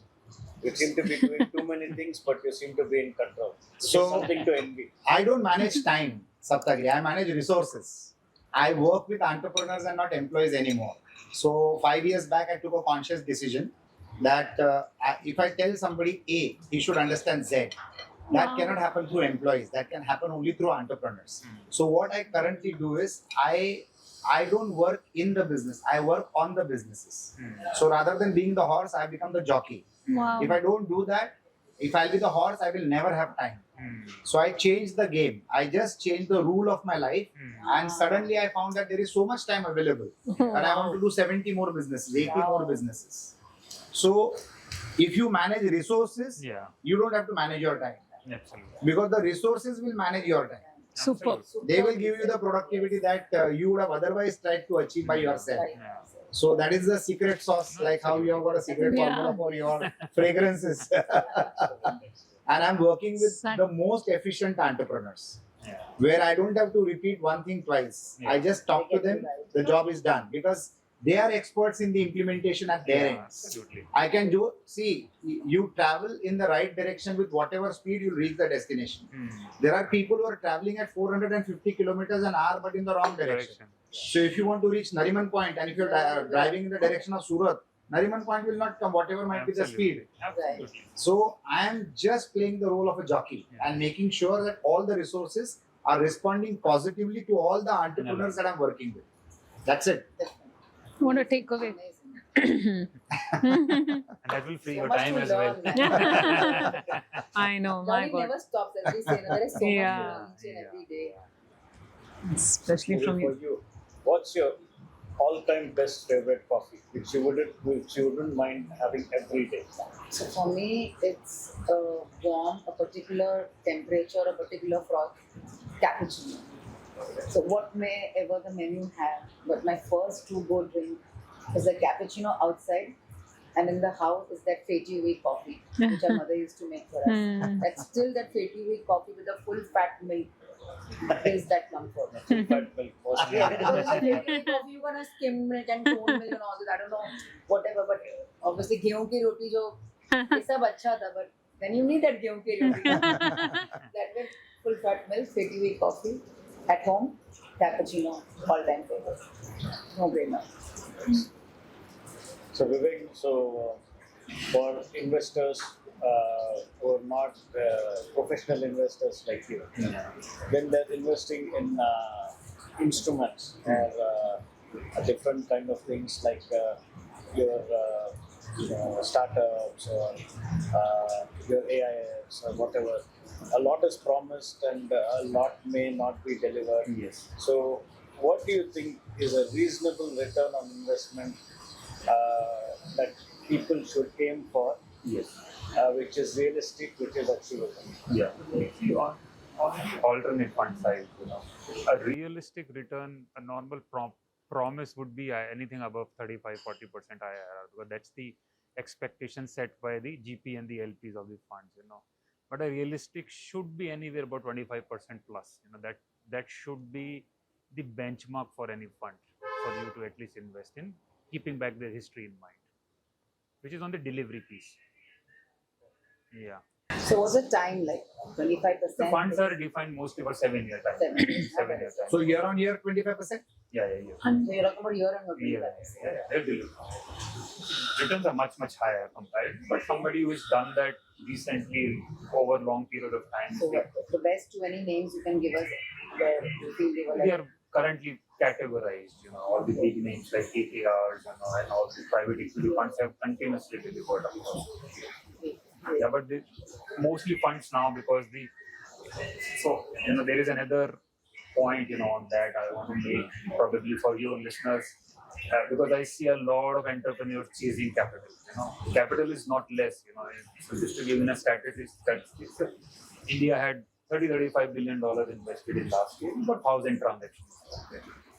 [SPEAKER 2] You seem to be doing too many things, but you seem to be in control.
[SPEAKER 1] So-
[SPEAKER 2] Something to envy.
[SPEAKER 1] I don't manage time, Sapthagiri. I manage resources. I work with entrepreneurs and not employees anymore. So 5 years back, I took a conscious decision that if I tell somebody A, he should understand Z. That
[SPEAKER 5] Wow.
[SPEAKER 1] cannot happen through employees. That can happen only through entrepreneurs. So what I currently do is I don't work in the business. I work on the businesses. So rather than being the horse, I become the jockey.
[SPEAKER 5] Wow.
[SPEAKER 1] If I don't do that, if I'll be the horse, I will never have time. So I changed the game. I just changed the rule of my life, and suddenly I found that there is so much time available that I want to do 70 more businesses, 80 more businesses. So if you manage resources,
[SPEAKER 3] Yeah.
[SPEAKER 1] you don't have to manage your time
[SPEAKER 3] Absolutely.
[SPEAKER 1] because the resources will manage your time.
[SPEAKER 5] Super.
[SPEAKER 3] Absolutely.
[SPEAKER 1] They will give you the productivity that you would have otherwise tried to achieve by yourself.
[SPEAKER 3] Yeah.
[SPEAKER 1] So that is the secret sauce, like how you have got a secret
[SPEAKER 5] Yeah.
[SPEAKER 1] formula for your fragrances. And I'm working with the most efficient entrepreneurs,
[SPEAKER 3] Yeah.
[SPEAKER 1] where I don't have to repeat one thing twice.
[SPEAKER 3] Yeah.
[SPEAKER 1] I just talk to them, the job is done, because they are experts in the implementation at their
[SPEAKER 3] Yeah,
[SPEAKER 1] ends.
[SPEAKER 3] absolutely.
[SPEAKER 1] I can do, see, you travel in the right direction with whatever speed you'll reach the destination. There are people who are traveling at 450 kilometers an hour, but in the wrong direction.
[SPEAKER 3] Direction.
[SPEAKER 1] So if you want to reach Nariman Point, and if you're driving in the direction of Surat, Nariman Point will not come, whatever might be the
[SPEAKER 3] Absolutely.
[SPEAKER 1] speed.
[SPEAKER 3] Absolutely.
[SPEAKER 1] So I am just playing the role of a jockey and making sure that all the resources are responding positively to all the entrepreneurs that I'm working with. That's it.
[SPEAKER 5] Want to take away?
[SPEAKER 4] Amazing.
[SPEAKER 3] And that will free
[SPEAKER 4] So
[SPEAKER 3] your
[SPEAKER 4] much
[SPEAKER 3] time
[SPEAKER 4] to
[SPEAKER 3] as well.
[SPEAKER 4] learn.
[SPEAKER 5] I know, my
[SPEAKER 4] Learning
[SPEAKER 5] God.
[SPEAKER 4] never stops. As we say, there is so
[SPEAKER 5] Yeah.
[SPEAKER 4] much to learn each and every day.
[SPEAKER 5] Especially from
[SPEAKER 2] For
[SPEAKER 5] you.
[SPEAKER 2] you, what's your all-time best favorite coffee, which you wouldn't mind having every day?
[SPEAKER 4] So for me, it's a warm, a particular temperature, a particular froth, cappuccino. So what may ever the menu have, but my first to-go drink is a cappuccino outside, and in the house is that Fetty coffee, which our mother used to make for us. That's still that Fetty coffee with a full fat milk. Is that comfort?
[SPEAKER 2] But milk mostly.
[SPEAKER 4] Because Fetty coffee, you gonna skim it and tone milk and all that. I don't know, whatever. But obviously, गेहूं की रोटी जो ये सब अच्छा था, but then you need that गेहूं की रोटी. That with full fat milk, Fetty coffee at home, cappuccino, all time favorite. No brainer.
[SPEAKER 2] So Vivek, for investors who are not professional investors like you, when they're investing in instruments or a different kind of things like your startups or your AIFs or whatever, a lot is promised and a lot may not be delivered.
[SPEAKER 3] Yes.
[SPEAKER 2] So what do you think is a reasonable return on investment that people should aim for?
[SPEAKER 3] Yes.
[SPEAKER 2] Which is realistic, which is achievable?
[SPEAKER 3] Yeah. On alternate fund side, a realistic return, a normal promise would be anything above 35-40% IRR, because that's the expectation set by the GP and the LPs of the funds. But a realistic should be anywhere about 25% plus. That should be the benchmark for any fund for you to at least invest in, keeping back the history in mind, which is on the delivery piece. Yeah.
[SPEAKER 4] So what's the time like? 25%?
[SPEAKER 3] The funds are defined mostly for 7-year time.
[SPEAKER 4] 7 years.
[SPEAKER 3] 7-year time.
[SPEAKER 1] So year on year, 25%?
[SPEAKER 3] Yeah.
[SPEAKER 4] So you're talking about year and
[SPEAKER 3] Yeah, they're delivered. Returns are much higher compared, but somebody who has done that recently over a long period of time.
[SPEAKER 4] So the best 20 names you can give us where you feel they were
[SPEAKER 3] They
[SPEAKER 4] like,
[SPEAKER 3] are currently categorized, all the big names like KKRs and all the private equity funds have continuously delivered. Yeah, but mostly funds now, because there is another point on that I want to make probably for your listeners, because I see a lot of entrepreneurs chasing capital. Capital is not less. So just to give you a statistics, India had $35 billion invested in last year, about 1,000 transactions.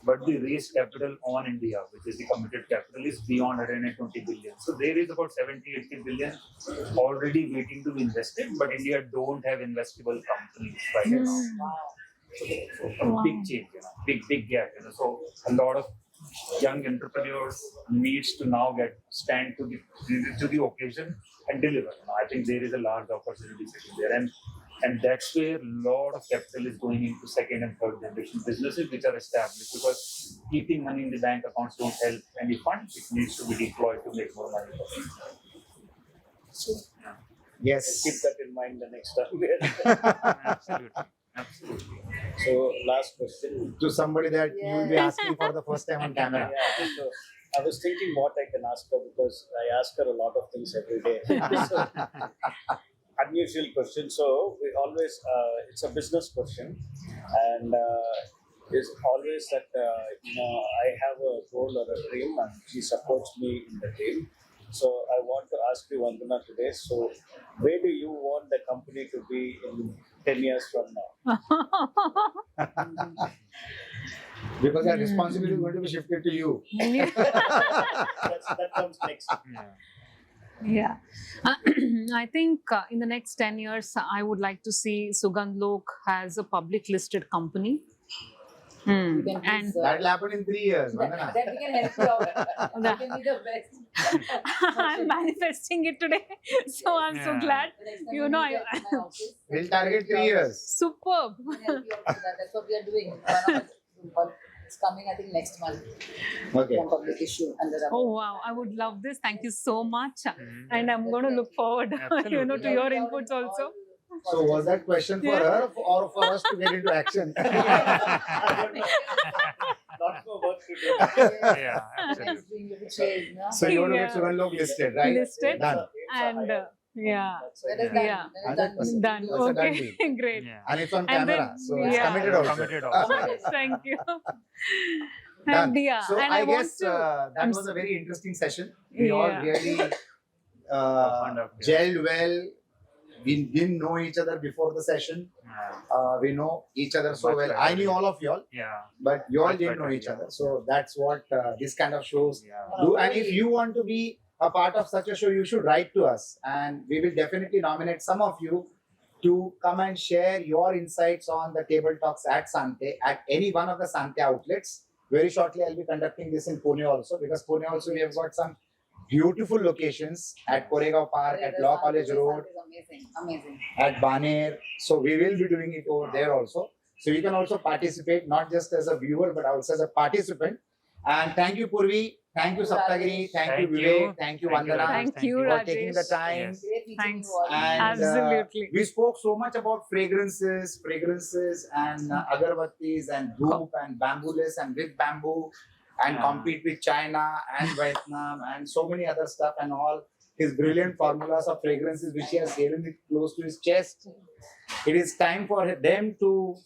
[SPEAKER 3] But the raised capital on India, which is the committed capital, is beyond 120 billion. So there is about 70-80 billion already waiting to be invested, but India don't have investable companies right now. So a big change, big gap. So a lot of young entrepreneurs needs to now stand to the occasion and deliver. I think there is a large opportunity sitting there, and that's where a lot of capital is going into second and third generation businesses which are established, because keeping money in the bank accounts don't help any fund. It needs to be deployed to make more money. So,
[SPEAKER 1] Yes.
[SPEAKER 2] Keep that in mind the next time.
[SPEAKER 3] Absolutely.
[SPEAKER 2] So last question.
[SPEAKER 1] To somebody that you will be asking for the first time on camera.
[SPEAKER 2] Yeah, so I was thinking what I can ask her, because I ask her a lot of things every day. So, unusual question. So we always, it's a business question, and it's always that I have a goal or a dream, and she supports me in the dream. So I want to ask you, Vandana, today. So where do you want the company to be in 10 years from now?
[SPEAKER 1] Because that responsibility is going to be shifted to you.
[SPEAKER 2] That comes next.
[SPEAKER 5] Yeah. I think in the next 10 years, I would like to see Sugandhlok as a public listed company.
[SPEAKER 4] you can
[SPEAKER 5] And
[SPEAKER 4] please,
[SPEAKER 1] That will happen in 3 years. Vandana.
[SPEAKER 4] that we can help you out. You can be the best.
[SPEAKER 5] I'm manifesting it today. So I'm so
[SPEAKER 3] Yeah.
[SPEAKER 5] glad.
[SPEAKER 4] The next time
[SPEAKER 5] You
[SPEAKER 4] we
[SPEAKER 5] know,
[SPEAKER 4] meet at my office,
[SPEAKER 1] We'll target 3 years.
[SPEAKER 5] superb.
[SPEAKER 4] we can help you out with that. That's what we are doing. It's coming, I think, next month.
[SPEAKER 1] Okay.
[SPEAKER 4] From public issue under the
[SPEAKER 5] Oh wow, I would love this. Thank you so much.
[SPEAKER 3] Mhm.
[SPEAKER 5] And I'm going to look forward,
[SPEAKER 3] Absolutely.
[SPEAKER 5] to your inputs also.
[SPEAKER 1] So was that question for her or for us to get into action?
[SPEAKER 2] Lot more work to do.
[SPEAKER 3] Yeah, absolutely.
[SPEAKER 4] Next thing will be changed, no?
[SPEAKER 1] So you want to get
[SPEAKER 5] Yeah.
[SPEAKER 1] Sugandhlok listed, right?
[SPEAKER 5] Listed.
[SPEAKER 1] Done.
[SPEAKER 5] And yeah,
[SPEAKER 4] That is done.
[SPEAKER 5] Yeah.
[SPEAKER 4] That is done.
[SPEAKER 1] 100%.
[SPEAKER 5] done.
[SPEAKER 1] That's a done
[SPEAKER 5] Okay, great.
[SPEAKER 3] Yeah.
[SPEAKER 1] And it's on
[SPEAKER 5] And
[SPEAKER 1] camera.
[SPEAKER 5] then-
[SPEAKER 1] So it's
[SPEAKER 5] yeah.
[SPEAKER 1] committed also.
[SPEAKER 3] Committed also.
[SPEAKER 5] Thank you.
[SPEAKER 1] Done.
[SPEAKER 5] And yeah,
[SPEAKER 1] So
[SPEAKER 5] and
[SPEAKER 1] I,
[SPEAKER 5] I want
[SPEAKER 1] guess
[SPEAKER 5] to.
[SPEAKER 1] that
[SPEAKER 5] I'm
[SPEAKER 1] was a
[SPEAKER 5] sorry.
[SPEAKER 1] very interesting session. We all
[SPEAKER 5] Yeah.
[SPEAKER 1] really
[SPEAKER 3] Wonderful.
[SPEAKER 1] gelled well. We didn't know each other before the session. We know each other so
[SPEAKER 3] Much
[SPEAKER 1] well.
[SPEAKER 3] better,
[SPEAKER 1] I knew
[SPEAKER 3] yeah.
[SPEAKER 1] all of y'all,
[SPEAKER 3] Yeah.
[SPEAKER 1] but you all
[SPEAKER 3] Much
[SPEAKER 1] didn't know
[SPEAKER 3] better,
[SPEAKER 1] each
[SPEAKER 3] yeah.
[SPEAKER 1] other. So that's what this kind of shows
[SPEAKER 3] Yeah.
[SPEAKER 1] do. And if you want to be a part of such a show, you should write to us, and we will definitely nominate some of you to come and share your insights on the table talks at Sante, at any one of the Sante outlets. Very shortly, I'll be conducting this in Pune also, because Pune also we have got some beautiful locations at Goregaon Park, at Law College Road,
[SPEAKER 4] Amazing, amazing.
[SPEAKER 1] at Baner. So we will be doing it over there also. So you can also participate, not just as a viewer, but also as a participant. And thank you, Purvi. Thank you, Sapthagiri. Thank you,
[SPEAKER 3] Thank you.
[SPEAKER 1] Vivek. Thank you,
[SPEAKER 3] Thank you,
[SPEAKER 1] Vandana,
[SPEAKER 3] Rajesh.
[SPEAKER 5] Thank you,
[SPEAKER 1] for
[SPEAKER 5] Rajesh.
[SPEAKER 1] taking the time.
[SPEAKER 3] Yes.
[SPEAKER 4] Great meeting
[SPEAKER 5] Thanks.
[SPEAKER 4] you all.
[SPEAKER 1] And
[SPEAKER 5] Absolutely.
[SPEAKER 1] we spoke so much about fragrances and agarbattis and dhoop and bambooless and with bamboo and
[SPEAKER 3] Yeah.
[SPEAKER 1] compete with China and Vietnam and so many other stuff and all his brilliant formulas of fragrances which he has given it close to his chest. It is time for them to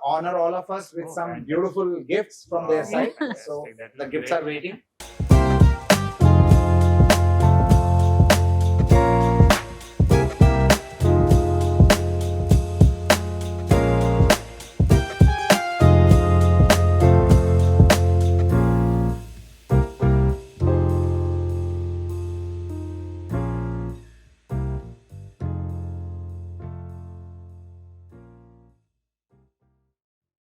[SPEAKER 1] honor all of us with some
[SPEAKER 3] fantastic.
[SPEAKER 1] beautiful gifts from their
[SPEAKER 3] Wow,
[SPEAKER 1] side.
[SPEAKER 3] fantastic.
[SPEAKER 1] So
[SPEAKER 3] That
[SPEAKER 1] the
[SPEAKER 3] was
[SPEAKER 1] gifts
[SPEAKER 3] great.
[SPEAKER 1] are waiting.